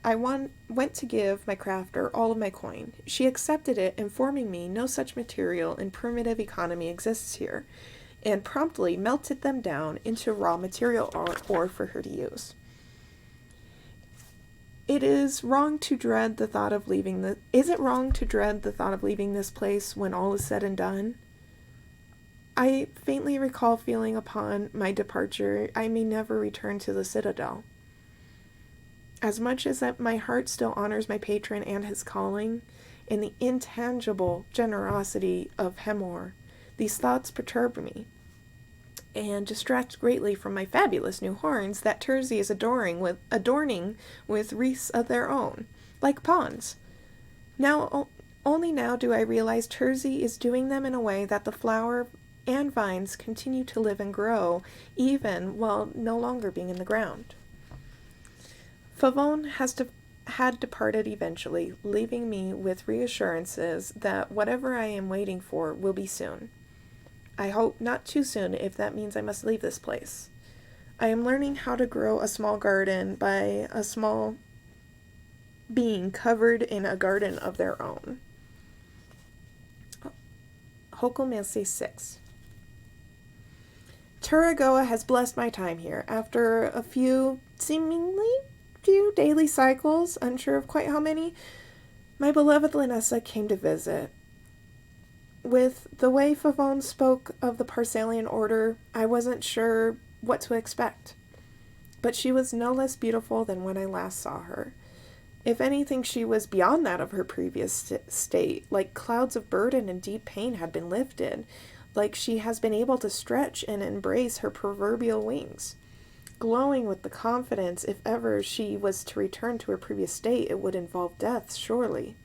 A: all of my coin. She accepted it, informing me no such material in primitive economy exists here, and promptly melted them down into raw material ore for her to use. Is it wrong to dread the thought of leaving this place when all is said and done? I faintly recall feeling upon my departure I may never return to the Citadel. As much as that my heart still honors my patron and his calling, and the intangible generosity of Hemor, these thoughts perturb me, and distract greatly from my fabulous new horns that Terzi is adorning with wreaths of their own, like pawns. Only now do I realize Terzi is doing them in a way that the flower and vines continue to live and grow, even while no longer being in the ground. Favon had departed eventually, leaving me with reassurances that whatever I am waiting for will be soon. I hope not too soon if that means I must leave this place. I am learning how to grow a small garden by a small being covered in a garden of their own. Hokomelse 6. Turagoa has blessed my time here. After a few daily cycles, unsure of quite how many, my beloved Lanessa came to visit. With the way Favon spoke of the Parsalian Order, I wasn't sure what to expect. But she was no less beautiful than when I last saw her. If anything, she was beyond that of her previous state, like clouds of burden and deep pain had been lifted, like she has been able to stretch and embrace her proverbial wings. Glowing with the confidence, if ever she was to return to her previous state, it would involve death, surely.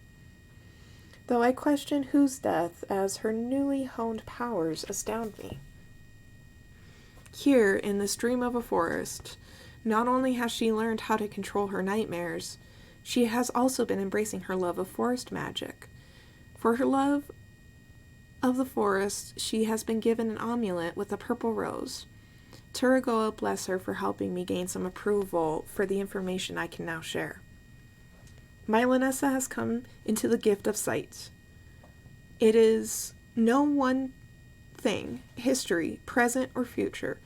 A: Though I question whose death, as her newly honed powers astound me. Here, in the stream of a forest, not only has she learned how to control her nightmares, she has also been embracing her love of forest magic. For her love of the forest, she has been given an amulet with a purple rose. Turagoa bless her for helping me gain some approval for the information I can now share. My Lanessa has come into the gift of sight. It is no one thing, history, present or future,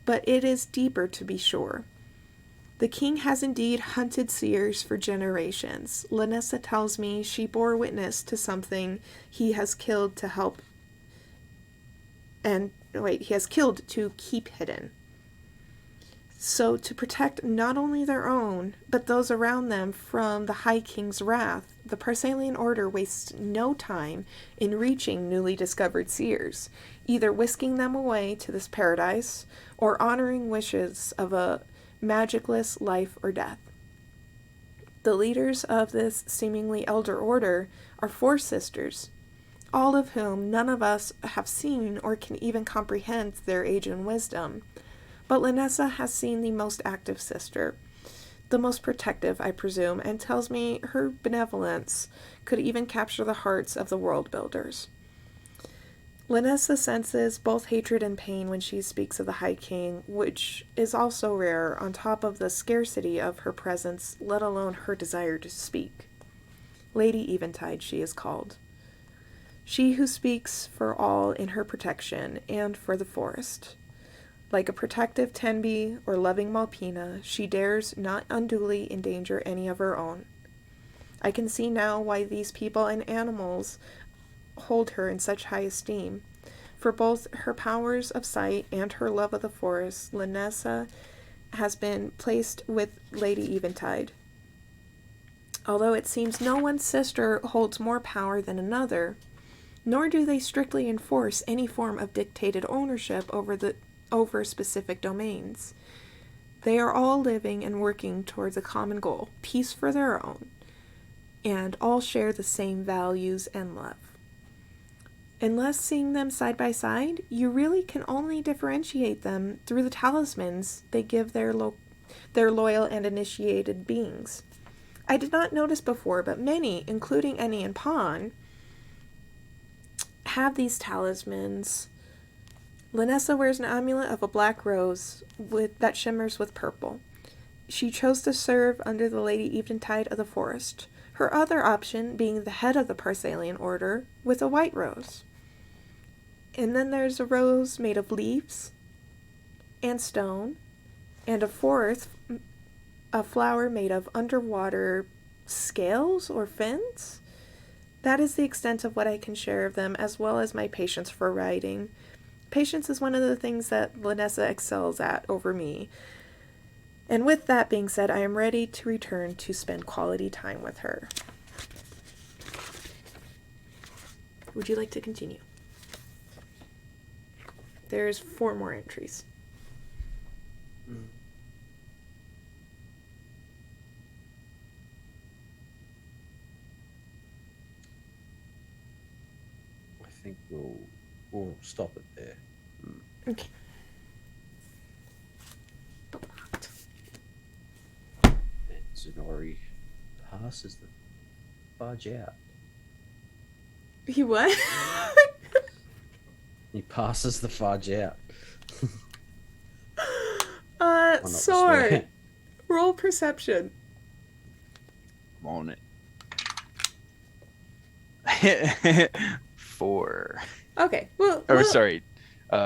A: but it is deeper to be sure. The king has indeed hunted seers for generations. Lanessa tells me she bore witness to something he has killed to help he has killed to keep hidden. So to protect not only their own, but those around them from the High King's wrath, the Parsalian Order wastes no time in reaching newly discovered seers, either whisking them away to this paradise, or honoring wishes of a magicless life or death. The leaders of this seemingly elder order are 4 sisters, all of whom none of us have seen or can even comprehend their age and wisdom. But Linessa has seen the most active sister, the most protective, I presume, and tells me her benevolence could even capture the hearts of the world builders. Linessa senses both hatred and pain when she speaks of the High King, which is also rare on top of the scarcity of her presence, let alone her desire to speak. Lady Eventide, she is called. She who speaks for all in her protection and for the forest. Like a protective Tenby or loving Malpina, she dares not unduly endanger any of her own. I can see now why these people and animals hold her in such high esteem. For both her powers of sight and her love of the forest, Linessa has been placed with Lady Eventide. Although it seems no one sister holds more power than another, nor do they strictly enforce any form of dictated ownership over specific domains. They are all living and working towards a common goal, peace for their own, and all share the same values and love. Unless seeing them side by side, you really can only differentiate them through the talismans they give their loyal and initiated beings. I did not notice before, but many, including Eni and Pawn, have these talismans. Linessa wears an amulet of a black rose that shimmers with purple. She chose to serve under the Lady Eventide of the Forest, her other option being the head of the Parsalian Order with a white rose. And then there's a rose made of leaves and stone, and a flower made of underwater scales or fins. That is the extent of what I can share of them, as well as my patience for writing. Patience is one of the things that Linessa excels at over me. And with that being said, I am ready to return to spend quality time with her. Would you like to continue? There's 4 more entries.
B: I think we'll stop it there.
A: Okay.
B: And Zenori passes the fudge out.
A: He what?
B: He passes the fudge out. Why not
A: Sword.
B: swear?
A: Roll perception.
F: I'm on it. 4.
A: Okay. Well.
F: Sorry.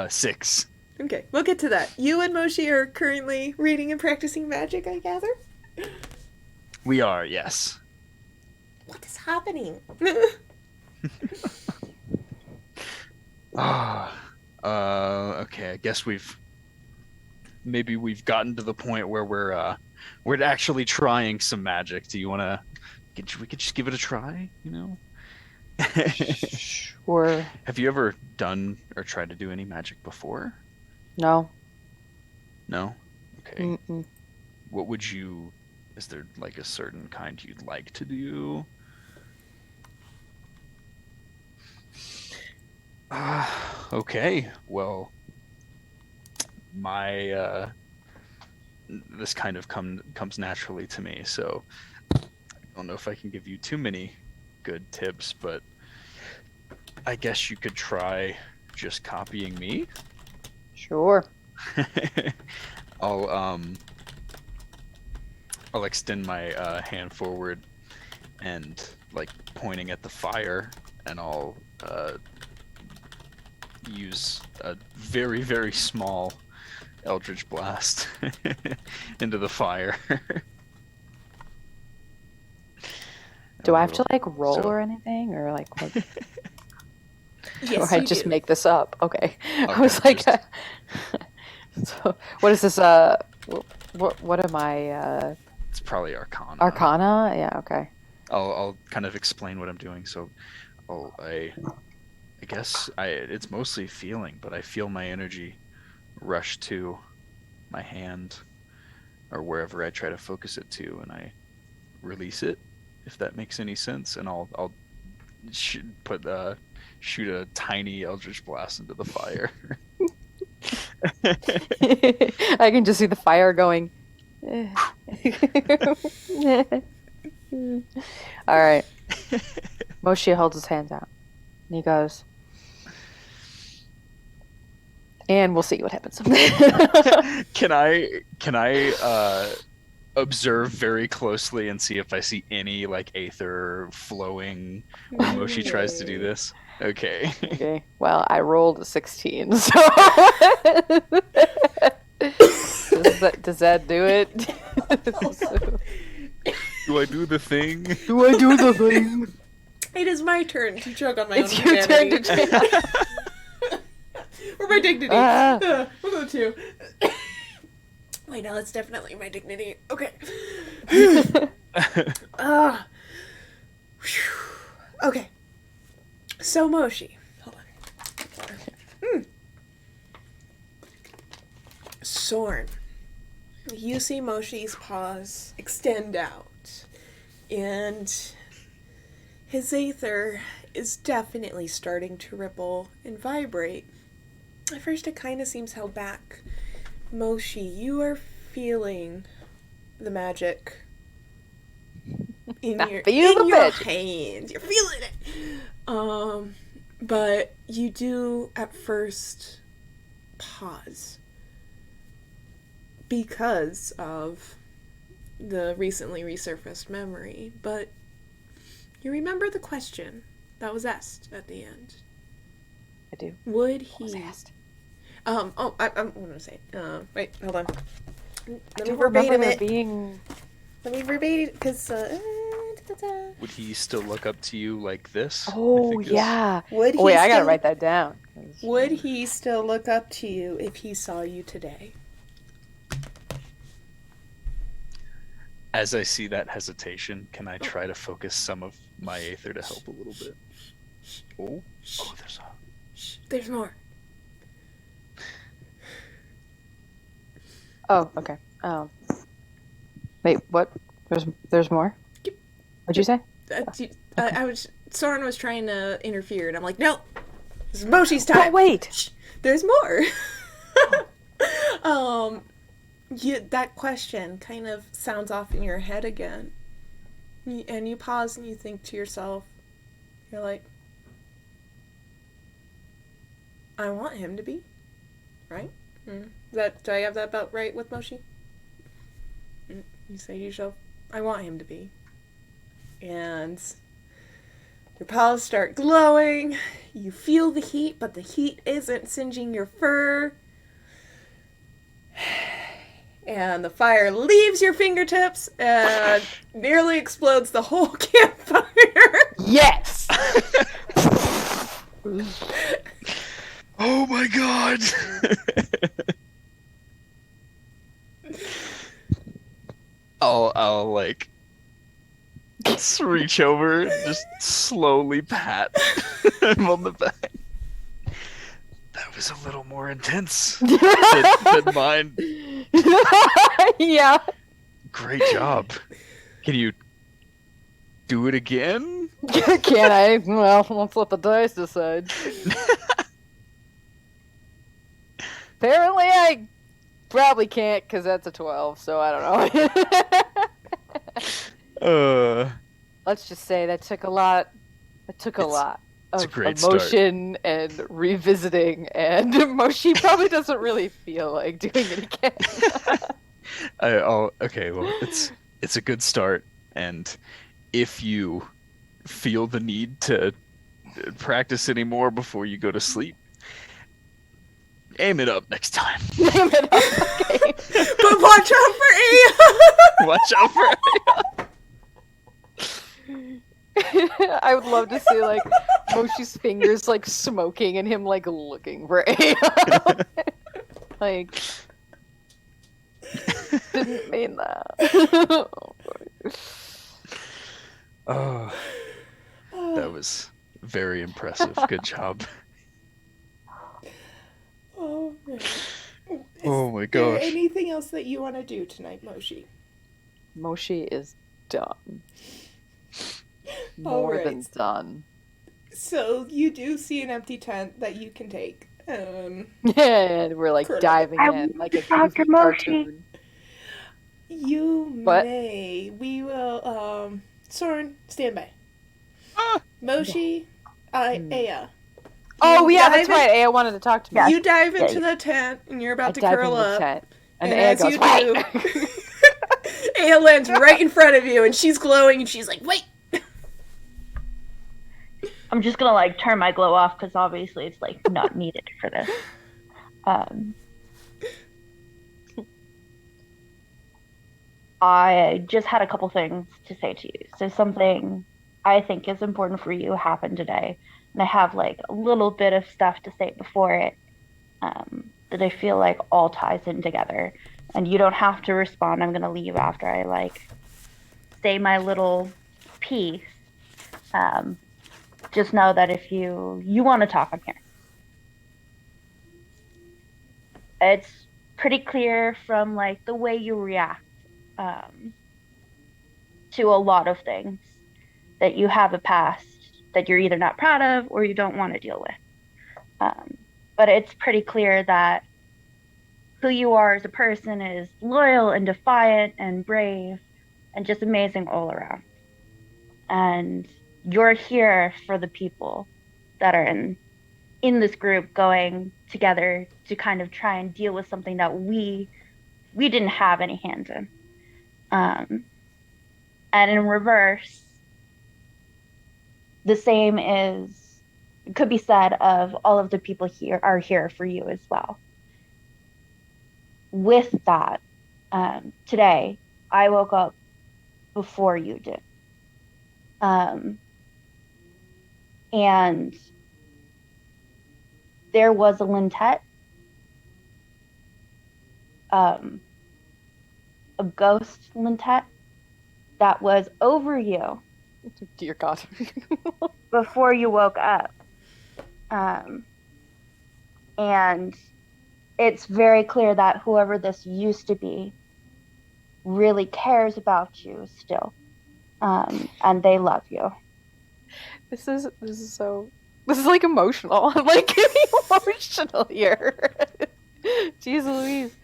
F: 6.
A: Okay, we'll get to that. You and Moshi are currently reading and practicing magic, I gather?
F: We are, yes.
A: What is happening?
F: Okay. I guess we've gotten to the point where we're actually trying some magic. Do you want to? We could just give it a try, you know?
D: Sure.
F: Have you ever done or tried to do any magic before?
D: No.
F: No? Okay.
D: Mm-mm.
F: What would you... Is there like a certain kind you'd like to do? Okay. Well, my... this kind of comes naturally to me, so I don't know if I can give you too many good tips, but I guess you could try just copying me.
D: Sure.
F: I'll extend my hand forward and like pointing at the fire, and I'll use a very, very small Eldritch Blast into the fire.
D: Do I have to like roll or anything, or like what?
A: Yes,
D: or I
A: you
D: just
A: do.
D: make this up. Okay. I
F: Okay,
D: was like,
F: just-
D: so what is this? What am I?
F: It's probably Arcana.
D: Arcana? Yeah. Okay.
F: I'll kind of explain what I'm doing. So, I guess it's mostly feeling, but I feel my energy rush to my hand or wherever I try to focus it to, and I release it, if that makes any sense. And I'll shoot a tiny Eldritch Blast into the fire.
D: I can just see the fire going. All right. Moshe holds his hands out, and he goes, and we'll see what happens.
F: Can I observe very closely and see if I see any like aether flowing when Moshi tries to do this? Okay.
D: Okay. Well, I rolled a 16, so does that do it?
F: Do I do the thing?
D: Do I do the thing?
A: It is my turn to choke on my
D: It's
A: own
D: your turn to
A: humanity.
D: choke.
A: Or my dignity.
D: Ah.
A: We'll go two. Wait, no, that's definitely my dignity. Okay. Ah. Okay. So, Moshi. Hold on. Sorn. You see Moshi's paws extend out, and his aether is definitely starting to ripple and vibrate. At first, it kind of seems held back. Moshi, you are feeling the magic in
D: I
A: your
D: feel the magic.
A: hands. You're feeling it. But you do at first pause because of the recently resurfaced memory. But you remember the question that was asked at the end.
D: I do.
A: Would
D: What was
A: he?
D: asked?
A: I'm gonna say. Wait, hold on.
D: I
A: Let me
D: don't remember
A: verbatim
D: there
A: it.
D: being.
A: Let me verbatim because.
F: Would he still look up to you like this? I
D: Oh
F: think is-
D: yeah.
A: Would he?
D: Oh, wait, I gotta
A: still-
D: write that down. 'Cause-
A: Would he still look up to you if he saw you today?
F: As I see that hesitation, can I try to focus some of my aether to help a little bit? Oh, there's a.
A: Shh, there's more.
D: Oh, okay. Wait, what? There's more?
A: Yep.
D: What'd you say?
A: Soren was trying to interfere, and I'm like, no, this is Moshi's time.
D: But wait.
A: Shh, there's more. That question kind of sounds off in your head again, and you pause and you think to yourself, you're like, I want him to be, right? Do I have that about right with Moshi? You say to yourself, I want him to be. And your paws start glowing. You feel the heat, but the heat isn't singeing your fur. And the fire leaves your fingertips and nearly explodes the whole campfire.
D: Yes.
F: Oh my god! I'll like just reach over and just slowly pat him on the back. That was a little more intense than mine.
D: Yeah.
F: Great job. Can you do it again?
D: Can I? Well, let's let the dice decide. Apparently, I probably can't because that's a 12, so I don't know. Let's just say that took a lot. It took a lot
F: it's
D: of
F: a great start.
D: emotion and revisiting, and Moshi probably doesn't really feel like doing it again.
F: Okay, well, it's a good start, and if you feel the need to practice any more before you go to sleep, aim it up next time.
D: Name it up, okay.
A: But watch out for A!
F: Watch out for
D: I would love to see like Moshi's fingers like smoking and him like looking for Aya. Like, didn't mean that.
F: Oh, that was very impressive. Good job.
A: Oh, man.
F: Oh my
A: Is there
F: gosh.
A: anything else that you want to do tonight, Moshi?
D: Moshi is done.
A: All
D: More
A: right.
D: than done.
A: So you do see an empty tent that you can take.
D: Yeah, we're like
A: Correct.
D: diving
C: I
D: in
C: want
D: like
C: to
D: a
C: talk to
D: goofy
C: Moshi.
D: cartoon.
A: You
D: What?
A: may. We will. Soren, stand by.
F: Ah!
A: Moshi, Aya.
D: Oh
A: You
D: yeah, that's
A: dive in-
D: right. Aya wanted to talk to me.
C: Yeah.
A: You dive
C: Yeah,
A: into the tent and you're
D: I
A: about to
D: dive
A: curl
D: into the
A: up.
D: tent, and
A: and
D: Aya
A: as
D: goes,
A: you
D: "Wait!"
A: do, Aya lands right in front of you and she's glowing and she's like, wait!
C: I'm just gonna like turn my glow off because obviously it's like not needed for this. I just had a couple things to say to you. So something I think is important for you happened today, and I have like a little bit of stuff to say before it that I feel like all ties in together. And you don't have to respond. I'm gonna leave after I like say my little piece. Just know that if you want to talk, I'm here. It's pretty clear from like the way you react to a lot of things that you have a past that you're either not proud of or you don't want to deal with. But it's pretty clear that who you are as a person is loyal and defiant and brave and just amazing all around. And you're here for the people that are in this group going together to kind of try and deal with something that we didn't have any hands in. And in reverse, the same could be said of all of the people here are here for you as well. With that, today I woke up before you did. And there was a lintet, a ghost lintet that was over you
D: Dear God.
C: before you woke up. And it's very clear that whoever this used to be really cares about you still. And they love you.
D: This is like emotional. I'm like getting emotional here. Jeez Louise.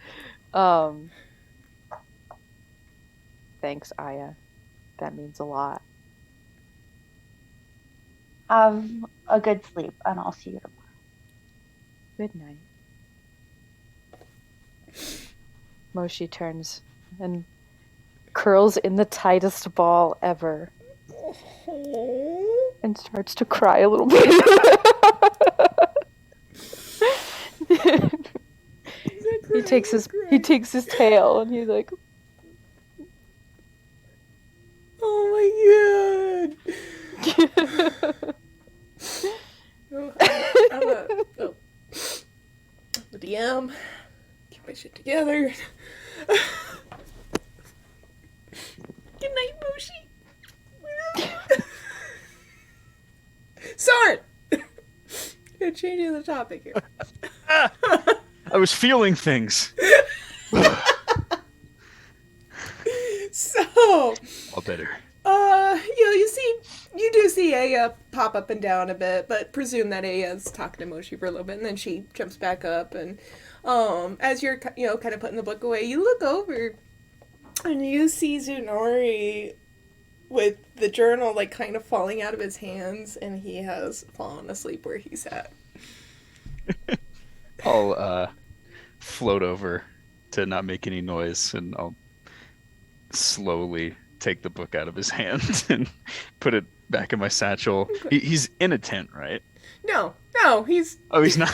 D: Thanks, Aya. That means a lot.
C: Have a good sleep, and I'll see you tomorrow.
D: Good night. Moshi turns and curls in the tightest ball ever and starts to cry a little bit. He takes his tail and he's like,
A: oh my god! I'm a DM. Get my shit together. Good night, Moshi. Sword! You're changing the topic here.
F: I was feeling things.
A: So,
F: All better.
A: you do see Aya pop up and down a bit, but presume that Aya's talking to Moshi for a little bit, and then she jumps back up, and as you're kind of putting the book away, you look over, and you see Zunori with the journal like kind of falling out of his hands, and he has fallen asleep where he sat.
F: I'll float over to not make any noise, and I'll slowly take the book out of his hand and put it back in my satchel.
A: Okay.
F: He's in a tent, right?
A: No, he's
F: Oh, he's not.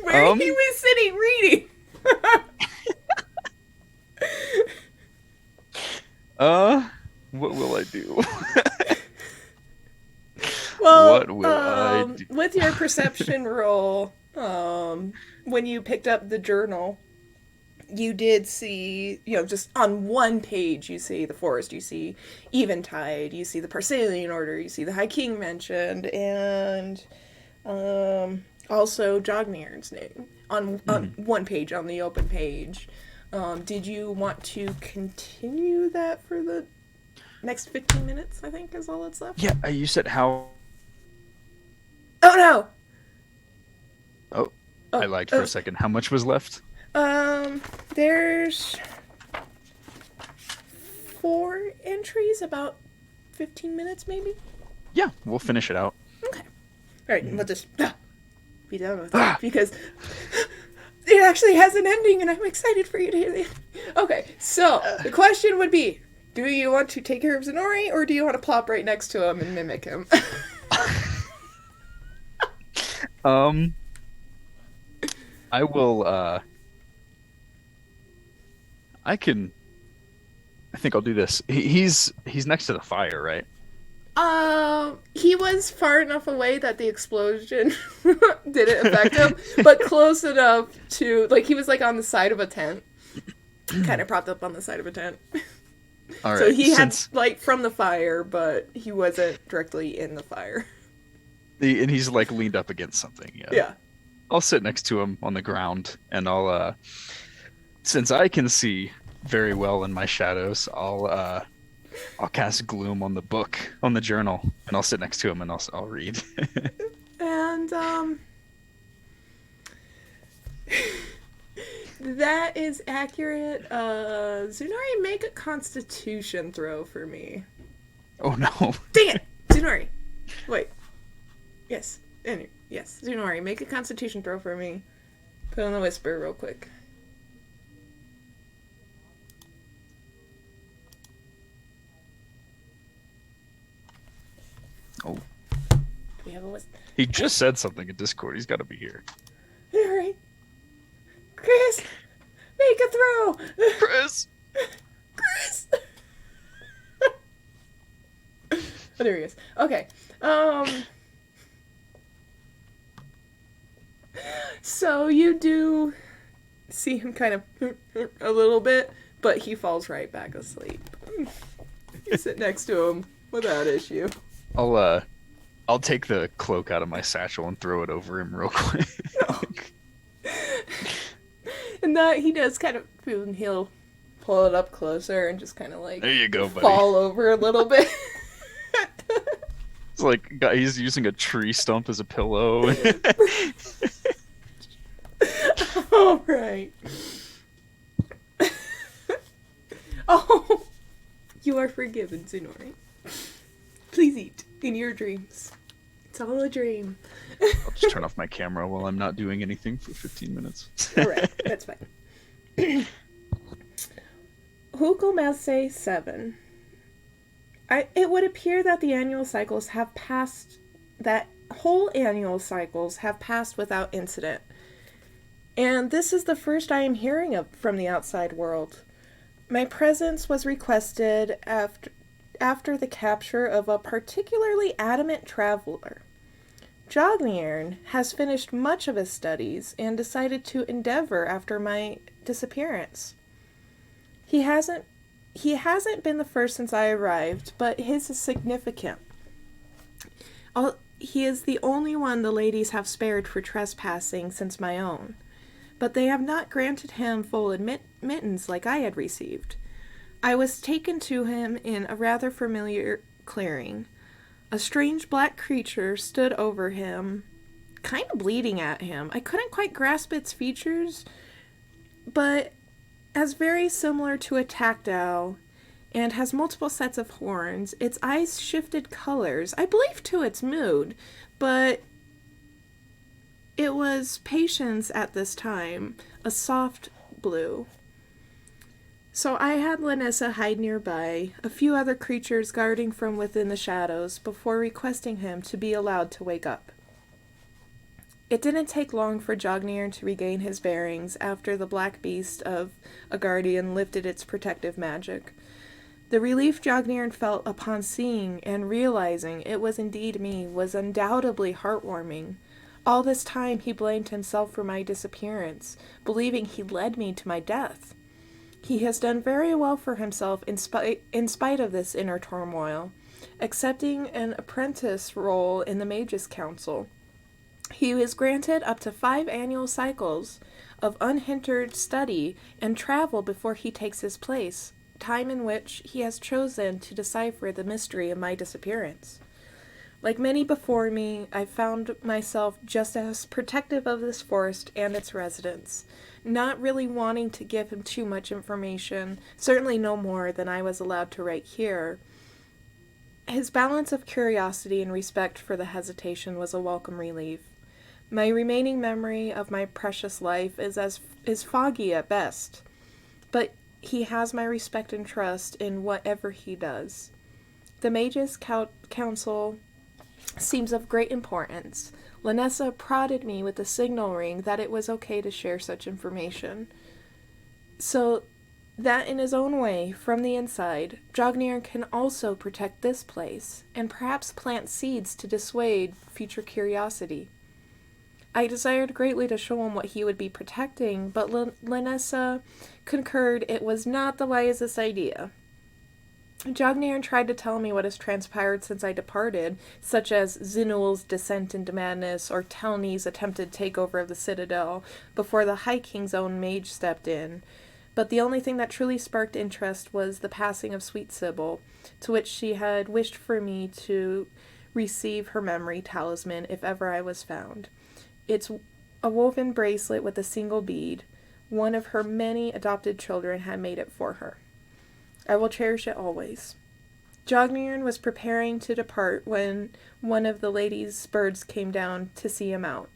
A: where he was sitting reading.
F: What will I do?
A: Well,
F: What will I do?
A: with your perception roll, when you picked up the journal, you did see, just on one page, you see the forest, you see Eventide, you see the Parcelian Order, you see the High King mentioned, and also Jognir's name on one page, on the open page. Did you want to continue that for the next 15 minutes, I think, is all that's left?
F: Yeah, you said how.
A: Oh, no!
F: Oh, I lied for a second. How much was left?
A: There's 4 entries, about 15 minutes, maybe?
F: Yeah, we'll finish it out.
A: Okay. Alright, we'll just be done with it, because it actually has an ending, and I'm excited for you to hear the end. Okay, so, the question would be, do you want to take care of Zenori, or do you want to plop right next to him and mimic him?
F: I will, I think I'll do this. He's next to the fire, right?
A: He was far enough away that the explosion didn't affect him, but close enough to, he was, on the side of a tent. Kind of propped up on the side of a tent.
F: All right.
A: So he had light from the fire, but he wasn't directly in the fire.
F: And he's, leaned up against something, yeah.
A: Yeah.
F: I'll sit next to him on the ground, and I'll, since I can see very well in my shadows, I'll cast gloom on the book, on the journal, and I'll sit next to him and I'll read.
A: And that is accurate. Zenori, make a Constitution throw for me.
F: Oh no!
A: Dang it, Zenori. Wait. Yes. Yes, Zenori, make a Constitution throw for me. Put on the whisper real quick.
F: Oh.
A: We have a list.
F: He just said something in Discord. He's got to be here.
A: All right. Chris, make a throw.
F: Chris.
A: Chris. Oh, there he is. Okay. So you do see him kind of a little bit, but he falls right back asleep. You sit next to him without issue.
F: I'll take the cloak out of my satchel and throw it over him real quick.
A: No. And that he does kind of, and he'll pull it up closer and just kind of
F: there you go, buddy.
A: fall over a little bit.
F: It's he's using a tree stump as a pillow.
A: All right. Oh, you are forgiven, Zenori. Please eat in your dreams. It's all a dream.
F: I'll just turn off my camera while I'm not doing anything for 15 minutes.
A: All right, that's fine. Hukomase 7. It would appear that the annual cycles have passed, that whole annual cycles have passed without incident. And this is the first I am hearing of from the outside world. My presence was requested after the capture of a particularly adamant traveler. Jognirn has finished much of his studies and decided to endeavor after my disappearance. He hasn't been the first since I arrived, but his is significant. He is the only one the ladies have spared for trespassing since my own, but they have not granted him full admittance like I had received. I was taken to him in a rather familiar clearing. A strange black creature stood over him, kind of bleeding at him. I couldn't quite grasp its features, but as very similar to a tactile and has multiple sets of horns. Its eyes shifted colors, I believe to its mood, but it was patience at this time, a soft blue. So I had Lanessa hide nearby, a few other creatures guarding from within the shadows, before requesting him to be allowed to wake up. It didn't take long for Jognir to regain his bearings after the black beast of a guardian lifted its protective magic. The relief Jogniern felt upon seeing and realizing it was indeed me was undoubtedly heartwarming. All this time he blamed himself for my disappearance, believing he led me to my death. He has done very well for himself in spite of this inner turmoil, accepting an apprentice role in the Mages Council. He is granted up to 5 annual cycles of unhindered study and travel before he takes his place, time in which he has chosen to decipher the mystery of my disappearance. Like many before me, I found myself just as protective of this forest and its residents, not really wanting to give him too much information, certainly no more than I was allowed to write here. His balance of curiosity and respect for the hesitation was a welcome relief. My remaining memory of my precious life is foggy at best, but he has my respect and trust in whatever he does. The Mages Council seems of great importance. Lanessa prodded me with the signal ring that it was okay to share such information. So that in his own way, from the inside, Jogniern can also protect this place, and perhaps plant seeds to dissuade future curiosity. I desired greatly to show him what he would be protecting, but Lanessa concurred it was not the wisest idea. Jogniern tried to tell me what has transpired since I departed, such as Zinul's descent into madness or Telni's attempted takeover of the Citadel, before the High King's own mage stepped in. But the only thing that truly sparked interest was the passing of Sweet Sybil, to which she had wished for me to receive her memory talisman if ever I was found. It's a woven bracelet with a single bead. One of her many adopted children had made it for her. I will cherish it always. Jogniern was preparing to depart when one of the ladies' birds came down to see him out.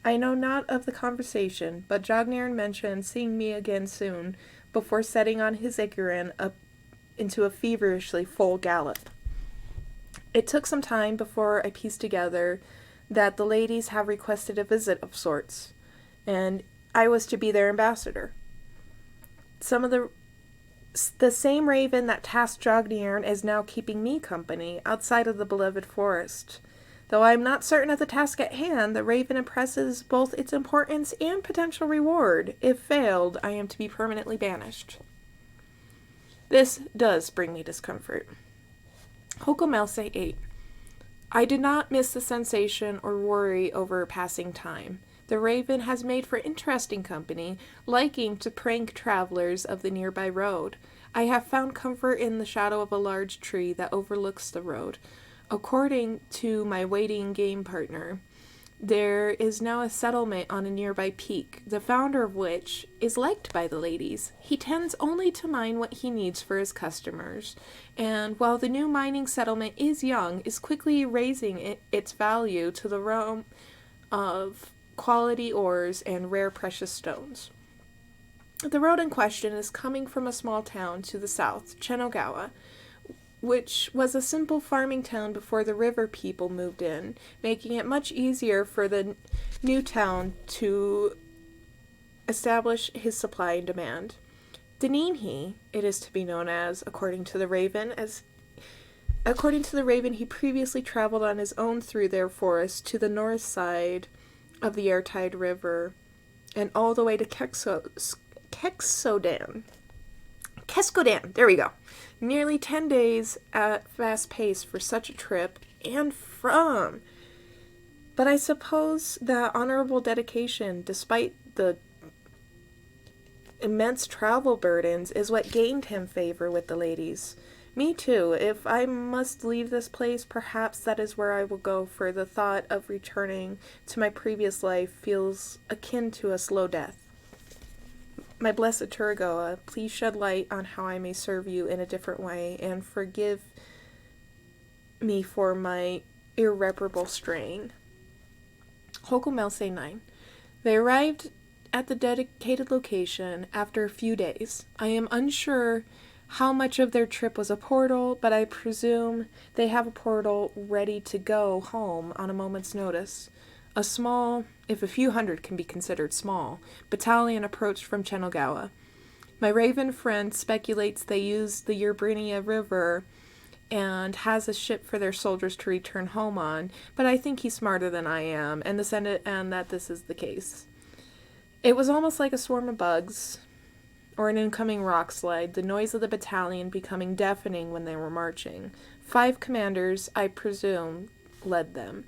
A: I know not of the conversation, but Jogniern mentioned seeing me again soon, before setting on his Icaran up into a feverishly full gallop. It took some time before I pieced together that the ladies have requested a visit of sorts, and I was to be their ambassador. The same raven that tasked Jogniern is now keeping me company outside of the beloved forest. Though I am not certain of the task at hand, the raven impresses both its importance and potential reward. If failed, I am to be permanently banished. This does bring me discomfort. Hokomelse 8. I did not miss the sensation or worry over passing time. The raven has made for interesting company, liking to prank travelers of the nearby road. I have found comfort in the shadow of a large tree that overlooks the road. According to my waiting game partner, there is now a settlement on a nearby peak, the founder of which is liked by the ladies. He tends only to mine what he needs for his customers, and while the new mining settlement is young, is quickly raising its value to the realm of quality ores and rare precious stones. The road in question is coming from a small town to the south, Chenogawa, which was a simple farming town before the river people moved in, making it much easier for the new town to establish his supply and demand. Deninhi, it is to be known as, according to the Raven, he previously traveled on his own through their forest to the north side of the Airtide River and all the way to Keskodan, there we go. Nearly 10 days at fast pace for such a trip, and from. But I suppose that honorable dedication, despite the immense travel burdens, is what gained him favor with the ladies. Me too. If I must leave this place, perhaps that is where I will go, for the thought of returning to my previous life feels akin to a slow death. My blessed Turgoa, please shed light on how I may serve you in a different way, and forgive me for my irreparable straying. Hokomelse 9. They arrived at the dedicated location after a few days. I am unsure how much of their trip was a portal, but I presume they have a portal ready to go home on a moment's notice. A small, if a few hundred can be considered small, battalion approached from Chenogawa. My raven friend speculates they used the Yerbrinia River and has a ship for their soldiers to return home on, but I think he's smarter than I am, and that this is the case. It was almost like a swarm of bugs, or an incoming rock slide, the noise of the battalion becoming deafening when they were marching. 5 commanders, I presume, led them.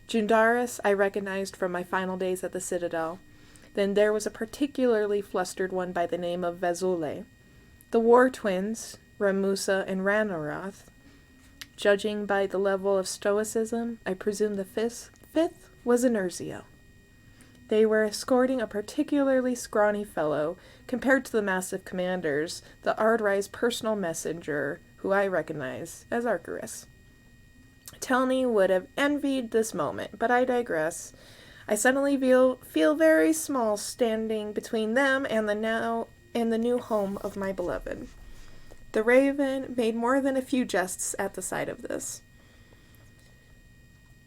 A: Jundaris I recognized from my final days at the Citadel. Then there was a particularly flustered one by the name of Vezule. The war twins, Ramusa and Ranaroth. Judging by the level of stoicism, I presume the fifth was Inerzio. They were escorting a particularly scrawny fellow, compared to the massive commanders, the Ardry's personal messenger, who I recognize as Arcturus. Telny would have envied this moment, but I digress. I suddenly feel very small standing between them and the new home of my beloved. The raven made more than a few jests at the sight of this.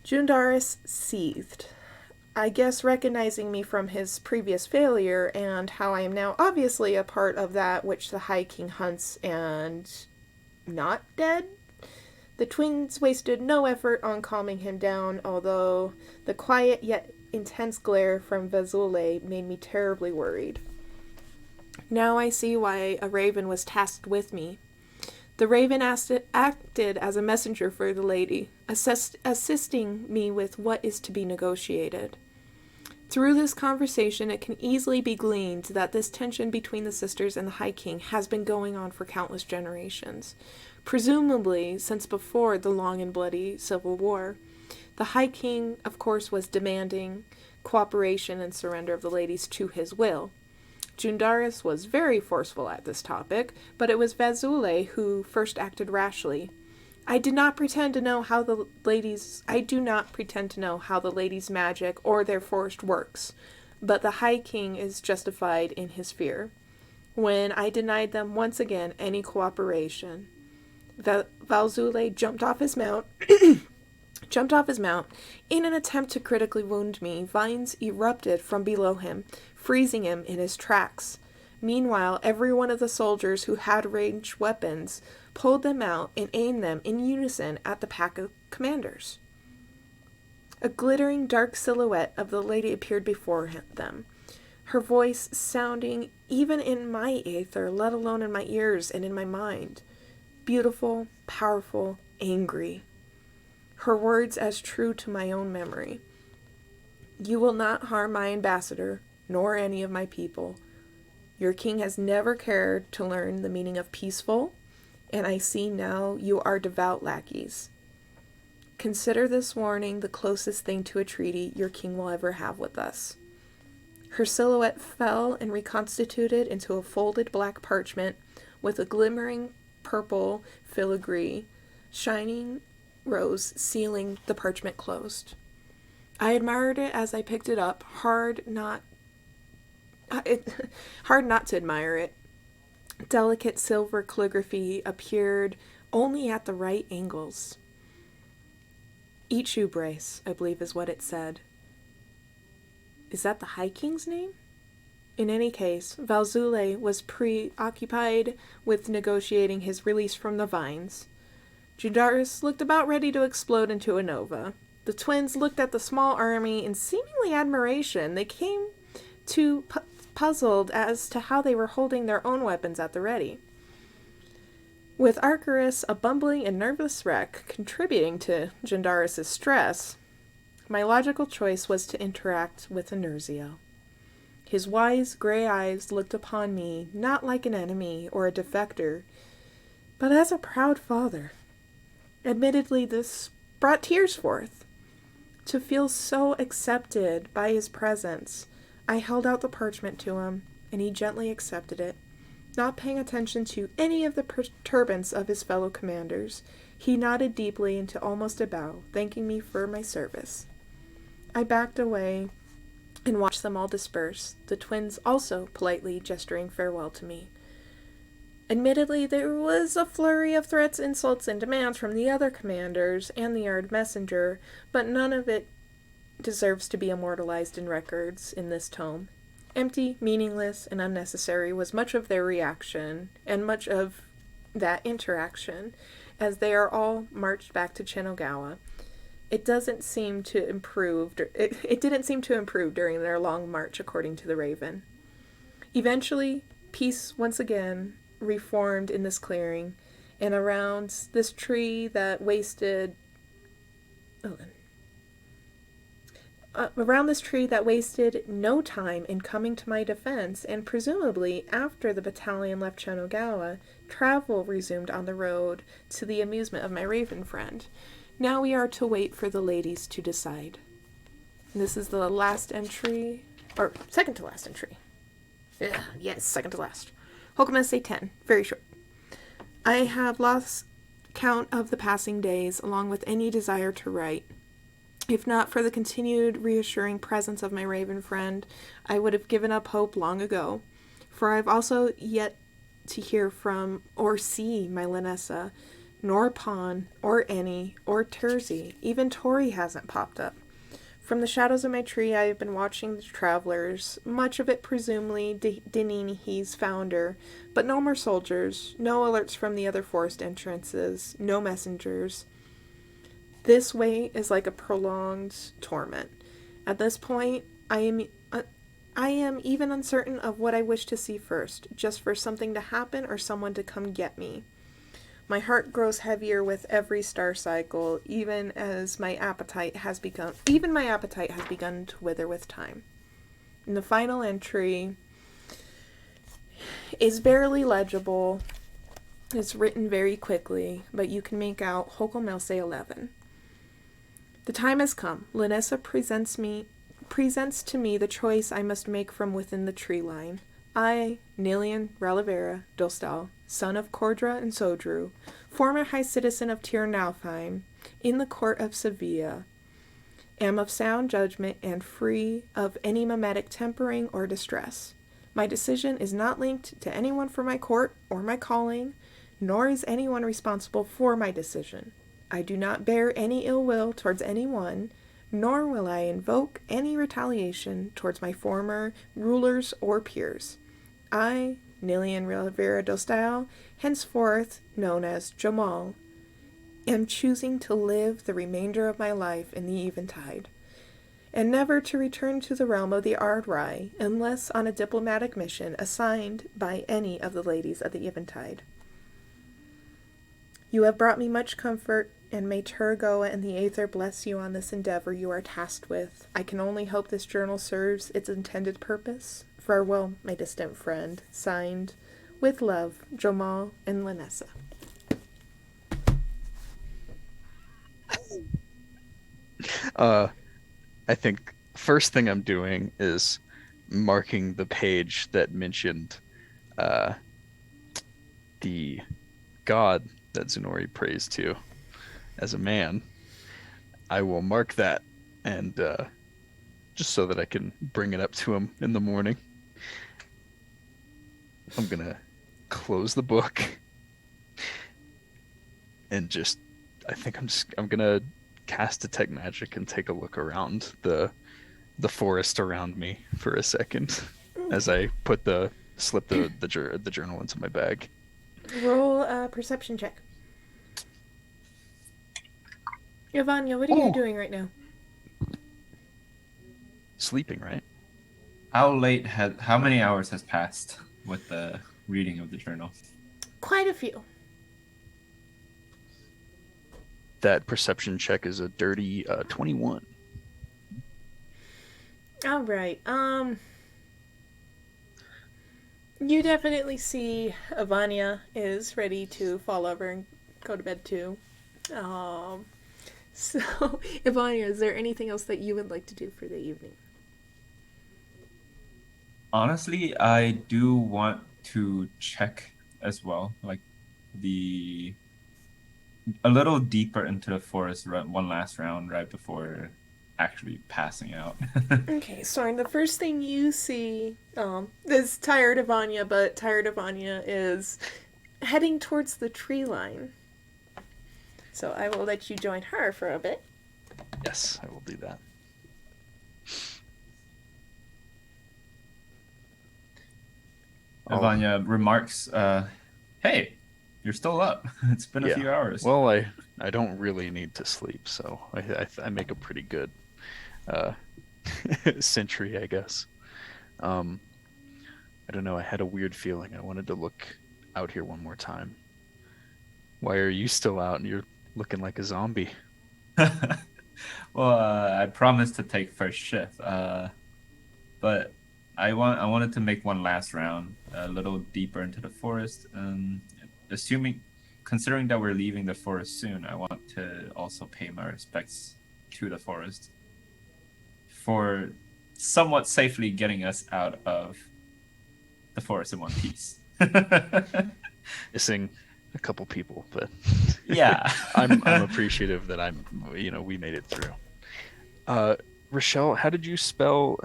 A: Jundaris seethed, I guess recognizing me from his previous failure and how I am now obviously a part of that which the High King hunts and not dead. The twins wasted no effort on calming him down, although the quiet yet intense glare from Vezule made me terribly worried. Now I see why a raven was tasked with me. The raven acted as a messenger for the lady, assisting me with what is to be negotiated. Through this conversation, it can easily be gleaned that this tension between the sisters and the High King has been going on for countless generations, presumably since before the long and bloody Civil War. The High King, of course, was demanding cooperation and surrender of the ladies to his will. Jundaris was very forceful at this topic, but it was Vezule who first acted rashly. I do not pretend to know how the ladies' magic or their force works, but the High King is justified in his fear. When I denied them once again any cooperation, Valzule jumped off his mount in an attempt to critically wound me. Vines erupted from below him, freezing him in his tracks. Meanwhile, every one of the soldiers who had ranged weapons pulled them out and aimed them in unison at the pack of commanders. A glittering dark silhouette of the lady appeared before them, her voice sounding even in my aether, let alone in my ears and in my mind. Beautiful, powerful, angry. Her words as true to my own memory. You will not harm my ambassador, nor any of my people. Your king has never cared to learn the meaning of peaceful, and I see now you are devout lackeys. Consider this warning the closest thing to a treaty your king will ever have with us. Her silhouette fell and reconstituted into a folded black parchment with a glimmering purple filigree, shining rose sealing the parchment closed. I admired it as I picked it up, hard not to admire it. Delicate silver calligraphy appeared only at the right angles. Eat shoe brace, I believe is what it said. Is that the High King's name? In any case, Valzule was preoccupied with negotiating his release from the vines. Jundaris looked about ready to explode into a nova. The twins looked at the small army in seemingly admiration. They came to puzzled as to how they were holding their own weapons at the ready. With Arcturus, a bumbling and nervous wreck, contributing to Jundaris' stress, my logical choice was to interact with Inerzio. His wise gray eyes looked upon me not like an enemy or a defector, but as a proud father. Admittedly, this brought tears forth. To feel so accepted by his presence, I held out the parchment to him, and he gently accepted it. Not paying attention to any of the perturbance of his fellow commanders, he nodded deeply into almost a bow, thanking me for my service. I backed away and watched them all disperse, the twins also politely gesturing farewell to me. Admittedly, there was a flurry of threats, insults, and demands from the other commanders and the yard messenger, but none of it deserves to be immortalized in records in this tome. Empty, meaningless, and unnecessary was much of their reaction, and much of that interaction, as they are all marched back to Chinogawa. It didn't seem to improve during their long march, according to the Raven. Eventually, peace once again reformed in this clearing, and around this tree that wasted no time in coming to my defense, and presumably after the battalion left Chinogawa, travel resumed on the road to the amusement of my Raven friend. Now we are to wait for the ladies to decide. This is the last entry, or second to last entry. Yes, second to last. I'm going to say 10. Very short. I have lost count of the passing days, along with any desire to write. If not for the continued reassuring presence of my Raven friend, I would have given up hope long ago. For I've also yet to hear from or see my Linessa, nor Pawn, or Annie, or Terzi. Even Tori hasn't popped up. From the shadows of my tree, I have been watching the travelers, much of it presumably Dinini's founder, but no more soldiers, no alerts from the other forest entrances, no messengers. This wait is like a prolonged torment. At this point, I am even uncertain of what I wish to see first, just for something to happen or someone to come get me. My heart grows heavier with every star cycle, even my appetite has begun to wither with time. And the final entry is barely legible. It's written very quickly, but you can make out Hokomelse 11. The time has come. Linessa presents to me the choice I must make from within the tree line. I, Nilian Relivera Dostal, son of Cordra and Sodru, former high citizen of Tirnaufheim, in the court of Sevilla, am of sound judgment and free of any mimetic tempering or distress. My decision is not linked to anyone for my court or my calling, nor is anyone responsible for my decision. I do not bear any ill will towards anyone, nor will I invoke any retaliation towards my former rulers or peers. I, Nilian Rivera Dostal, henceforth known as Jamal, am choosing to live the remainder of my life in the Eventide, and never to return to the realm of the Ardrai unless on a diplomatic mission assigned by any of the ladies of the Eventide. You have brought me much comfort, and may Turgoa and the Aether bless you on this endeavor you are tasked with. I can only hope this journal serves its intended purpose. Farewell, my distant friend. Signed, with love, Jamal and Linessa.
F: I think first thing I'm doing is marking the page that mentioned the god that Zenori prays to as a man. I will mark that, and just so that I can bring it up to him in the morning. I'm gonna close the book and I'm gonna cast Detect Magic and take a look around the forest around me for a second as I slip the journal into my bag.
A: Roll a perception check. Ivania, what are you doing right now?
F: Sleeping, right?
E: How many hours has passed with the reading of the journal?
A: Quite a few.
F: That perception check is a dirty 21.
A: All right. You definitely see Ivania is ready to fall over and go to bed too. So, Ivania, is there anything else that you would like to do for the evening?
E: Honestly, I do want to check as well, like a little deeper into the forest one last round right before actually passing out.
A: Okay, so the first thing you see is Tired Ivania, but Tired Ivania is heading towards the tree line. So I will let you join her for a bit.
F: Yes, I will do that.
E: Vanya remarks, "Hey, you're still up. It's been a few hours."
F: Well, I don't really need to sleep, so I make a pretty good sentry, I guess. I don't know. I had a weird feeling. I wanted to look out here one more time. Why are you still out and you're looking like a zombie?
E: Well, I promised to take first shift, but I wanted to make one last round, a little deeper into the forest. Considering that we're leaving the forest soon, I want to also pay my respects to the forest for somewhat safely getting us out of the forest in one piece.
F: Missing a couple people, but
E: yeah,
F: I'm appreciative that we made it through. Richelle, how do you spell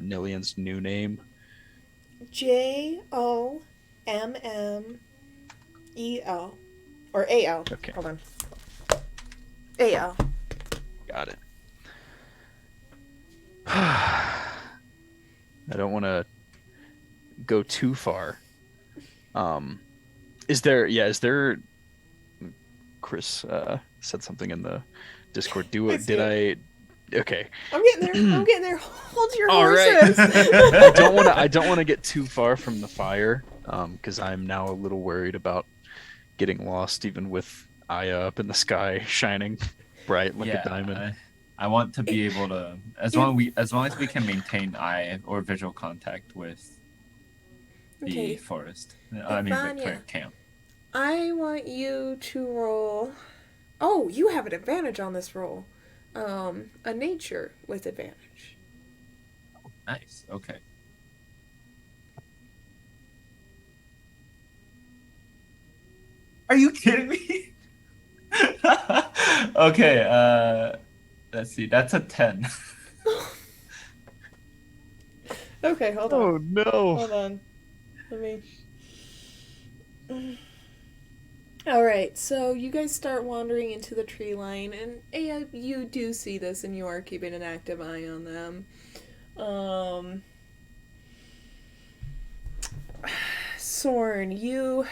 F: Nillian's new name?
A: JOMMEL or AL.
F: Okay.
A: Hold on. AL.
F: Got it. I don't want to go too far. Is there Chris said something in the Discord. Okay.
A: I'm getting there. Hold your
F: All
A: horses.
F: Right. I don't want to get too far from the fire, because I'm now a little worried about getting lost, even with Aya up in the sky shining bright like a diamond.
E: I want to be able to, as long as we can maintain eye or visual contact with the forest.
A: Vanya,
E: camp.
A: I want you to roll. Oh, you have an advantage on this roll. A nature with advantage.
E: Oh, nice. Okay. Are you kidding me? Okay, let's see. That's a 10.
A: Okay, hold on.
F: Oh no.
A: Hold on. Let me. Alright, so you guys start wandering into the tree line, and you do see this, and you are keeping an active eye on them. Sorn, you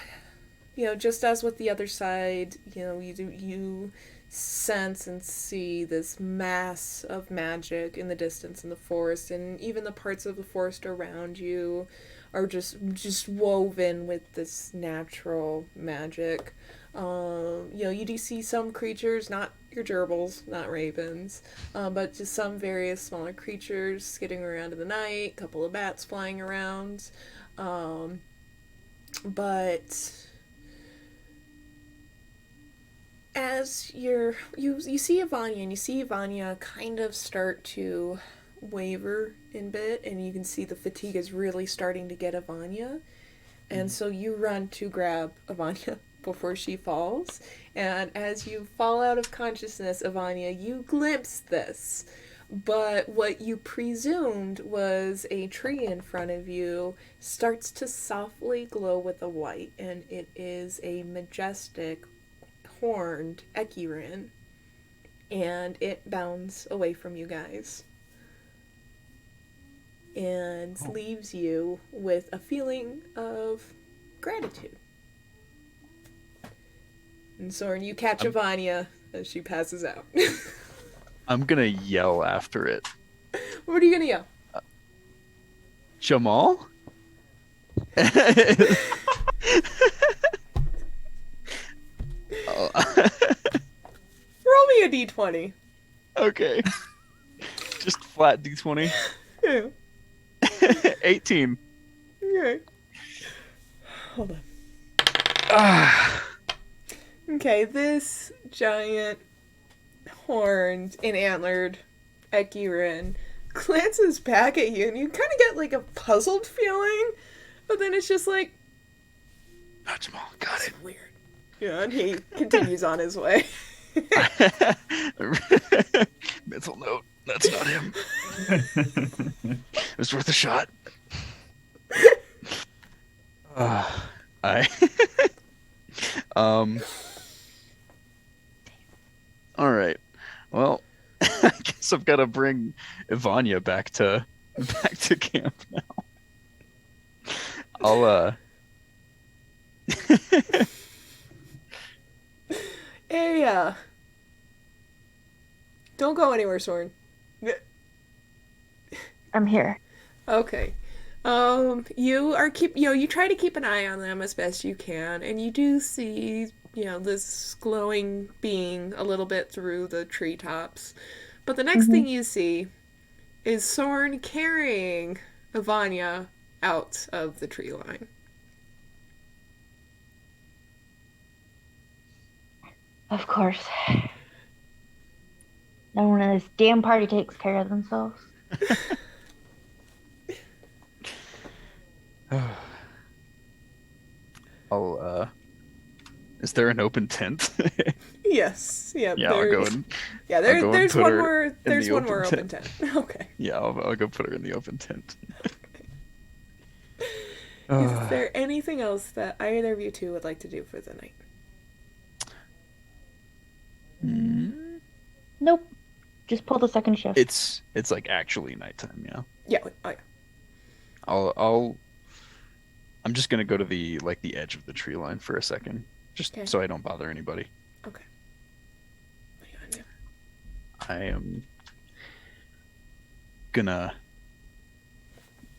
A: just as with the other side, you sense and see this mass of magic in the distance in the forest, and even the parts of the forest around you are just woven with this natural magic. You do see some creatures, not your gerbils, not ravens, but just some various smaller creatures skidding around in the night, a couple of bats flying around. But as you see Ivania, and you see Ivania kind of start to waver in bit, and you can see the fatigue is really starting to get Ivania, and so you run to grab Ivania before she falls, and as you fall out of consciousness, Ivania, you glimpse this, but what you presumed was a tree in front of you starts to softly glow with a white, and it is a majestic horned Ekirin, and it bounds away from you guys and leaves you with a feeling of gratitude. And Soren, you catch Ivania as she passes out.
F: I'm gonna yell after it.
A: What are you gonna yell?
F: Jamal?
A: Roll me a d20.
F: Okay. Just flat d20.
A: Yeah.
F: 18.
A: Okay. Hold on.
F: Ah.
A: Okay, this giant horned and antlered Ekirin glances back at you, and you kind of get like a puzzled feeling, but then it's just like,
F: Not Jamal, got it.
A: weird. Yeah, and he continues on his way.
F: Mental note, that's not him. It was worth a shot. All right. Well, I guess I've got to bring Ivania back to camp now. I'll
A: Hey, don't go anywhere, Soren.
C: I'm here.
A: Okay. You try to keep an eye on them as best you can, and you do see, this glowing being a little bit through the treetops. But the next thing you see is Soren carrying Ivania out of the tree line.
C: Of course. No one in this damn party takes care of themselves.
F: I'll is there an open tent?
A: Yes. Yeah.
F: Yeah, I'll go and
A: There's
F: put
A: one
F: her
A: more.
F: in
A: There's
F: the
A: one
F: open
A: more open
F: tent.
A: tent. Okay.
F: Yeah, I'll go put her in the open tent.
A: Is there anything else that either of you two would like to do for the night?
C: Nope. Just pull the second shift.
F: It's like actually nighttime, yeah.
A: Yeah. Oh yeah.
F: I'm just gonna go to the edge of the tree line for a second, just
A: Okay.
F: so I don't bother anybody.
A: Okay. Yeah.
F: I am gonna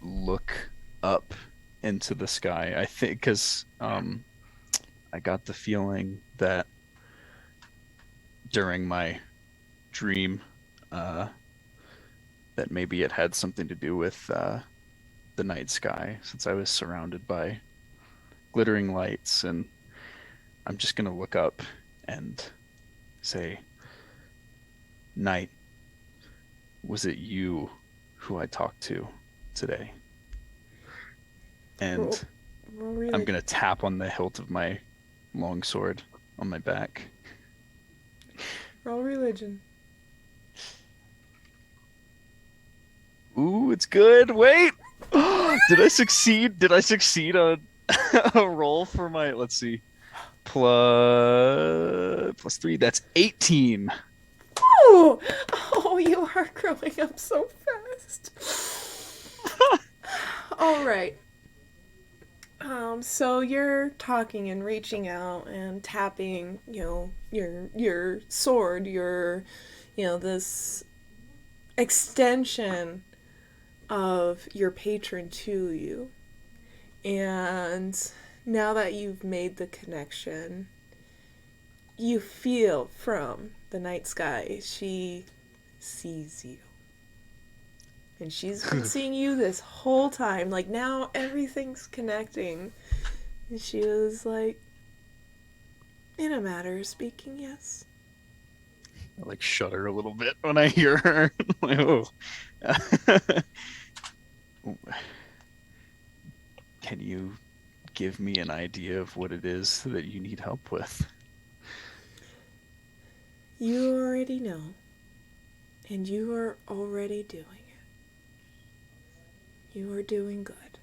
F: look up into the sky. I think because I got the feeling that during my dream that maybe it had something to do with the night sky, since I was surrounded by glittering lights, and I'm just gonna look up and say, "Night, was it you who I talked to today?" And
A: Really?
F: I'm gonna tap on the hilt of my longsword on my back.
A: Roll religion.
F: Ooh, it's good. Wait, did I succeed? Did I succeed on a roll for my? Let's see, plus 3. That's 18.
A: Oh, you are growing up so fast. All right. So you're talking and reaching out and tapping, your sword, this extension of your patron to you. And now that you've made the connection, you feel from the night sky, she sees you. And she's been seeing you this whole time. Like, now everything's connecting. And she was like, in a matter of speaking, yes.
F: I shudder a little bit when I hear her. Oh. Can you give me an idea of what it is that you need help with?
A: You already know. And you are already doing it. You are doing good.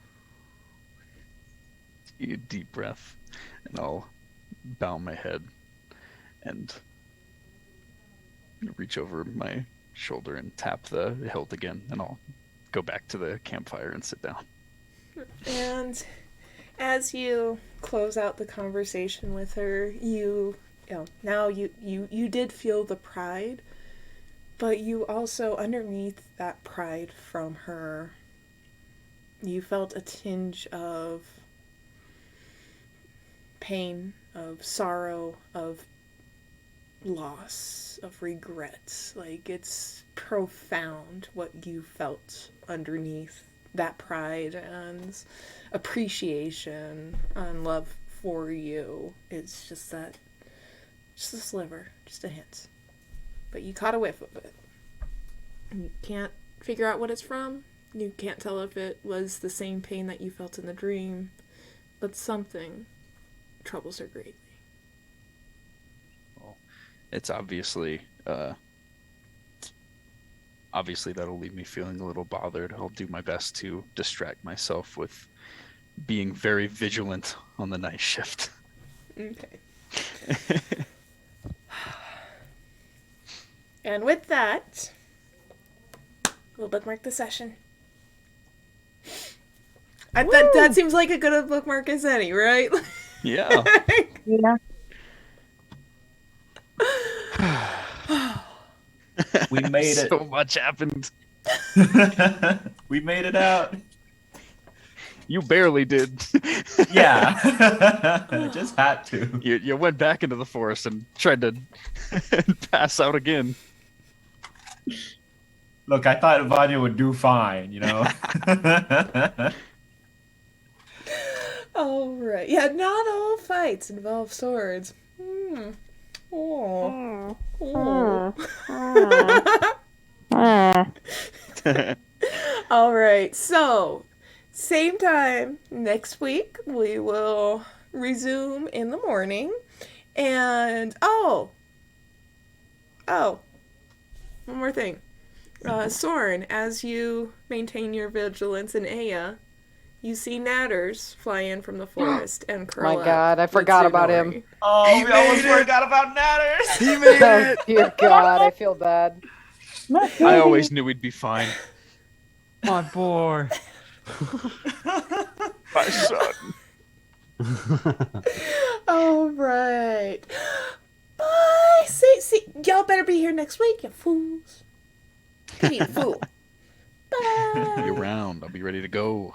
F: Take a deep breath, and I'll bow my head and reach over my shoulder and tap the hilt again, and I'll go back to the campfire and sit down.
A: And as you close out the conversation with her, now you did feel the pride, but you also, underneath that pride from her, you felt a tinge of pain, of sorrow, of loss, of regret. Like, it's profound what you felt underneath that pride and appreciation and love for you. It's just a sliver, just a hint. But you caught a whiff of it. And you can't figure out what it's from. You can't tell if it was the same pain that you felt in the dream, but something troubles her greatly.
F: Well, it's obviously that'll leave me feeling a little bothered. I'll do my best to distract myself with being very vigilant on the night shift.
A: Okay. And with that, we'll bookmark the session. That seems like a good bookmark as any, right?
F: Yeah.
C: Yeah.
E: We made it.
F: So much happened.
E: We made it out.
F: You barely did.
E: Yeah. I just had to.
F: You went back into the forest and tried to pass out again.
E: Look, I thought Vanya would do fine, you know?
A: All right. Yeah, not all fights involve swords. Oh. All right. So, same time next week, we will resume in the morning. And, one more thing. Soren, as you maintain your vigilance in Aya, you see natters fly in from the forest and curl
D: My
A: up
D: God, I
A: with
D: forgot about him.
A: Tsunori.
E: Oh, we almost forgot about Natters!
F: He made
D: Oh,
F: it.
D: dear God, I feel bad.
F: I always knew he'd be fine.
B: My boy.
F: My son.
A: All right. Bye. See, y'all better be here next week, you fools. Be a fool. Bye.
F: Be around. I'll be ready to go.